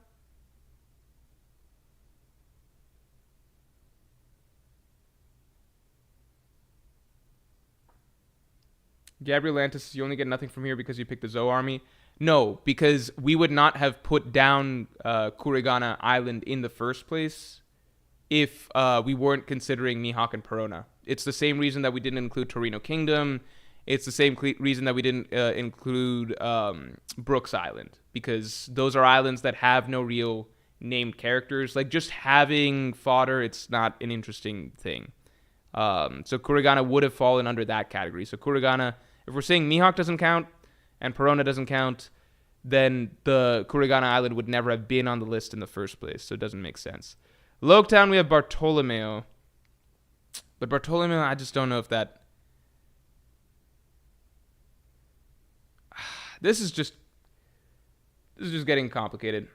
Gabriel Lantis, you only get nothing from here because you picked the Zou army. No, because we would not have put down Kurigana Island in the first place if we weren't considering Mihawk and Perona. It's the same reason that we didn't include Torino Kingdom. It's the same reason that we didn't include Brooks Island, because those are islands that have no real named characters. Like, just having fodder, it's not an interesting thing. So Kurigana would have fallen under that category. So Kurigana, if we're saying Mihawk doesn't count and Perona doesn't count, then the Kurigana Island would never have been on the list in the first place. So it doesn't make sense. Logtown, we have Bartolomeo. But Bartolomeo, I just don't know if that... This is just getting complicated.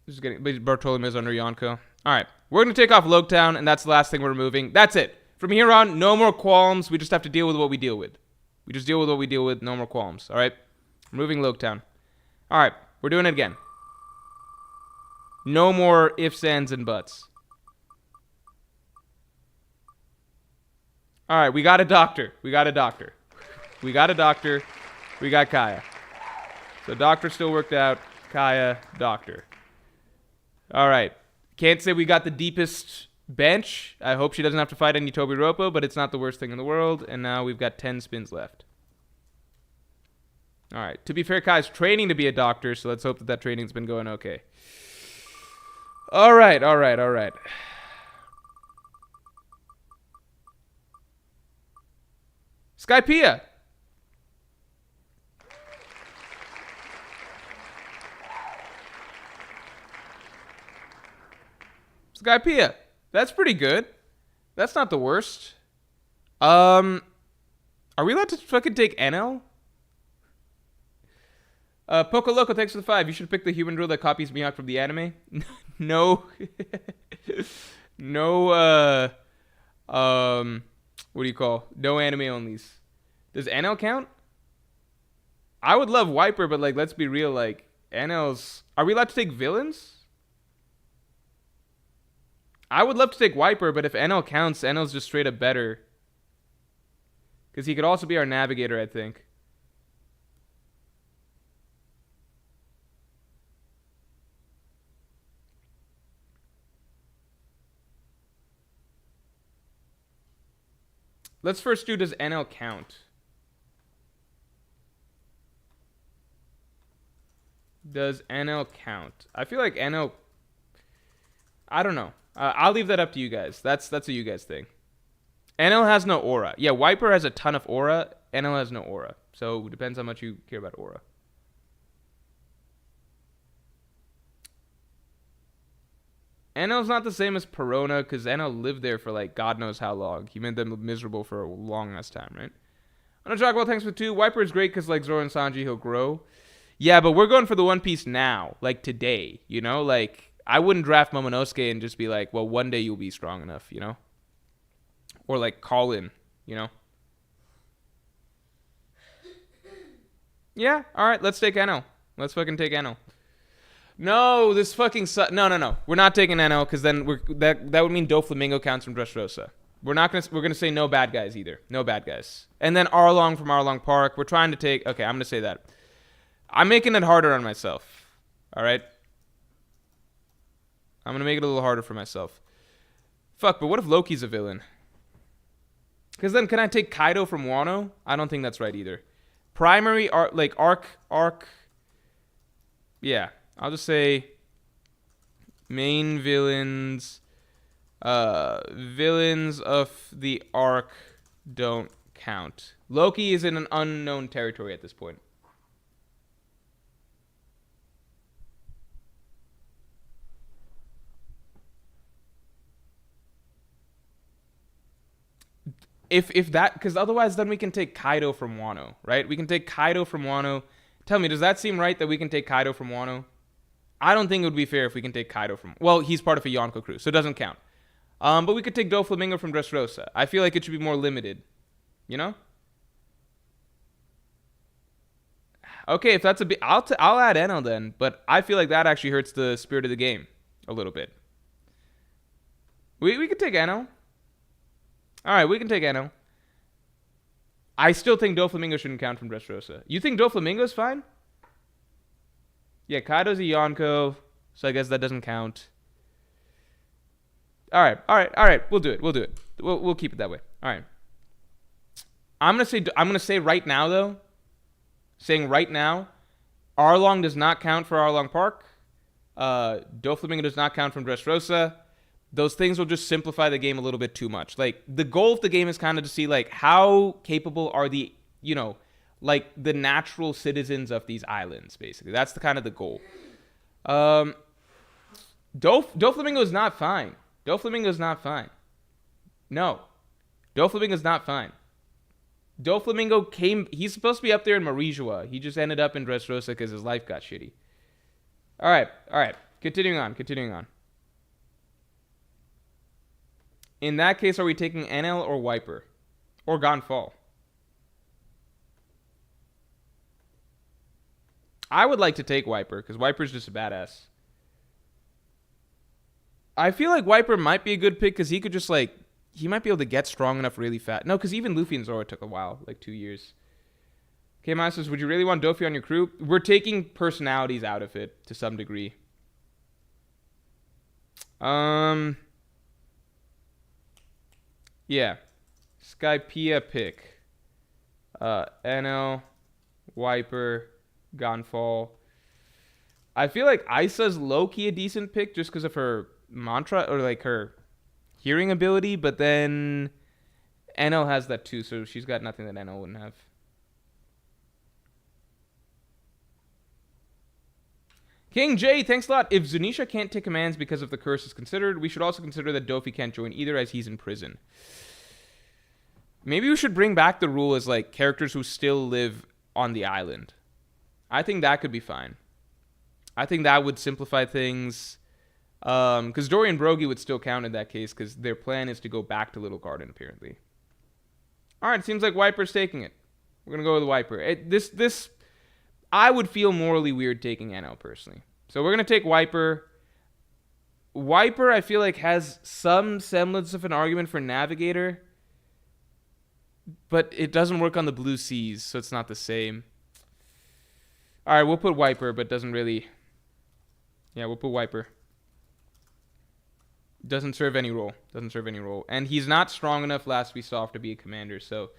But Bartolomeo's under Yonko. All right, we're going to take off Logtown, and that's the last thing we're removing. That's it. From here on, no more qualms. We just have to deal with what we deal with. No more qualms. All right? Removing Logtown. All right, we're doing it again. No more ifs, ands, and buts. All right, we got a doctor. We got a doctor. We got Kaya. So doctor still worked out. Kaya, doctor. All right. Can't say we got the deepest bench. I hope she doesn't have to fight any Tobi Roppo, but it's not the worst thing in the world. And now we've got 10 spins left. All right. To be fair, Kai's training to be a doctor, so let's hope that training's been going okay. All right. Skypea. Skypea. That's pretty good. That's not the worst. Are we allowed to fucking take NL? Poco Loco, thanks for the 5. You should pick the human drill that copies Mihawk from the anime. No. No, what do you call? No anime onlys. Does NL count? I would love Wiper, but, like, let's be real, like, NL's... Are we allowed to take villains? I would love to take Wiper, but if NL counts, NL's just straight up better. Because he could also be our navigator, I think. Let's first do, does NL count? Does NL count? I feel like NL... I don't know. I'll leave that up to you guys. That's a you guys thing. NL has no aura. Yeah, Wiper has a ton of aura. NL has no aura. So it depends how much you care about aura. NL's not the same as Perona because NL lived there for like God knows how long. He made them miserable for a long ass time, right? I'm gonna talk about thanks for 2. Wiper is great because like Zoro and Sanji, he'll grow. Yeah, but we're going for the One Piece now, like today, you know? Like, I wouldn't draft Momonosuke and just be like, well, one day you'll be strong enough, you know? Or like call in, you know? Yeah, all right, let's take NL. Let's fucking take NL. No, this fucking no. We're not taking NL because then that would mean Doflamingo counts from Dressrosa. We're gonna say no bad guys either. No bad guys. And then Arlong from Arlong Park. We're trying to take. Okay, I'm gonna say that. I'm making it harder on myself. All right. I'm gonna make it a little harder for myself. Fuck, but what if Loki's a villain? Because then can I take Kaido from Wano? I don't think that's right either. Primary arc. Yeah, I'll just say main villains. Villains of the arc don't count. Loki is in an unknown territory at this point. If that, because otherwise then we can take Kaido from Wano, right? We can take Kaido from Wano. Tell me, does that seem right that we can take Kaido from Wano? I don't think it would be fair if we can take Kaido from... Well, he's part of a Yonko crew, so it doesn't count. But we could take Doflamingo from Dressrosa. I feel like it should be more limited. You know? Okay, if that's a bit... I'll add NL then, but I feel like that actually hurts the spirit of the game a little bit. We could take NL. All right, we can take NL. I still think Doflamingo shouldn't count from Dressrosa. You think Doflamingo's fine? Yeah, Kaido's a Yonko, so I guess that doesn't count. All right. We'll do it. We'll keep it that way. All right. I'm gonna say right now though. Saying right now, Arlong does not count for Arlong Park. Doflamingo does not count from Dressrosa. Those things will just simplify the game a little bit too much. Like, the goal of the game is kind of to see, like, how capable are the, you know, like, the natural citizens of these islands, basically. That's the kind of the goal. Doflamingo is not fine. Doflamingo is not fine. No. Doflamingo is not fine. Doflamingo he's supposed to be up there in Marijua. He just ended up in Dressrosa because his life got shitty. All right. Continuing on. In that case, are we taking NL or Wiper? Or Gonfall? I would like to take Wiper, because Wiper's just a badass. I feel like Wiper might be a good pick, because he could just, like... He might be able to get strong enough really fast. No, because even Luffy and Zoro took a while, like 2 years. Okay, Masters, would you really want Dofi on your crew? We're taking personalities out of it to some degree. Yeah. Skypea pick. NL, Wiper, Gonfall. I feel like Isa's low-key a decent pick just because of her mantra or like her hearing ability, but then NL has that too, so she's got nothing that NL wouldn't have. King J, thanks a lot. If Zunisha can't take commands because of the curse is considered, we should also consider that Dofi can't join either as he's in prison. Maybe we should bring back the rule as like characters who still live on the island. I think that could be fine. I think that would simplify things. Because Dory and Brogy would still count in that case because their plan is to go back to Little Garden, apparently. All right, seems like Wiper's taking it. We're going to go with Wiper. This I would feel morally weird taking NL, personally. So we're going to take Wiper. Wiper, I feel like, has some semblance of an argument for Navigator. But it doesn't work on the Blue Seas, so it's not the same. All right, we'll put Wiper, but doesn't really... Yeah, we'll put Wiper. Doesn't serve any role. Doesn't serve any role. And he's not strong enough, last we saw, to be a commander, so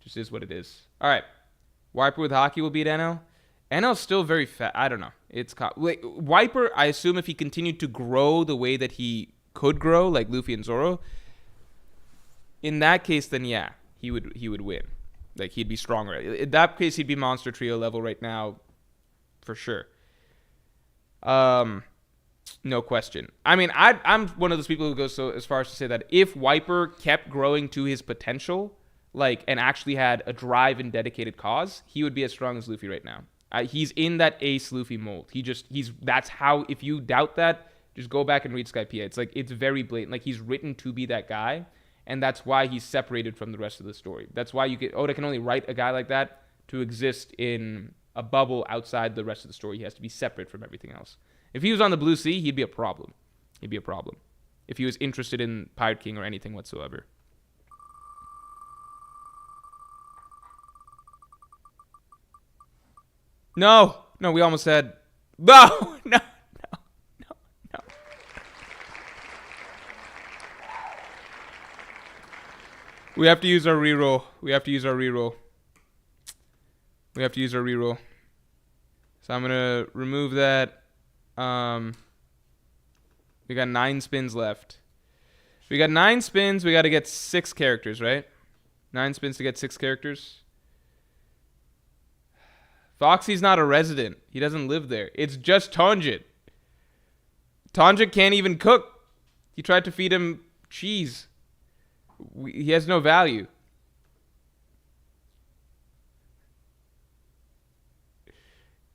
just is what it is. All right. Wiper with Hockey will beat NL. NL's still very fat. I don't know. Wiper, I assume if he continued to grow the way that he could grow, like Luffy and Zoro, in that case, then yeah, he would win. Like, he'd be stronger. In that case, he'd be Monster Trio level right now, for sure. No question. I mean, I'm one of those people who goes so as far as to say that if Wiper kept growing to his potential, like, and actually had a drive and dedicated cause, he would be as strong as Luffy right now. He's in that Ace Luffy mold. That's how, if you doubt that, just go back and read Skypea. It's like, it's very blatant. Like, he's written to be that guy, and that's why he's separated from the rest of the story. That's why Oda can only write a guy like that to exist in a bubble outside the rest of the story. He has to be separate from everything else. If he was on the Blue Sea, he'd be a problem. He'd be a problem. If he was interested in Pirate King or anything whatsoever. No, we almost had... No. We have to use our reroll. So I'm going to remove that. We got 9 spins left. We got 9 spins. We got to get 6 characters, right? 9 spins to get 6 characters. Foxy's not a resident. He doesn't live there. It's just Tonjit. Tonjit can't even cook. He tried to feed him cheese. He has no value.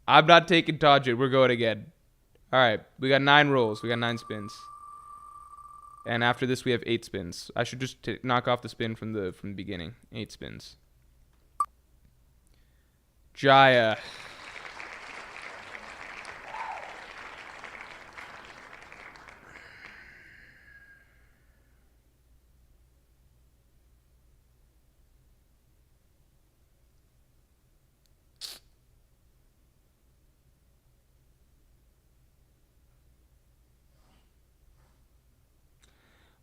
I'm not taking Tonjit. We're going again. All right. We got 9 rolls. We got 9 spins. And after this, we have 8 spins. I should just knock off the spin from the beginning. 8 spins. Jaya.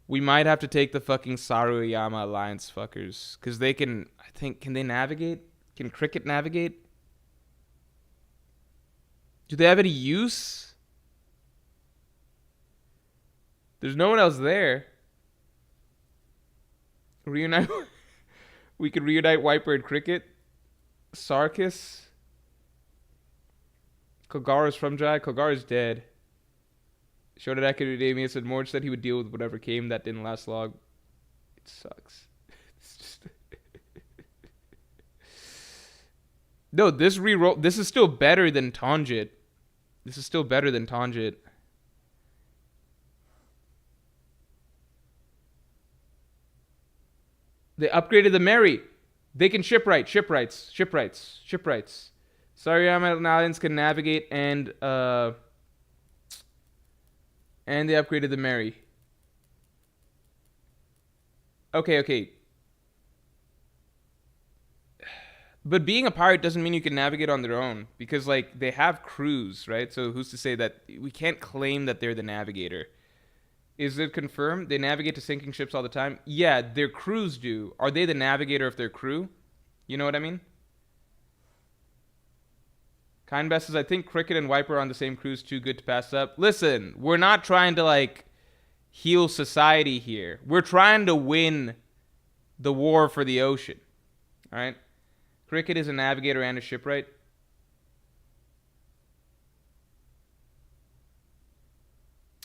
We might have to take the fucking Saruyama Alliance fuckers. Because they can, I think, can they navigate? Can Cricket navigate? Do they have any use? There's no one else there. Reunite. We could reunite Wiper and Cricket. Sarkis. Kogara's from Jai. Kogara's dead. Showed it Academia said Morj said he would deal with whatever came. That didn't last long. It sucks. It's just... No, this reroll. This is still better than Tonjit. They upgraded the Mary. They can shipwrights. Saruyama Alliance can navigate and they upgraded the Mary. Okay. But being a pirate doesn't mean you can navigate on their own because, like, they have crews, right? So who's to say that we can't claim that they're the navigator? Is it confirmed? They navigate to sinking ships all the time? Yeah, their crews do. Are they the navigator of their crew? You know what I mean? Kind Best says, I think Cricket and Wiper are on the same cruise, too good to pass up. Listen, we're not trying to, like, heal society here. We're trying to win the war for the ocean. All right? Cricket is a navigator and a shipwright.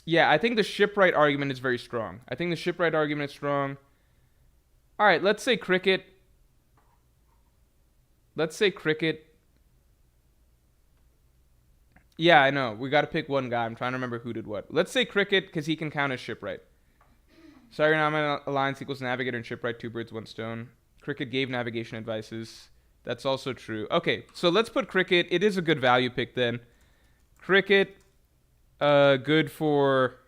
Yeah, I think the shipwright argument is very strong. All right, let's say Cricket. Yeah, I know. We got to pick one guy. I'm trying to remember who did what. Let's say Cricket because he can count as shipwright. Saruman Alliance equals navigator and shipwright. 2 birds, 1 stone. Cricket gave navigation advices. That's also true. Okay, so let's put Cricket. It is a good value pick then. Cricket, good for...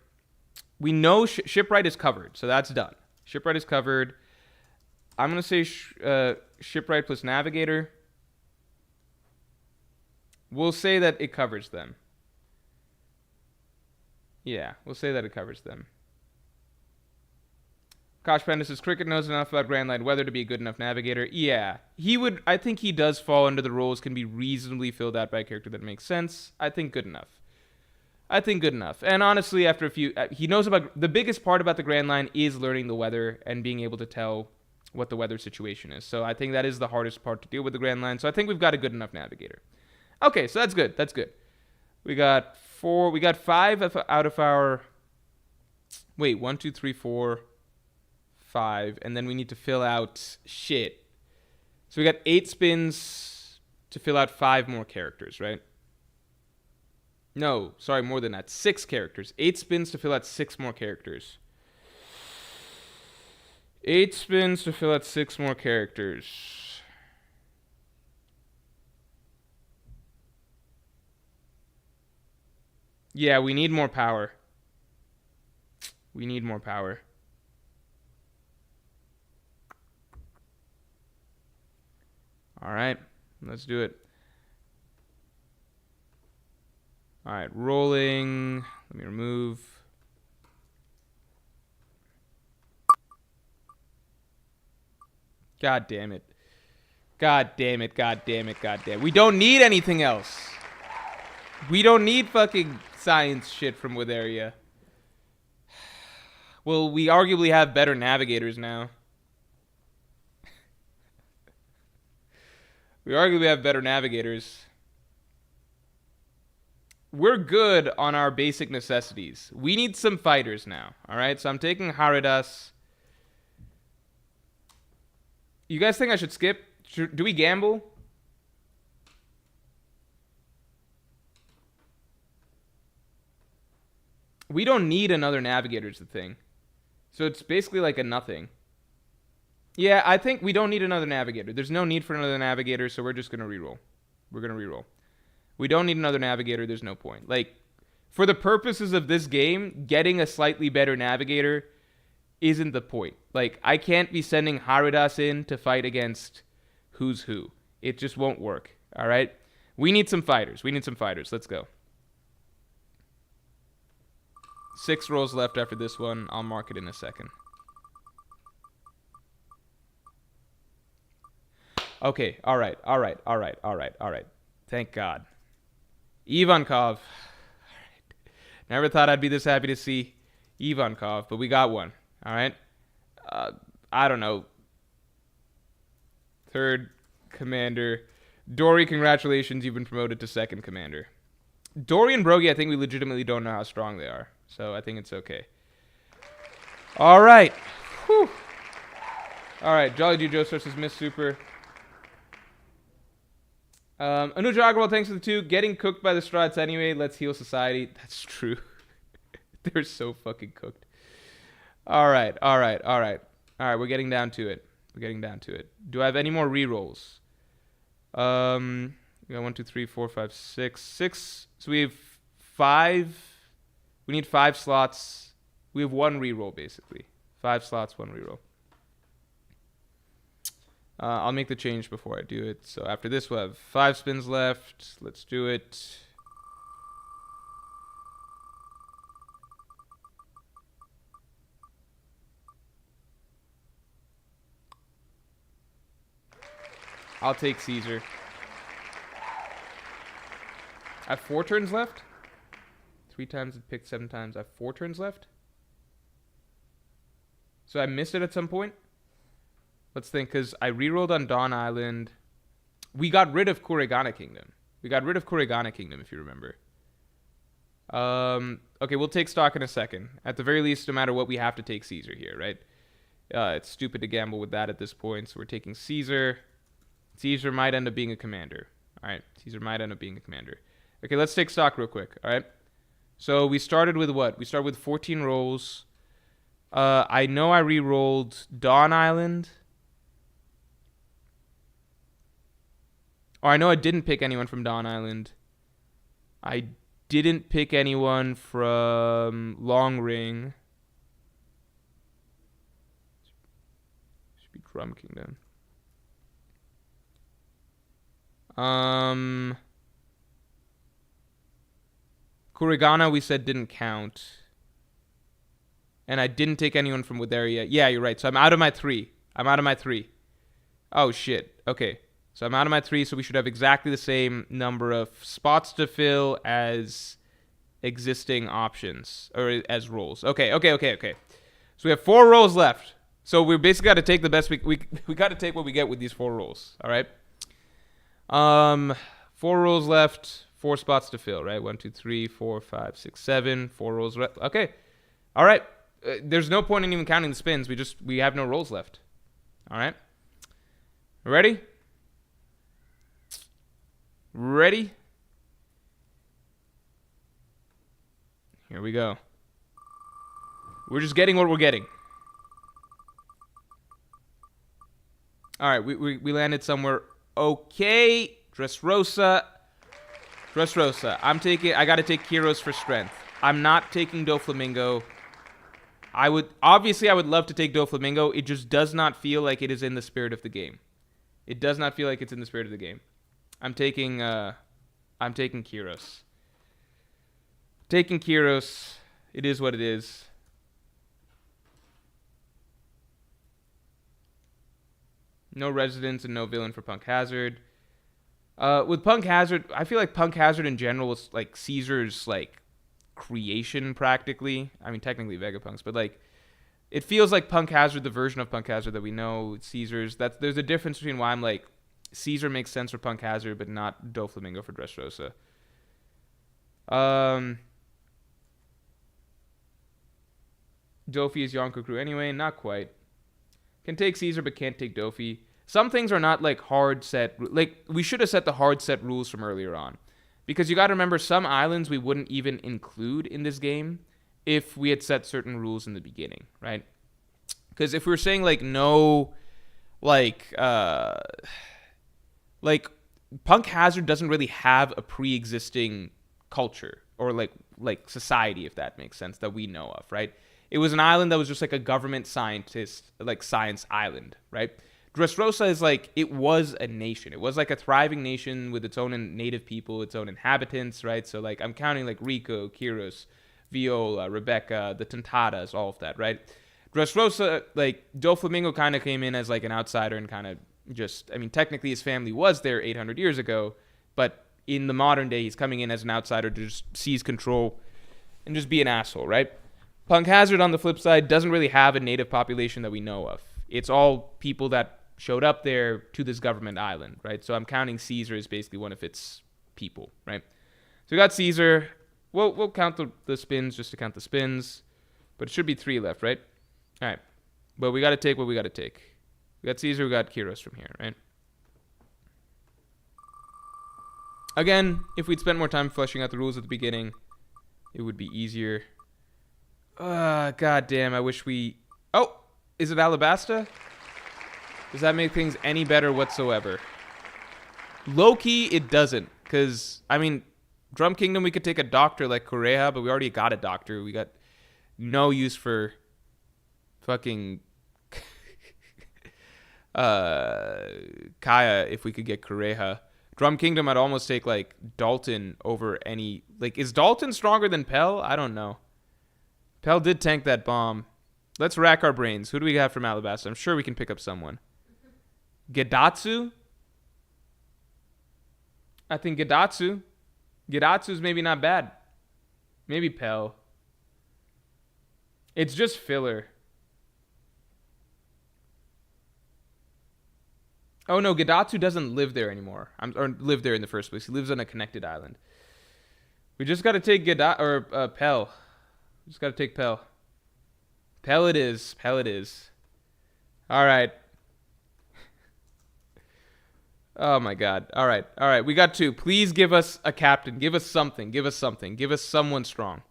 We know shipwright is covered, so that's done. Shipwright is covered. I'm going to say shipwright plus navigator. We'll say that it covers them. Yeah, we'll say that it covers them. Kosh Panda says, Cricket knows enough about Grand Line weather to be a good enough navigator. Yeah, he would. I think he does fall under the roles, can be reasonably filled out by a character that makes sense. I think good enough. And honestly, after a few, he knows about, the biggest part about the Grand Line is learning the weather and being able to tell what the weather situation is. So I think that is the hardest part to deal with the Grand Line. So I think we've got a good enough navigator. Okay, so that's good. We got 5 out of our, wait, 1, 2, 3, 4, 5, and then we need to fill out shit. So we got 8 spins to fill out 5 more characters, right? No, sorry, more than that. 6 characters. 8 spins to fill out 6 more characters. 8 spins to fill out 6 more characters. Yeah, we need more power. All right, let's do it. All right, rolling. Let me remove. God damn it. We don't need anything else. We don't need fucking science shit from Witheria. Well, we arguably have better navigators now. We're good on our basic necessities. We need some fighters now. All right, so I'm taking Haridas. You guys think I should skip? Do we gamble? We don't need another navigator is the thing. So it's basically like a nothing. Yeah, I think we don't need another navigator. There's no need for another navigator, so we're just going to reroll. We don't need another navigator. There's no point. Like, for the purposes of this game, getting a slightly better navigator isn't the point. Like, I can't be sending Haridas in to fight against who's who. It just won't work. All right? We need some fighters. Let's go. 6 rolls left after this one. I'll mark it in a second. Okay. All right. Thank God. Ivankov. Never thought I'd be this happy to see Ivankov, but we got one. All right. I don't know. 3rd commander. Dory, congratulations. You've been promoted to 2nd commander. Dory and Brogy, I think we legitimately don't know how strong they are. So I think it's okay. All right. Whew. All right. Jolly G. Joe says Miss Super. Anuja Agarwal, thanks for the 2. Getting cooked by the Strats anyway. Let's heal society. That's true. They're so fucking cooked. All right. We're getting down to it. Do I have any more rerolls? We got 1, 2, 3, 4, 5, 6. 6. So we have 5. We need 5 slots. We have 1 reroll, basically. 5 slots, 1 reroll. I'll make the change before I do it. So after this, we'll have 5 spins left. Let's do it. I'll take Caesar. I have 4 turns left. 3 times it picked 7 times. I have 4 turns left. So I missed it at some point. Let's think, because I rerolled on Dawn Island. We got rid of Kurigana Kingdom. If you remember. Okay, we'll take stock in a second. At the very least, no matter what, we have to take Caesar here, right? It's stupid to gamble with that at this point, so we're taking Caesar. Caesar might end up being a commander. All right, Caesar might end up being a commander. Okay, let's take stock real quick, all right? So we started with what? We started with 14 rolls. I know I re-rolled Dawn Island. Or I know I didn't pick anyone from Dawn Island. I didn't pick anyone from Long Ring. Should be Drum Kingdom. Kurigana we said didn't count. And I didn't take anyone from Wideria. Yeah, you're right. So I'm out of my 3. Oh, shit. Okay. So I'm out of my 3, so we should have exactly the same number of spots to fill as existing options, or as rolls. Okay. So we have 4 rolls left. So we basically got to take the best we got to take what we get with these 4 rolls. All right. 4 rolls left, 4 spots to fill, right? 1, 2, 3, 4, 5, 6, 7. 4 rolls left. Okay. All right. There's no point in even counting the spins. We have no rolls left. All right. Ready? Here we go. We're just getting what we're getting. All right, we landed somewhere okay. Dressrosa. I got to take Kyros for strength. I'm not taking Doflamingo. I would love to take Doflamingo. It just does not feel like it is in the spirit of the game. I'm taking Kyros. Taking Kyros. It is what it is. No residence and no villain for Punk Hazard. With Punk Hazard, I feel like Punk Hazard in general is like Caesar's like creation practically. I mean, technically Vegapunk's, but like it feels like Punk Hazard, the version of Punk Hazard that we know, Caesar's. There's a difference between why I'm like Caesar makes sense for Punk Hazard, but not Doflamingo for Dressrosa. Dofi is Yonko crew anyway, not quite. Can take Caesar, but can't take Dofi. Some things are not like hard set. Like we should have set the hard set rules from earlier on, because you got to remember some islands we wouldn't even include in this game if we had set certain rules in the beginning, right? Because if we were saying like no, like Punk Hazard doesn't really have a pre-existing culture or like society, if that makes sense, that we know of, right? It was an island that was just like a government scientist, like science island, right? Dressrosa is like, it was a nation. It was like a thriving nation with its own native people, its own inhabitants, right? So like I'm counting like Rico, Kyros, Viola, Rebecca, the Tentatas, all of that, right? Dressrosa, like Doflamingo kind of came in as like an outsider and kind of just, I mean, technically his family was there 800 years ago, but in the modern day, he's coming in as an outsider to just seize control and just be an asshole, right? Punk Hazard, on the flip side, doesn't really have a native population that we know of. It's all people that showed up there to this government island, right? So I'm counting Caesar as basically one of its people, right? So we got Caesar. We'll count the spins just to count the spins, but it should be 3 left, right? All right. But we got to take what we got to take. We got Caesar, we got Kyros from here, right? Again, if we'd spent more time fleshing out the rules at the beginning, it would be easier. God damn, I wish we... Oh, is it Alabasta? Does that make things any better whatsoever? Low-key, it doesn't. Because, I mean, Drum Kingdom, we could take a doctor like Correa, but we already got a doctor. We got no use for fucking... Kaya if we could get Kureha. Drum Kingdom, I'd almost take like Dalton over any. Like, is Dalton stronger than Pell? I don't know. Pell did tank that bomb. Let's rack our brains. Who do we have from Alabasta? I'm sure we can pick up someone. Gedatsu? I think Gedatsu. Gedatsu's maybe not bad. Maybe Pell. It's just filler. Oh no, Gedatsu doesn't live there anymore. Or live there in the first place. He lives on a connected island. We just gotta take Pell. Just gotta take Pell. Pell it is. Pell it is. Alright. Oh my god. Alright. Alright. We got 2. Please give us a captain. Give us something. Give us something. Give us someone strong.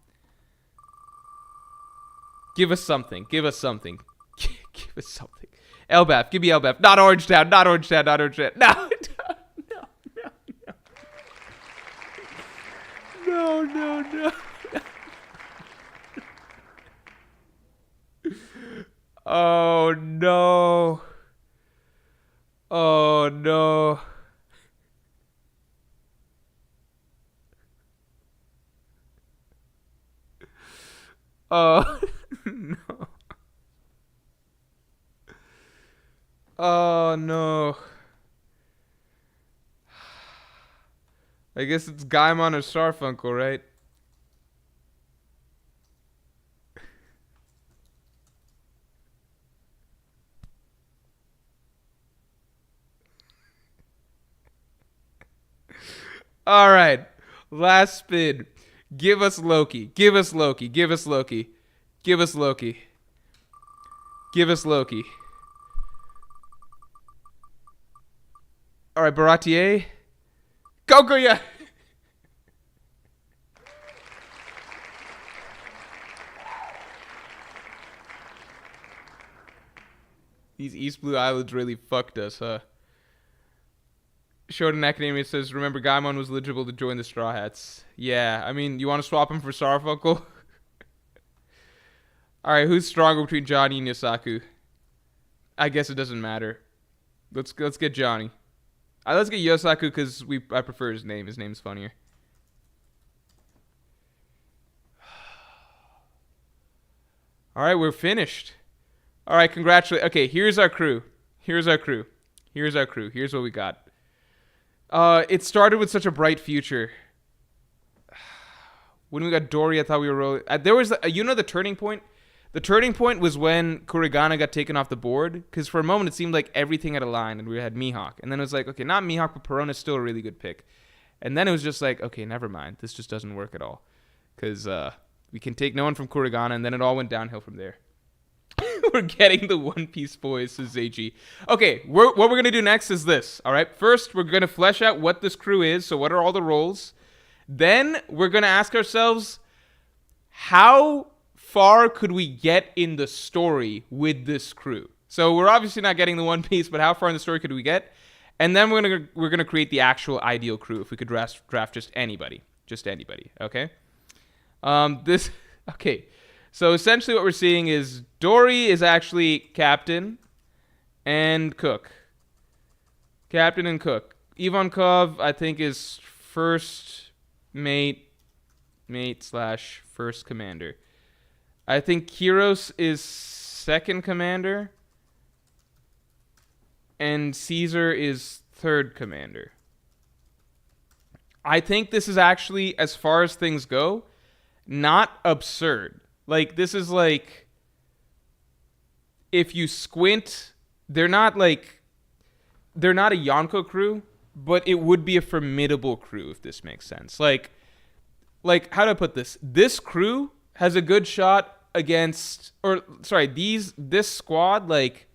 Give us something. Give us something. Give us something. Elbaf. Give me Elbaf. Not Orange Town. Not Orange Town. Not Orange Town. No. No. Oh no. Oh no. Oh no. Oh no. I guess it's Gaimon or Starfunkel, right? All right. Last spin. Give us Loki. Give us Loki. Give us Loki. Give us Loki. Give us Loki. All right, Baratier. Gokuya. These East Blue Islands really fucked us, huh? Shonen Academia says, remember Gaimon was eligible to join the Straw Hats. Yeah, I mean, you want to swap him for Starfunkel? Alright, who's stronger between Johnny and Yosaku? I guess it doesn't matter. Let's get Johnny. Let's get Yosaku because I prefer his name. His name's funnier. Alright, we're finished. Alright, congratulations. Okay, here's our crew. Here's our crew. Here's our crew. Here's what we got. It started with such a bright future. When we got Dory, I thought we were rolling. There was, the turning point? The turning point was when Kurigana got taken off the board. Because for a moment, it seemed like everything had aligned and we had Mihawk. And then it was like, okay, not Mihawk, but Perona's still a really good pick. And then it was just like, okay, never mind. This just doesn't work at all. Because we can take no one from Kurigana, and then it all went downhill from there. We're getting the One Piece boys, says AG. Okay, what we're going to do next is this, all right? First, we're going to flesh out what this crew is, so what are all the roles? Then we're going to ask ourselves, how far could we get in the story with this crew? So we're obviously not getting the One Piece, but how far in the story could we get? And then we're gonna create the actual ideal crew if we could draft just anybody, okay? Okay. So essentially what we're seeing is Dory is actually captain and cook. Captain and cook. Ivankov, I think, is first mate / first commander. I think Kiros is second commander. And Caesar is third commander. I think this is actually, as far as things go, not absurd. Like, this is like, if you squint, they're not a Yonko crew, but it would be a formidable crew, if this makes sense. Like, how do I put this? This crew has a good shot against, this squad, like,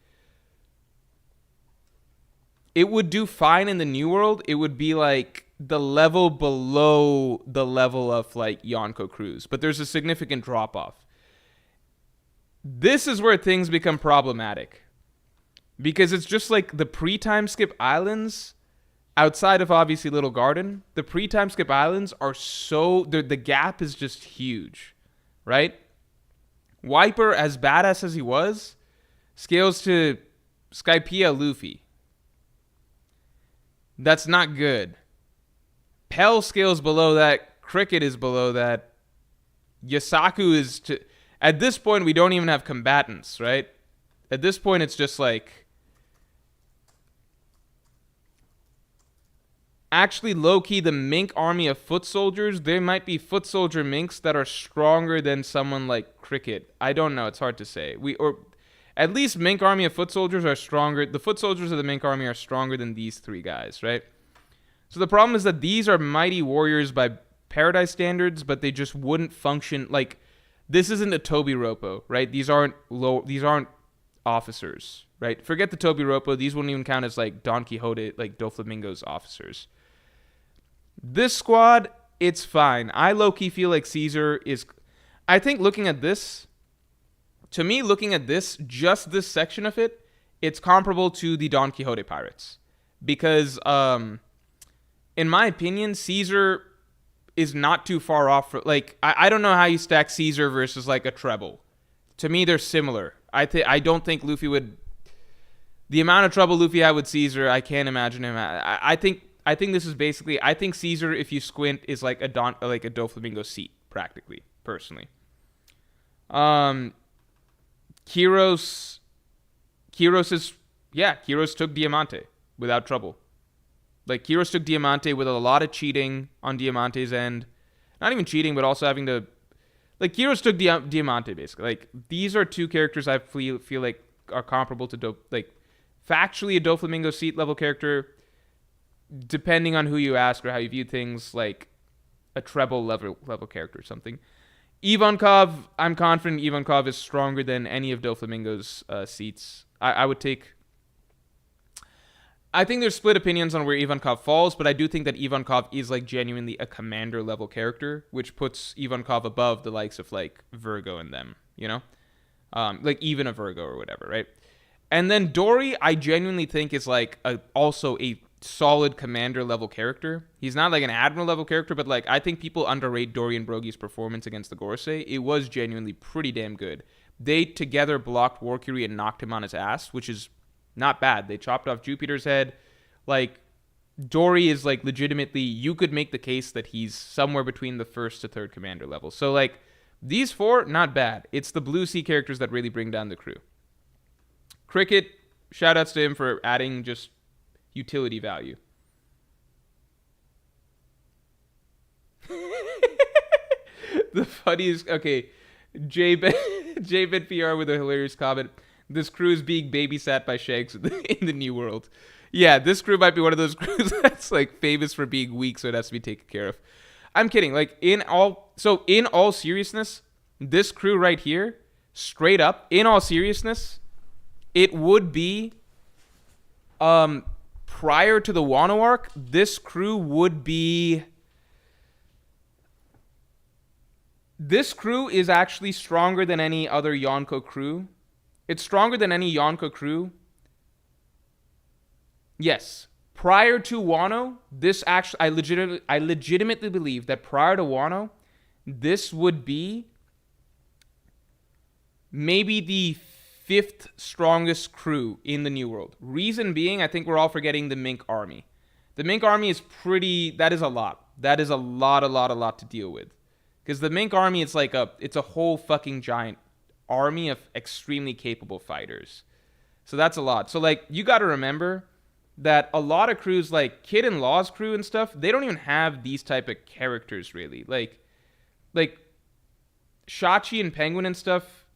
it would do fine in the New World. It would be like the level below the level of like Yonko crews, but there's a significant drop off. This is where things become problematic because it's just like the pre-time skip islands outside of obviously Little Garden. The pre-time skip islands are the gap is just huge, right? Wiper, as badass as he was, scales to Skypiea Luffy. That's not good. Pell scales below that. Cricket is below that. Yasaku is to... At this point, we don't even have combatants, right? At this point, it's just like... Actually, low-key, the Mink army of foot soldiers, there might be foot soldier Minks that are stronger than someone like Cricket. I don't know. It's hard to say. Or at least Mink army of foot soldiers are stronger. The foot soldiers of the Mink army are stronger than these three guys, right? So the problem is that these are mighty warriors by Paradise standards, but they just wouldn't function. Like, this isn't a Tobi Roppo, right? These aren't officers, right? Forget the Tobi Roppo. These wouldn't even count as like Don Quixote, like Doflamingo's officers. This squad, it's fine. I low-key feel like Caesar is... I think looking at this, to me, looking at this, just this section of it, it's comparable to the Don Quixote pirates. Because, in my opinion, Caesar is not too far off. Like, I don't know how you stack Caesar versus, like, a treble. To me, they're similar. I don't think Luffy would... The amount of trouble Luffy had with Caesar, I can't imagine him. I think this is basically... I think Caesar, if you squint, is like a Doflamingo seat, practically, personally. Kyros is... Yeah, Kyros took Diamante without trouble. Like, Kyros took Diamante with a lot of cheating on Diamante's end. Not even cheating, but also having to... Like, Kyros took Diamante, basically. Like, these are two characters I feel like are comparable to... factually, a Doflamingo seat level character, depending on who you ask or how you view things, like a treble level character or something. Ivankov, I'm confident Ivankov is stronger than any of Doflamingo's seats. I would take... I think there's split opinions on where Ivankov falls, but I do think that Ivankov is like genuinely a commander level character, which puts Ivankov above the likes of like Virgo and them, you know? Like even a Virgo or whatever, right? And then Dory, I genuinely think is like also a solid commander level character. He's not like an admiral level character, but like I think people underrate Dory and Brogy's performance against the Gorosei. It was genuinely pretty damn good. They together blocked Warcury and knocked him on his ass, which is not bad. They chopped off Jupiter's head. Like, Dory is like legitimately, you could make the case that he's somewhere between the first to third commander level. So like, these four, not bad. It's the Blue Sea characters that really bring down the crew. Cricket, shoutouts to him for adding just utility value. The funniest, okay, J-Bet PR with a hilarious comment. This crew is being babysat by Shanks in the New World. Yeah, this crew might be one of those crews that's like famous for being weak, so it has to be taken care of. I'm kidding. Like in all seriousness, this crew right here, straight up, in all seriousness, it would be prior to the Wano arc, this crew would be... This crew is actually stronger than any other Yonko crew. It's stronger than any Yonko crew. Yes. Prior to Wano, this actually... I legitimately believe that prior to Wano, this would be maybe the 5th strongest crew in the New World. Reason being, I think we're all forgetting the Mink army. The Mink army is pretty... That is a lot. That is a lot to deal with. Because the Mink army, it's a whole fucking giant army of extremely capable fighters. So that's a lot. So, like, you got to remember that a lot of crews, like Kid and Law's crew and stuff, they don't even have these type of characters, really. Like Shachi and Penguin and stuff,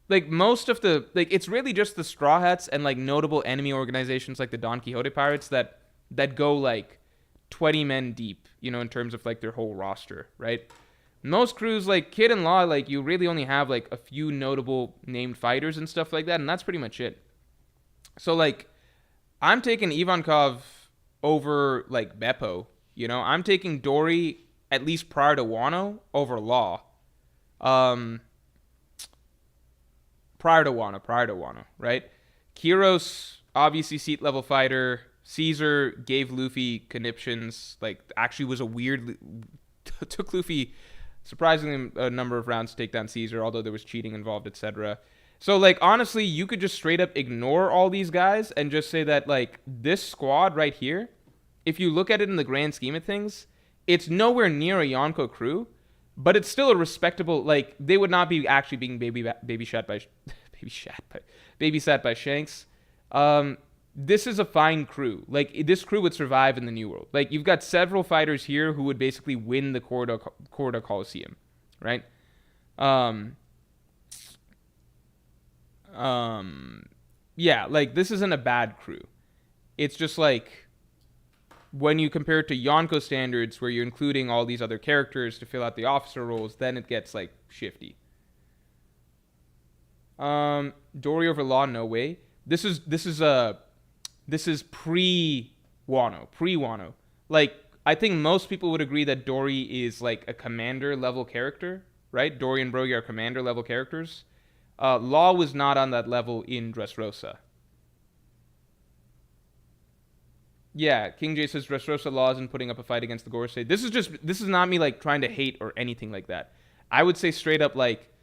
like, most of the... Like, it's really just the Straw Hats and, like, notable enemy organizations like the Don Quixote Pirates that go, like, 20 men deep, you know, in terms of, like, their whole roster, right? Most crews, like Kid and Law, like, you really only have, like, a few notable named fighters and stuff like that, and that's pretty much it. So, like, I'm taking Ivankov over, like, Beppo, you know? I'm taking Dory, at least prior to Wano, over Law. Prior to Wano, right? Kyros, obviously seat level fighter. Caesar gave Luffy conniptions, like, actually was a weird... took Luffy... surprisingly a number of rounds to take down Caesar, although there was cheating involved, etc. So like honestly, you could just straight up ignore all these guys and just say that like this squad right here, if you look at it in the grand scheme of things, it's nowhere near a Yonko crew, but it's still a respectable. Like they would not be actually being babysat by babysat by Shanks. This is a fine crew. Like this crew would survive in the New World. Like you've got several fighters here who would basically win the Corridor Coliseum, right? Um, yeah, like this isn't a bad crew. It's just like when you compare it to Yonko standards, where you're including all these other characters to fill out the officer roles, then it gets like shifty. Dory over Law, no way. This is pre Wano. Like I think most people would agree that Dory is like a commander level character, right? Dory and Brogy are commander level characters. Law was not on that level in Dressrosa. Yeah, King J says Dressrosa Law isn't putting up a fight against the Gorosei. This is not me like trying to hate or anything like that. I would say straight up like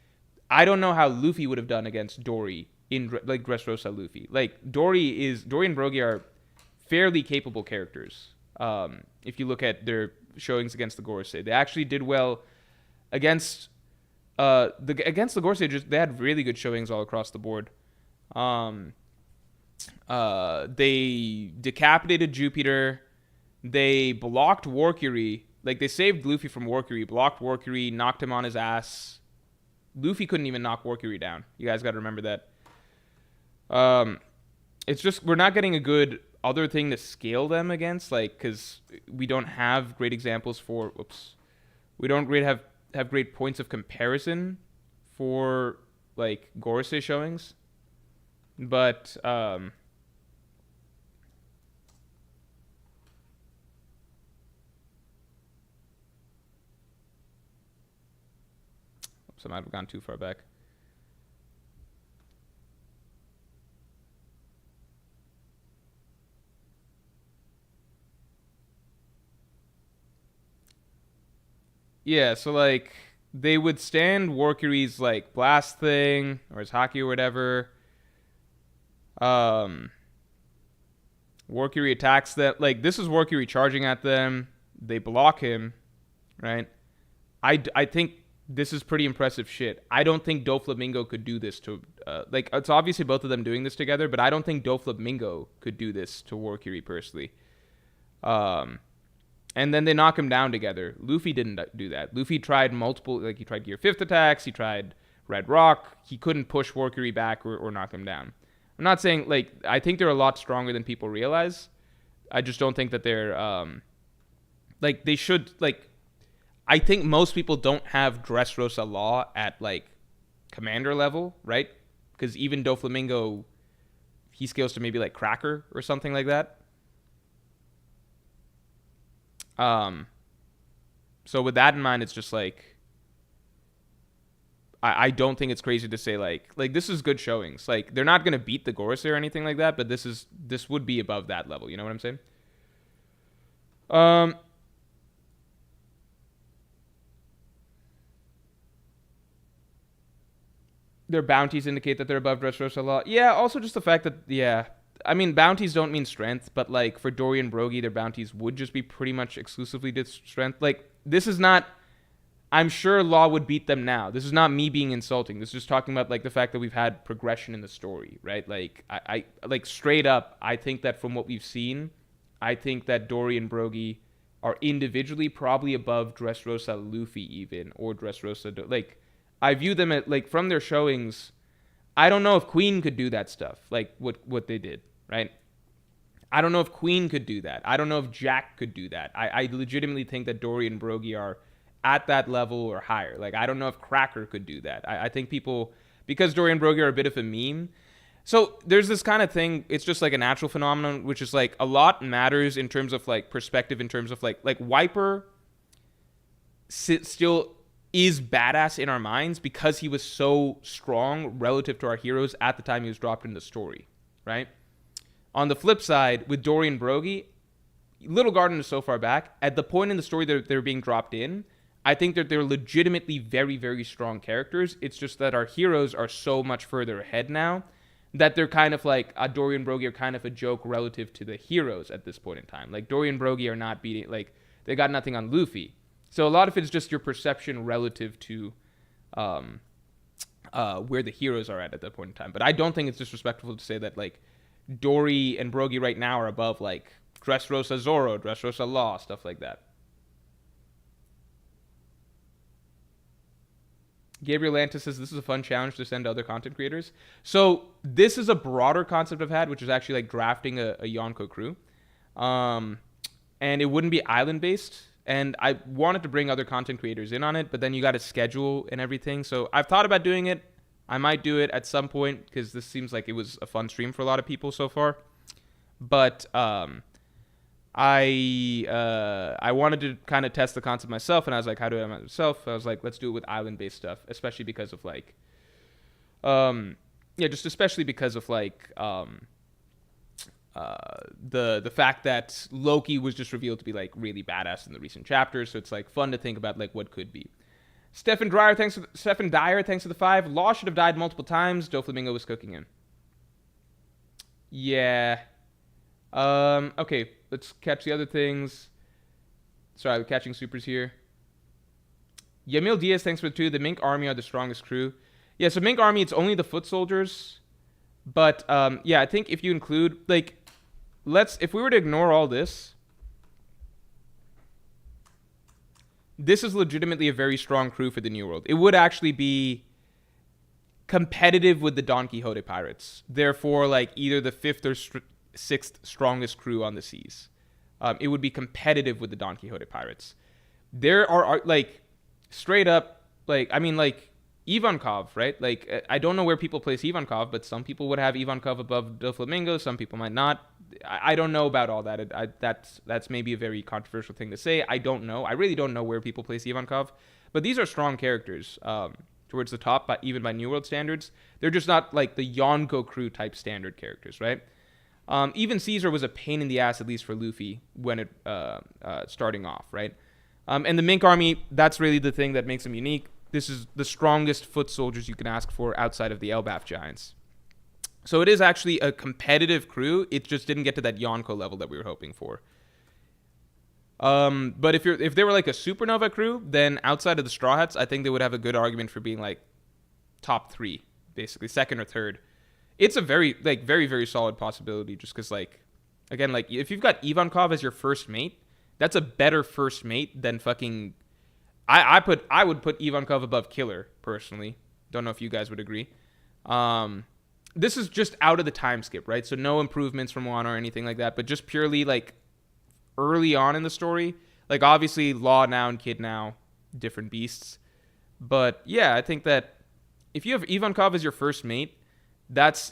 I don't know how Luffy would have done against Dory in like Dressrosa Luffy. Like Dory and Brogy are fairly capable characters. If you look at their showings against the Gorosei, they actually did well against against the Gorosei. Just they had really good showings all across the board. They decapitated Jupiter. They blocked Warcury. Like they saved Luffy from Warcury, blocked Warcury, knocked him on his ass. Luffy couldn't even knock Warcury down. You guys got to remember that. It's just we're not getting a good other thing to scale them against, like because we don't have great examples for. We don't have great points of comparison for like Gorosei showings, but I might have gone too far back. Yeah, so like they would stand Warcury's like blast thing or his hockey or whatever. Warcury attacks them. Like this is Warcury charging at them. They block him, right? I think this is pretty impressive shit. I don't think Doflamingo could do this to like it's obviously both of them doing this together, but I don't think Doflamingo could do this to Warcury personally. And then they knock him down together. Luffy didn't do that. Luffy tried multiple, like he tried Gear 5th attacks, he tried Red Rock. He couldn't push Warcury back or knock him down. I'm not saying, like, I think they're a lot stronger than people realize. I just don't think that they're, like, they should, like, I think most people don't have Dressrosa Law at, like, commander level, right? Because even Doflamingo, he scales to maybe, like, Cracker or something like that. So with that in mind, it's just like I don't think it's crazy to say like this is good showings. Like they're not gonna beat the Gorosei or anything like that, but this would be above that level. You know what I'm saying? Their bounties indicate that they're above Dressrosa Law. Yeah. Also, just the fact that I mean, bounties don't mean strength, but like for Dory and Brogy, their bounties would just be pretty much exclusively to strength. Like this is not. I'm sure Law would beat them now. This is not me being insulting. This is just talking about like the fact that we've had progression in the story, right? Like I like straight up. I think that from what we've seen, I think that Dory and Brogy are individually probably above Dressrosa Luffy even or Dressrosa. Like I view them at like from their showings. I don't know if Queen could do that stuff, like what they did, right? I don't know if Queen could do that. I don't know if Jack could do that. I legitimately think that Dory and Brogy are at that level or higher. Like, I don't know if Cracker could do that. I think people, because Dory and Brogy are a bit of a meme. So there's this kind of thing, it's just like a natural phenomenon, which is like a lot matters in terms of like perspective, in terms of like Wiper still is badass in our minds because he was so strong relative to our heroes at the time he was dropped in the story, right? On the flip side, with Dory and Brogy, Little Garden is so far back. At the point in the story that they're being dropped in, I think that they're legitimately very, very strong characters. It's just that our heroes are so much further ahead now that they're kind of like Dory and Brogy are kind of a joke relative to the heroes at this point in time. Like Dory and Brogy are not beating, like they got nothing on Luffy. So a lot of it is just your perception relative to where the heroes are at that point in time. But I don't think it's disrespectful to say that like Dory and Brogy right now are above like Dressrosa Zoro, Dressrosa Law, stuff like that. Gabriel Lantis says this is a fun challenge to send to other content creators. So this is a broader concept I've had, which is actually like drafting a Yonko crew. And it wouldn't be island based. And I wanted to bring other content creators in on it, but then you got to schedule and everything. So I've thought about doing it. I might do it at some point because this seems like it was a fun stream for a lot of people so far. But I wanted to kind of test the concept myself, and I was like, how do I do it myself? I was like, let's do it with island-based stuff, especially because of like, just especially because of like, the fact that Loki was just revealed to be like really badass in the recent chapters, so it's like fun to think about like what could be. Stephen Dyer, thanks for the 5. Law should have died multiple times. Doflamingo was cooking him. Yeah. Okay, let's catch the other things. Sorry, we're catching supers here. Yamil Diaz, thanks for the 2. The Mink Army are the strongest crew. Yeah, so Mink Army, it's only the foot soldiers. But, yeah, I think if you include, like, if we were to ignore all this, this is legitimately a very strong crew for the New World. It would actually be competitive with the Don Quixote pirates. Therefore, like, either the 5th or 6th strongest crew on the seas. It would be competitive with the Don Quixote pirates. There are like, straight up, like, I mean, like, Ivankov, right? Like, I don't know where people place Ivankov, but some people would have Ivankov above Doflamingo, some people might not. I don't know about all that. That's maybe a very controversial thing to say. I don't know. I really don't know where people place Ivankov. But these are strong characters towards the top, even by New World standards. They're just not like the Yonko crew type standard characters, right? Even Caesar was a pain in the ass, at least for Luffy, when it starting off, right? And the Mink Army, that's really the thing that makes them unique. This is the strongest foot soldiers you can ask for outside of the Elbaf Giants. So it is actually a competitive crew. It just didn't get to that Yonko level that we were hoping for. But if they were like a Supernova crew, then outside of the Straw Hats, I think they would have a good argument for being like top 3, basically 2nd or 3rd. It's a very, very solid possibility just because, like, again, like, if you've got Ivankov as your first mate, that's a better first mate than fucking... I would put Ivankov above Killer, personally. Don't know if you guys would agree. This is just out of the time skip, right? So no improvements from Wano or anything like that, but just purely, like, early on in the story. Like, obviously, Law now and Kid now, different beasts. But, yeah, I think that if you have Ivankov as your first mate,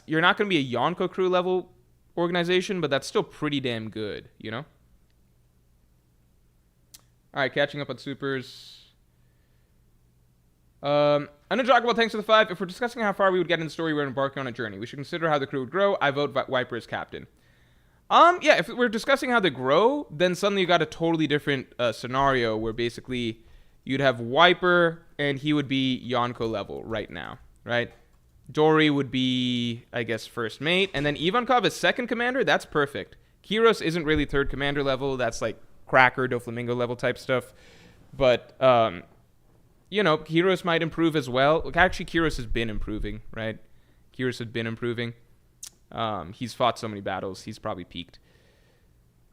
you're not going to be a Yonko crew level organization, but that's still pretty damn good, you know? All right, catching up on supers. Unadjogable, thanks for the 5. If we're discussing how far we would get in the story, we're embarking on a journey. We should consider how the crew would grow. I vote Viper as captain. Yeah, if we're discussing how they grow, then suddenly you got a totally different scenario where basically you'd have Viper and he would be Yonko level right now, right? Dory would be, I guess, first mate. And then Ivankov is second commander. That's perfect. Kiros isn't really third commander level. That's like Cracker, Doflamingo level type stuff. But, Kiros might improve as well. Actually, Kiros has been improving, right? Kiros has been improving. He's fought so many battles. He's probably peaked.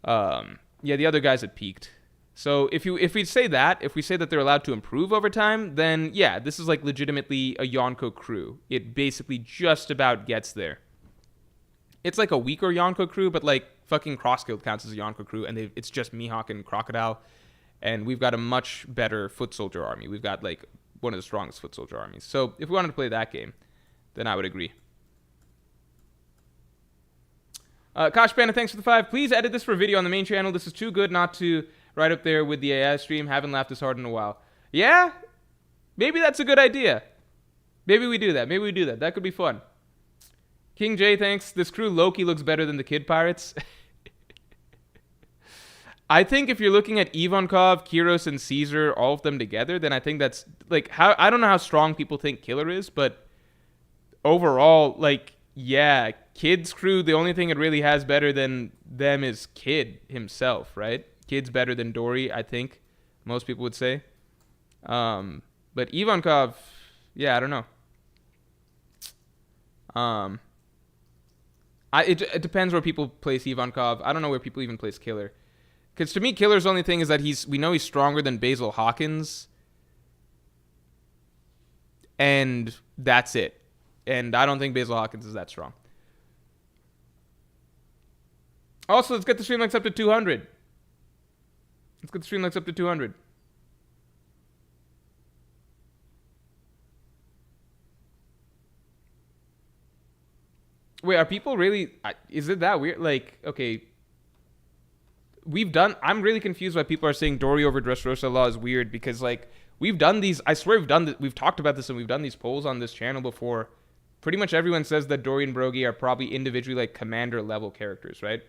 The other guys had peaked. So if we say that they're allowed to improve over time, then yeah, this is like legitimately a Yonko crew. It basically just about gets there. It's like a weaker Yonko crew, but like fucking Crossguild counts as a Yonko crew, and it's just Mihawk and Crocodile, and we've got a much better foot soldier army. We've got like one of the strongest foot soldier armies. So if we wanted to play that game, then I would agree. Kosh Panda, thanks for the 5. Please edit this for video on the main channel. This is too good not to right up there with the AI stream. Haven't laughed this hard in a while. Yeah? Maybe that's a good idea. Maybe we do that. That could be fun. King J, thanks. This crew Loki looks better than the Kid Pirates. I think if you're looking at Ivankov, Kiros, and Caesar, all of them together, then I think that's like how I don't know how strong people think Killer is, but overall, like, yeah, Kid's crew, the only thing it really has better than them is Kid himself, right? Kid's better than Dory, I think most people would say. But Ivankov, yeah, I don't know. It depends where people place Ivankov. I don't know where people even place Killer. Because to me, Killer's only thing is that we know he's stronger than Basil Hawkins. And that's it. And I don't think Basil Hawkins is that strong. Also, let's get the stream likes up to 200. Let's get the stream likes up to 200. Wait, are people really... Is it that weird? Like, okay... I'm really confused why people are saying Dory over Dressrosa Law is weird, because like we've done these, I swear we've talked about this and we've done these polls on this channel before. Pretty much everyone says that Dory and Brogy are probably individually like commander level characters, right?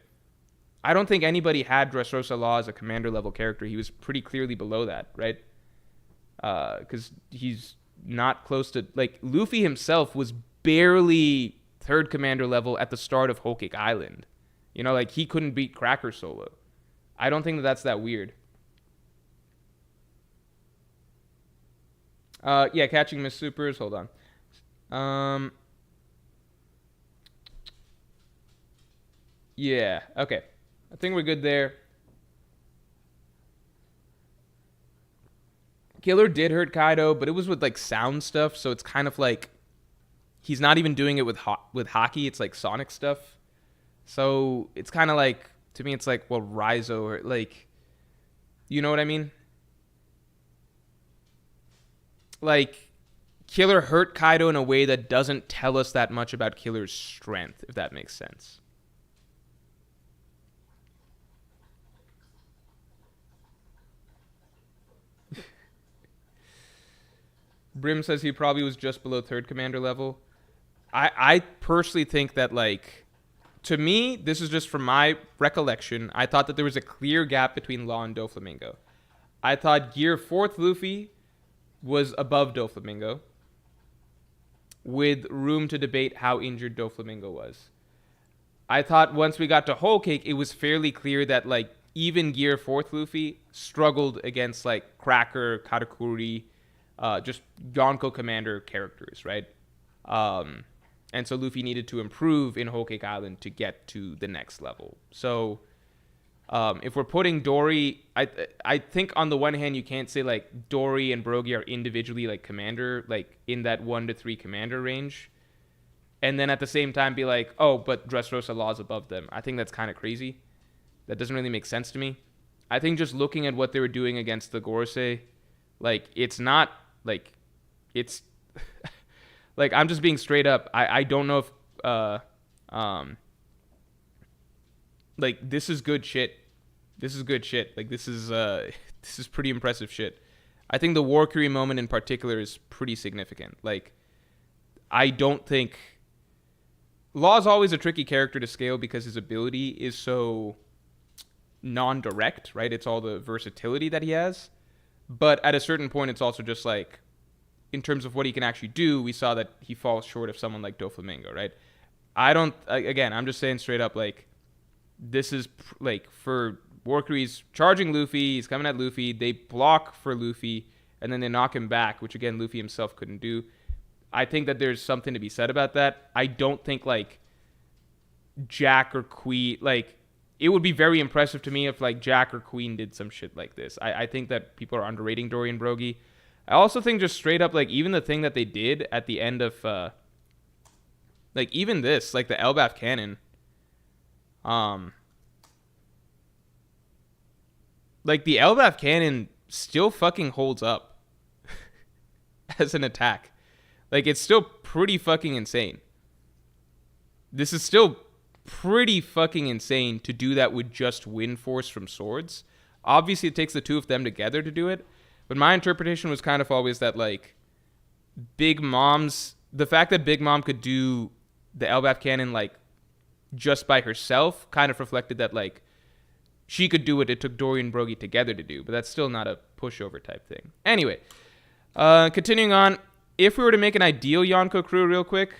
I don't think anybody had Dressrosa Law as a commander level character. He was pretty clearly below that, right? Because he's not close to, like, Luffy himself was barely third commander level at the start of Whole Cake Island. You know, like he couldn't beat Cracker solo. I don't think that's that weird. Yeah, catching Miss Supers. Hold on. Yeah, okay. I think we're good there. Killer did hurt Kaido, but it was with like sound stuff, so it's kind of like he's not even doing it with hockey. It's like sonic stuff. So it's kind of like, to me, it's like, well, Raizo, or like, you know what I mean? Like, Killer hurt Kaido in a way that doesn't tell us that much about Killer's strength, if that makes sense. Brim says he probably was just below third commander level. I personally think that, like, to me, this is just from my recollection, I thought that there was a clear gap between Law and Doflamingo. I thought Gear 4th Luffy was above Doflamingo, with room to debate how injured Doflamingo was. I thought once we got to Whole Cake, it was fairly clear that, like, even Gear 4th Luffy struggled against, like, Cracker, Katakuri, just Yonko commander characters, right? And so Luffy needed to improve in Whole Cake Island to get to the next level. So if we're putting Dory, I think on the one hand you can't say like Dory and Brogy are individually like commander, like in that 1 to 3 commander range, and then at the same time be like, oh, but Dressrosa Law is above them. I think that's kind of crazy. That doesn't really make sense to me. I think just looking at what they were doing against the Gorosei, like it's not like it's. Like, I'm just being straight up. I don't know if, like, this is good shit. This is good shit. Like, this is pretty impressive shit. I think the Warcury moment in particular is pretty significant. Like, I don't think... Law's always a tricky character to scale because his ability is so non-direct, right? It's all the versatility that he has. But at a certain point, it's also just like... in terms of what he can actually do, we saw that he falls short of someone like Doflamingo, right? Again, I'm just saying straight up, like, this is, like, for Warcury's charging Luffy, he's coming at Luffy, they block for Luffy, and then they knock him back, which, again, Luffy himself couldn't do. I think that there's something to be said about that. I don't think, like, Jack or Queen, like, it would be very impressive to me if, like, Jack or Queen did some shit like this. I think that people are underrating Dory and Brogy. I also think just straight up, like, even the thing that they did at the end of, like, even this, like, the Elbaf cannon, like, the Elbaf cannon still fucking holds up as an attack. Like, it's still pretty fucking insane. This is still pretty fucking insane to do that with just wind force from swords. Obviously, it takes the two of them together to do it. But my interpretation was kind of always that, like, the fact that Big Mom could do the Elbaf cannon, like, just by herself kind of reflected that, like, she could do what it took Dory and Brogy together to do, but that's still not a pushover type thing. Anyway, continuing on, if we were to make an ideal Yonko crew real quick,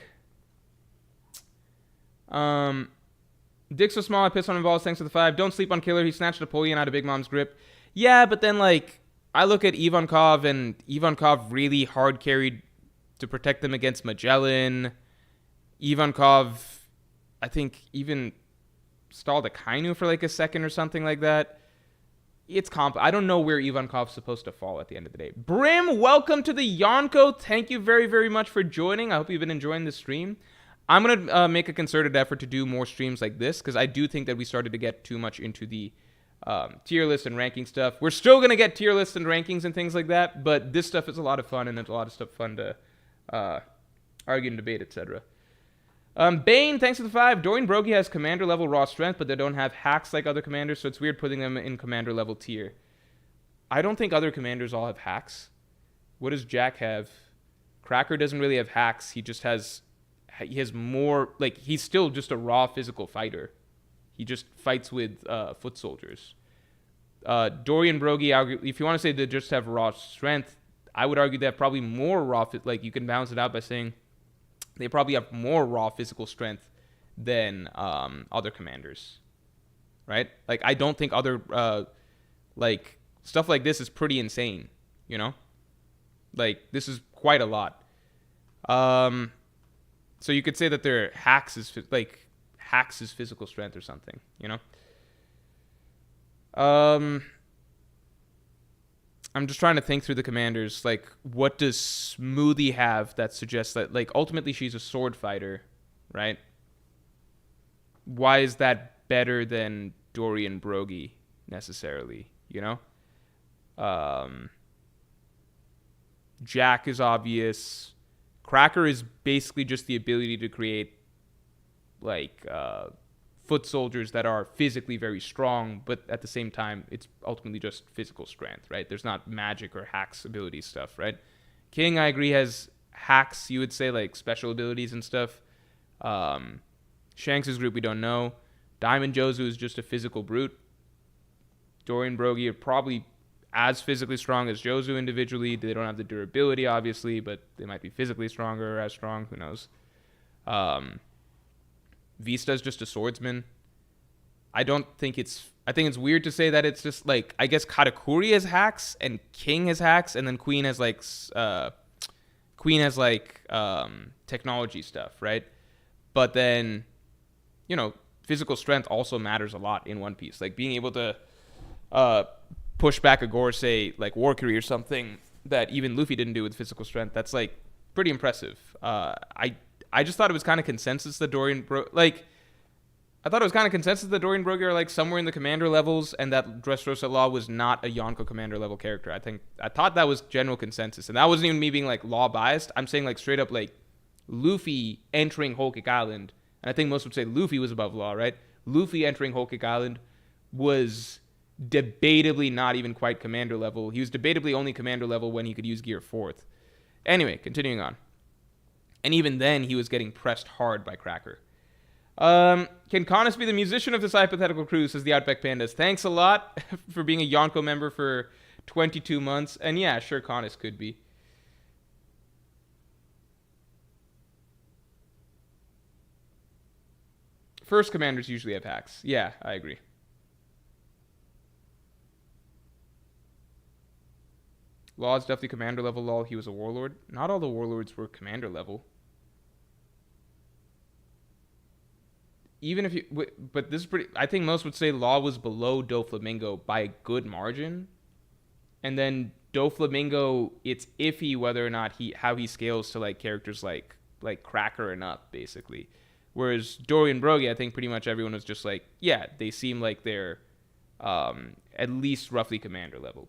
Dick's so small, I piss on him balls thanks to the 5. Don't sleep on Killer, he snatched Napoleon out of Big Mom's grip. Yeah, but then, like, I look at Ivankov, and Ivankov really hard carried to protect them against Magellan. Ivankov, I think, even stalled a Kainu for like a second or something like that. It's I don't know where Ivankov's supposed to fall at the end of the day. Brim, welcome to the Yonko. Thank you very, very much for joining. I hope you've been enjoying the stream. I'm going to make a concerted effort to do more streams like this because I do think that we started to get too much into the tier list and ranking stuff. We're still going to get tier lists and rankings and things like that, but this stuff is a lot of fun, and it's a lot of stuff fun to argue and debate, etc. Bane, thanks for the 5. Dorian Brogy has commander level raw strength, but they don't have hacks like other commanders, so it's weird putting them in commander level tier. I don't think other commanders all have hacks. What does Jack have? Cracker doesn't really have hacks. He has more, like, he's still just a raw physical fighter. He just fights with foot soldiers. Dorian Brogy, if you want to say they just have raw strength, I would argue they have probably more raw, like, you can balance it out by saying they probably have more raw physical strength than other commanders, right? Like, I don't think other, like, stuff like this is pretty insane, you know? Like, this is quite a lot. So you could say that their hacks is physical strength or something, you know? I'm just trying to think through the commanders. Like, what does Smoothie have that suggests that, like, ultimately she's a sword fighter, right? Why is that better than Dorian Brogy necessarily, you know? Jack is obvious. Cracker is basically just the ability to create, like, foot soldiers that are physically very strong, but at the same time, it's ultimately just physical strength, right? There's not magic or hacks ability stuff, right? King, I agree, has hacks, you would say, like special abilities and stuff. Shanks' group, we don't know. Diamond Jozu is just a physical brute. Dorian Brogy are probably as physically strong as Jozu individually. They don't have the durability, obviously, but they might be physically stronger or as strong. Who knows? Vista's just a swordsman. I think it's weird to say that it's just like, I guess Katakuri has hacks and King has hacks, and then Queen has technology stuff, right? But then, you know, physical strength also matters a lot in One Piece. Like, being able to push back a Gorosei like Warcurry or something that even Luffy didn't do with physical strength, that's like pretty impressive. I just thought it was kind of consensus that Dorian Brogy are like somewhere in the commander levels, and that Dressrosa Law was not a Yonko commander level character. I thought that was general consensus, and that wasn't even me being like law biased. I'm saying like straight up like Luffy entering Whole Cake Island, and I think most would say Luffy was above law, right? Luffy entering Whole Cake Island was debatably not even quite commander level. He was debatably only commander level when he could use Gear 4th. Anyway, continuing on. And even then, he was getting pressed hard by Cracker. Can Connus be the musician of this hypothetical crew, says the Outback Pandas. Thanks a lot for being a Yonko member for 22 months. And yeah, sure, Connus could be. First commanders usually have hacks. Yeah, I agree. Law is definitely commander level. Lol, he was a warlord. Not all the warlords were commander level. Even if you, but this is pretty, I think most would say Law was below Doflamingo by a good margin. And then Doflamingo, it's iffy whether or not how he scales to like characters like Cracker and up, basically. Whereas Dorian Brogy, I think pretty much everyone was just like, yeah, they seem like they're at least roughly commander level.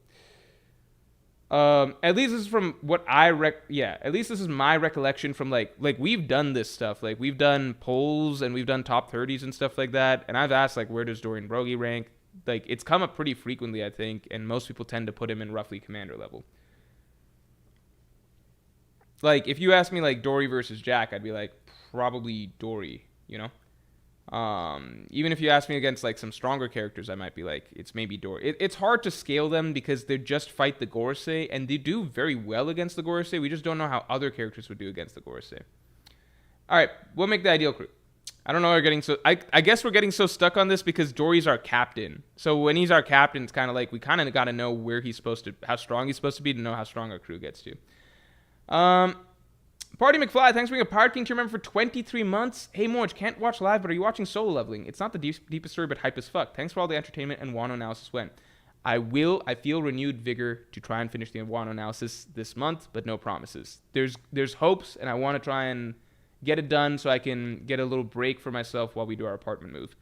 At least this is from what at least this is my recollection from like we've done this stuff. Like, we've done polls and we've done top 30s and stuff like that. And I've asked like, where does Dorian Brogy rank? Like, it's come up pretty frequently, I think. And most people tend to put him in roughly commander level. Like, if you ask me like Dory versus Jack, I'd be like, probably Dory, you know? Even if you ask me against like some stronger characters, I might be like, it's maybe Dory. It's hard to scale them because they just fight the Gorosei, and they do very well against the Gorosei. We just don't know how other characters would do against the Gorosei. All right, we'll make the ideal crew. I don't know why we're getting so... I guess we're getting so stuck on this because Dory's our captain. So when he's our captain, it's kind of like we kind of got to know where he's supposed to... how strong he's supposed to be to know how strong our crew gets to. Party McFly, thanks for being a Pirate King to remember for 23 months. Hey, Morj, can't watch live, but are you watching Solo Leveling? It's not the deepest story, but hype as fuck. Thanks for all the entertainment and Wano analysis when. I feel renewed vigor to try and finish the Wano analysis this month, but no promises. There's hopes, and I want to try and get it done so I can get a little break for myself while we do our apartment move.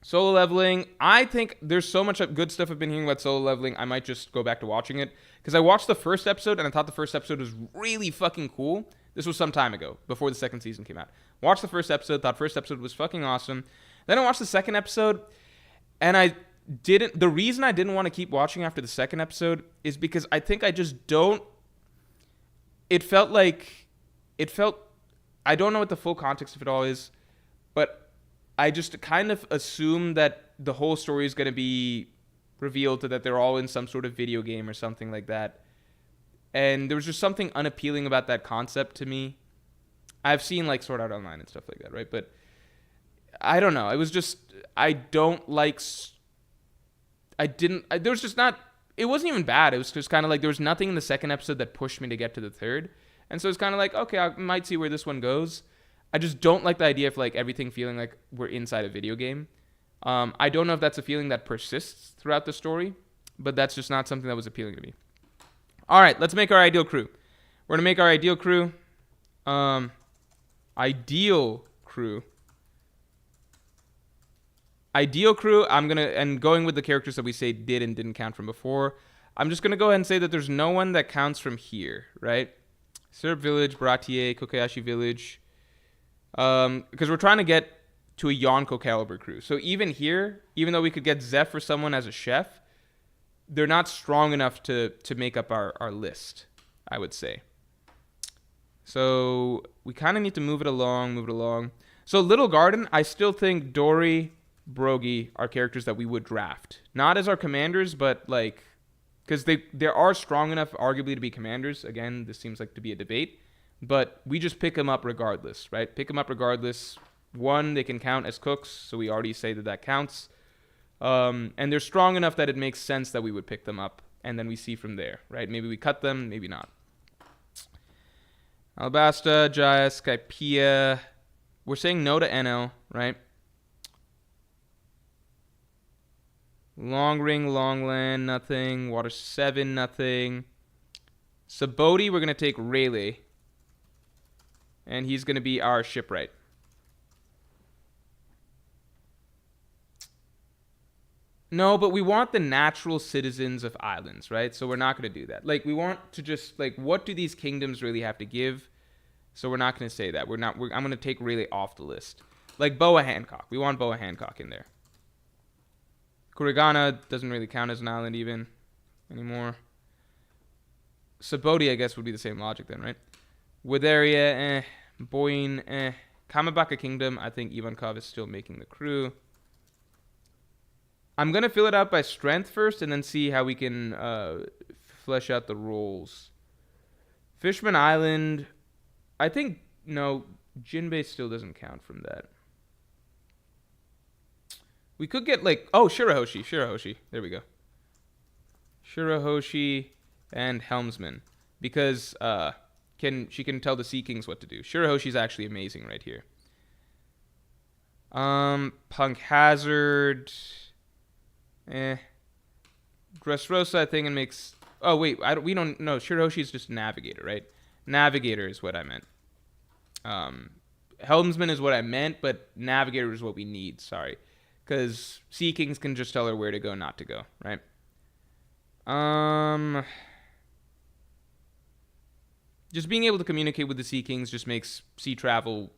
Solo Leveling, I think there's so much good stuff I've been hearing about Solo Leveling, I might just go back to watching it. Because I watched the first episode, and I thought the first episode was really fucking cool. This was some time ago, before the second season came out. Watched the first episode, thought first episode was fucking awesome. Then I watched the second episode, and the reason I didn't want to keep watching after the second episode is because I think I just don't... I don't know what the full context of it all is, but I just kind of assume that the whole story is going to be revealed that they're all in some sort of video game or something like that. And there was just something unappealing about that concept to me. I've seen like Sword Art Online and stuff like that, right? But I don't know. It was just, there was just not, it wasn't even bad. It was just kind of like there was nothing in the second episode that pushed me to get to the third. And so it's kind of like, okay, I might see where this one goes. I just don't like the idea of like everything feeling like we're inside a video game. I don't know if that's a feeling that persists throughout the story, but that's just not something that was appealing to me. All right, let's make our ideal crew. We're going to make our ideal crew. Ideal crew, going with the characters that we say did and didn't count from before. I'm just going to go ahead and say that there's no one that counts from here, right? Syrup Village, Baratier, Kokoyashi Village. Because we're trying to get to a Yonko caliber crew. So even here, even though we could get Zeph or someone as a chef, they're not strong enough to make up our list, I would say. So we kind of need to move it along. So Little Garden, I still think Dory, Brogy are characters that we would draft. Not as our commanders, but like, because they are strong enough arguably to be commanders. Again, this seems like to be a debate. But we just pick them up regardless, right? Pick them up regardless. One, they can count as cooks, so we already say that counts. And they're strong enough that it makes sense that we would pick them up, and then we see from there, right? Maybe we cut them, maybe not. Alabasta, Jaya, Skypea. We're saying no to NL, right? Long Ring, Longland, nothing. Water 7, nothing. Saboti, we're going to take Rayleigh. And he's going to be our shipwright. No, but we want the natural citizens of islands, right? So we're not going to do that. Like, we want to just, like, what do these kingdoms really have to give? So we're not going to say that. I'm going to take Rayleigh off the list. Like Boa Hancock. We want Boa Hancock in there. Kurigana doesn't really count as an island even anymore. Saboti, I guess, would be the same logic then, right? Witheria, Boyne, Kamabaka Kingdom, I think Ivankov is still making the crew. I'm going to fill it out by strength first and then see how we can flesh out the roles. Fishman Island, I think, no, Jinbei still doesn't count from that. We could get like, Shirahoshi. There we go. Shirahoshi and Helmsman. Because she can tell the Sea Kings what to do. Shirahoshi's actually amazing right here. Punk Hazard... Dressrosa, I think it makes... Oh, wait. We don't know. Shirahoshi is just Navigator, right? Navigator is what I meant. Helmsman is what I meant, but Navigator is what we need. Sorry. Because Sea Kings can just tell her where to go, not to go, right? Just being able to communicate with the Sea Kings just makes sea travel...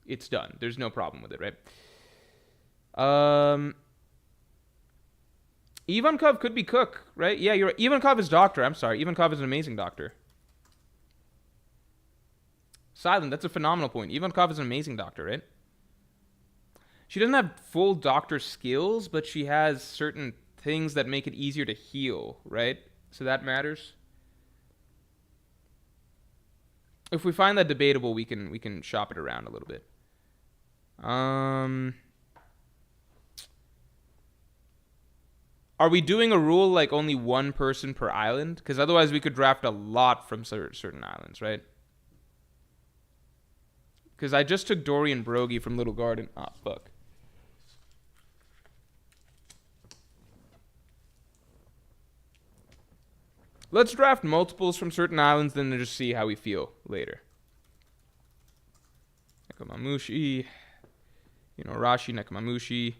It's done. There's no problem with it, right? Ivankov could be cook, right? Yeah, you're right. Ivankov is doctor. I'm sorry. Ivankov is an amazing doctor. Silent, that's a phenomenal point. Ivankov is an amazing doctor, right? She doesn't have full doctor skills, but she has certain things that make it easier to heal, right? So that matters. If we find that debatable, we can shop it around a little bit. Are we doing a rule like only one person per island? Because otherwise we could draft a lot from certain islands, right? Because I just took Dorian Brogy from Little Garden. Ah, fuck. Let's draft multiples from certain islands, then just see how we feel later. Nekamamushi. Rashi, Nekamamushi.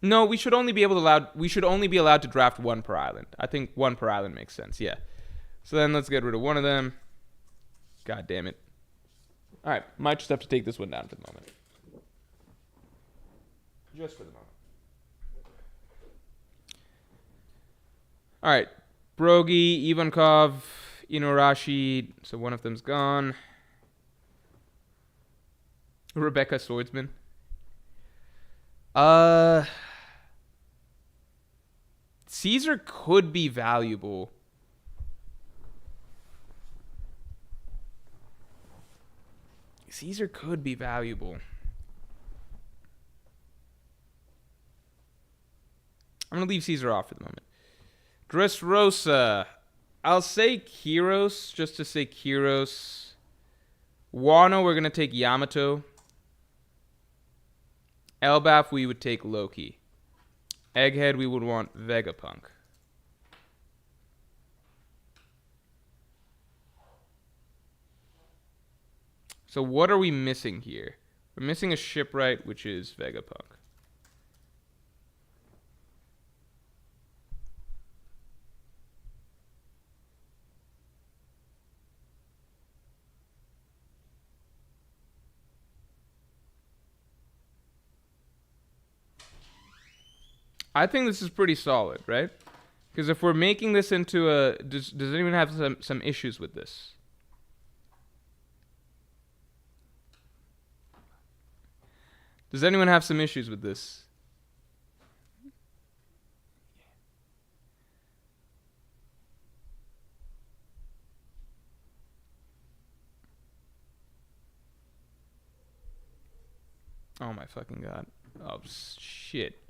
No, we should only be allowed to draft one per island. I think one per island makes sense, yeah. So then let's get rid of one of them. God damn it. Alright, might just have to take this one down for the moment. Just for the moment. Alright. Brogy, Ivankov, Inuarashi. So one of them's gone. Rebecca Swordsman. Caesar could be valuable. Caesar could be valuable. I'm going to leave Caesar off for the moment. Dressrosa. I'll say Kyros, just to say Kyros. Wano, we're going to take Yamato. Elbaf, we would take Loki. Egghead, we would want Vegapunk. So what are we missing here? We're missing a shipwright, which is Vegapunk. I think this is pretty solid, right? Because if we're making this into a... Does anyone have some issues with this? Does anyone have some issues with this? Oh my fucking god. Oh shit.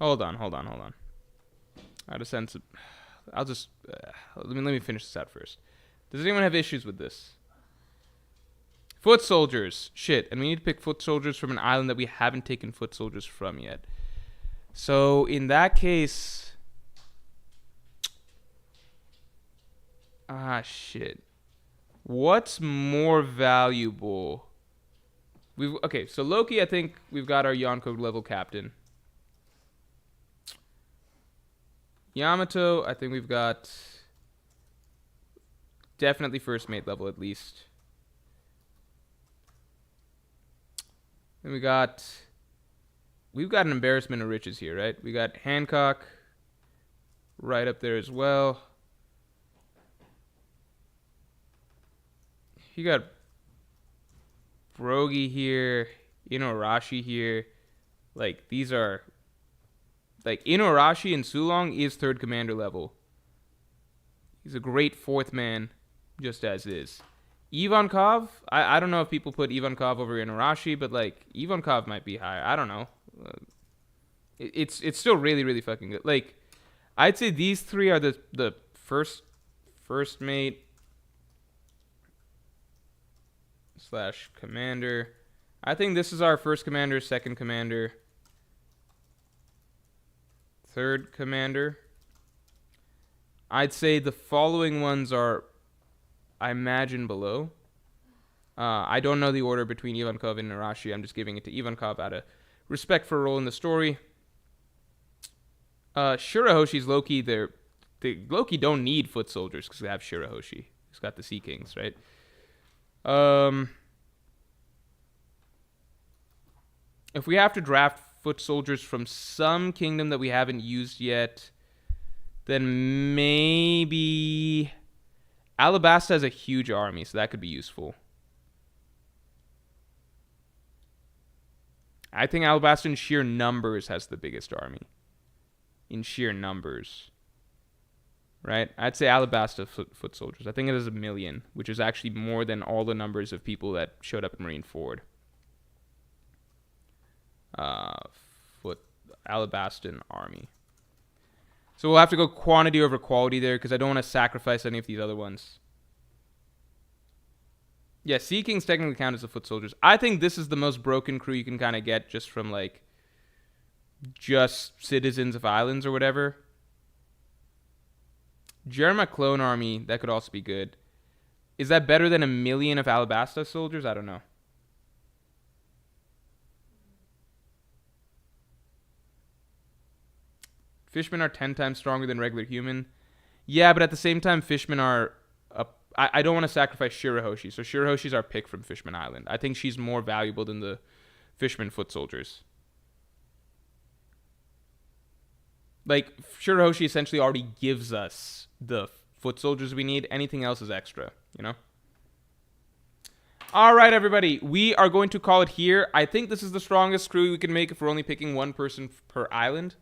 Hold on. Out of sense of, I'll just let me finish this out first. Does anyone have issues with this? Foot soldiers. Shit. And we need to pick foot soldiers from an island that we haven't taken foot soldiers from yet. So in that case, shit. What's more valuable? Okay, so Loki, I think we've got our Yonko level captain. Yamato, I think we've got definitely first mate level at least. Then we've got an embarrassment of riches here, right? We got Hancock right up there as well. You got Brogy here, Inuarashi here. Like, these are... Like, Inuarashi in Sulong is third commander level. He's a great fourth man, just as is. Ivankov, I don't know if people put Ivankov over Inuarashi, but, like, Ivankov might be higher. I don't know. It's still really, really fucking good. Like, I'd say these three are the first mate / commander. I think this is our first commander, second commander, third commander. I'd say the following ones are, I imagine, below. I don't know the order between Ivankov and Narashi. I'm just giving it to Ivankov out of respect for a role in the story. Shirahoshi's Loki. The Loki don't need foot soldiers because they have Shirahoshi. He's got the Sea Kings, right? If we have to draft foot soldiers from some kingdom that we haven't used yet, then maybe Alabasta has a huge army, so that could be useful. I think Alabasta in sheer numbers has the biggest army. In sheer numbers. Right? I'd say Alabasta foot soldiers. I think it is 1 million, which is actually more than all the numbers of people that showed up at Marineford. Alabastan army. So we'll have to go quantity over quality there because I don't want to sacrifice any of these other ones. Yeah, Sea Kings technically count as the foot soldiers. I think this is the most broken crew you can kind of get just from like just citizens of islands or whatever. Jerma clone army, that could also be good. Is that better than 1 million of Alabasta soldiers? I don't know. Fishmen are 10 times stronger than regular human. Yeah, but at the same time, fishmen are... I don't want to sacrifice Shirahoshi. So Shirahoshi's our pick from Fishman Island. I think she's more valuable than the Fishman foot soldiers. Like, Shirahoshi essentially already gives us the foot soldiers we need. Anything else is extra, you know? All right, everybody. We are going to call it here. I think this is the strongest crew we can make if we're only picking one person per island.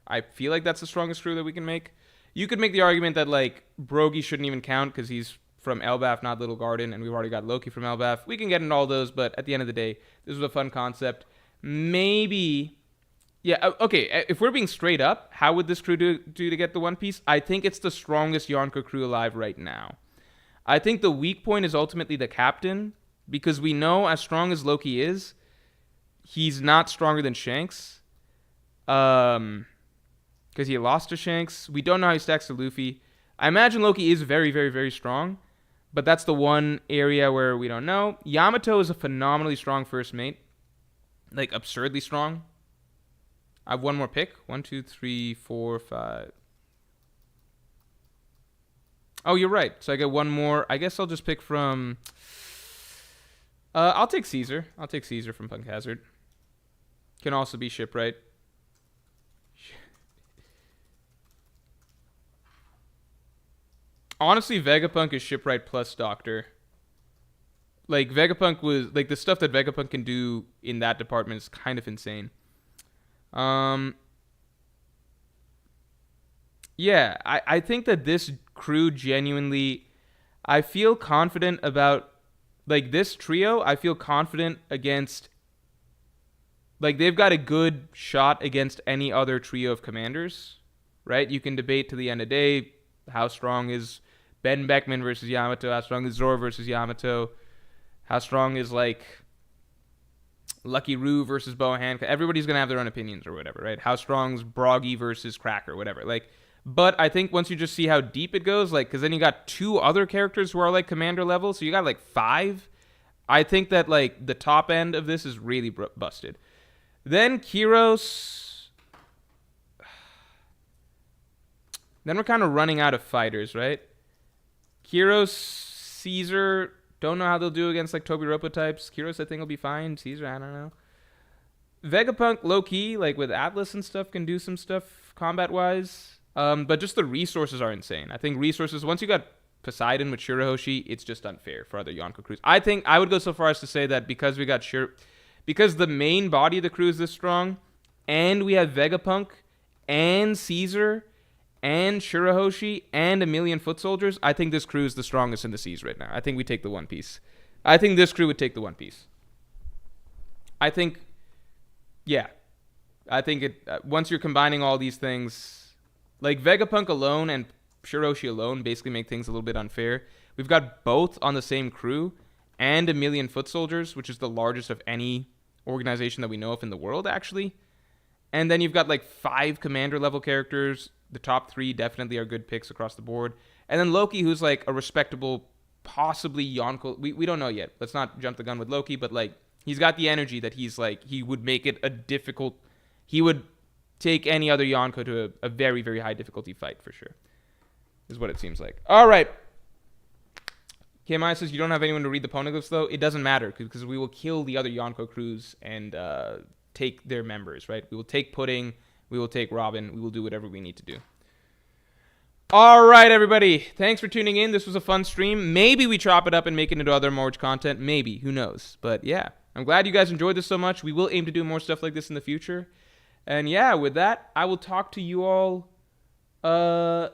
I feel like that's the strongest crew that we can make. You could make the argument that, like, Brogy shouldn't even count because he's from Elbaf, not Little Garden, and we've already got Loki from Elbaf. We can get into all those, but at the end of the day, this was a fun concept. Maybe... Yeah, okay, if we're being straight up, how would this crew do to get the One Piece? I think it's the strongest Yonko crew alive right now. I think the weak point is ultimately the captain, because we know as strong as Loki is, he's not stronger than Shanks. Because he lost to Shanks. We don't know how he stacks to Luffy. I imagine Loki is very, very, very strong, but that's the one area where we don't know. Yamato is a phenomenally strong first mate. Like, absurdly strong. I have one more pick. 1, 2, 3, 4, 5. Oh, you're right. So I get one more. I guess I'll just pick from... I'll take Caesar. I'll take Caesar from Punk Hazard. Can also be Shipwright. Honestly, Vegapunk is Shipwright plus Doctor. Like, Vegapunk was... Like, the stuff that Vegapunk can do in that department is kind of insane. Yeah, I think that this crew genuinely... I feel confident about... Like, this trio, I feel confident against... Like, they've got a good shot against any other trio of commanders, right? You can debate to the end of the day how strong is Ben Beckman versus Yamato, how strong is Zoro versus Yamato, how strong is, like, Lucky Roo versus Boa Hancock. Everybody's going to have their own opinions or whatever, right? How strong's Broggy versus Cracker, whatever. Like, but I think once you just see how deep it goes, like, because then you got 2 other characters who are, like, commander level, so you got, like, 5. I think that, like, the top end of this is really busted. Then Kyros. Then we're kind of running out of fighters, right? Kyros, Caesar, don't know how they'll do against, like, Tobiropo types. Kyros, I think, will be fine. Caesar, I don't know. Vegapunk, low-key, like, with Atlas and stuff, can do some stuff combat-wise. But just the resources are insane. I think resources, once you got Poseidon with Shirahoshi, it's just unfair for other Yonko crews. I think I would go so far as to say that because we got because the main body of the crew is this strong, and we have Vegapunk and Caesar and Shirahoshi and 1 million foot soldiers, I think this crew is the strongest in the seas right now. I think we take the One Piece. I think this crew would take the One Piece. I think, yeah. I think it once you're combining all these things, like Vegapunk alone and Shirahoshi alone basically make things a little bit unfair. We've got both on the same crew and 1 million foot soldiers, which is the largest of any organization that we know of in the world, actually. And then you've got like 5 commander level characters. The top 3 definitely are good picks across the board. And then Loki, who's like a respectable, possibly Yonko. We don't know yet. Let's not jump the gun with Loki, but like he's got the energy that he's like, he would make it a difficult, he would take any other Yonko to a very, very high difficulty fight for sure, is what it seems like. All right. KMI says you don't have anyone to read the poneglyphs though. It doesn't matter because we will kill the other Yonko crews and take their members, right? We will take Pudding. We will take Robin. We will do whatever we need to do. All right, everybody. Thanks for tuning in. This was a fun stream. Maybe we chop it up and make it into other Morj content. Maybe. Who knows? But yeah, I'm glad you guys enjoyed this so much. We will aim to do more stuff like this in the future. And yeah, with that, I will talk to you all. We'll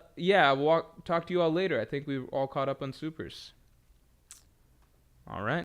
talk to you all later. I think we've all caught up on supers. All right.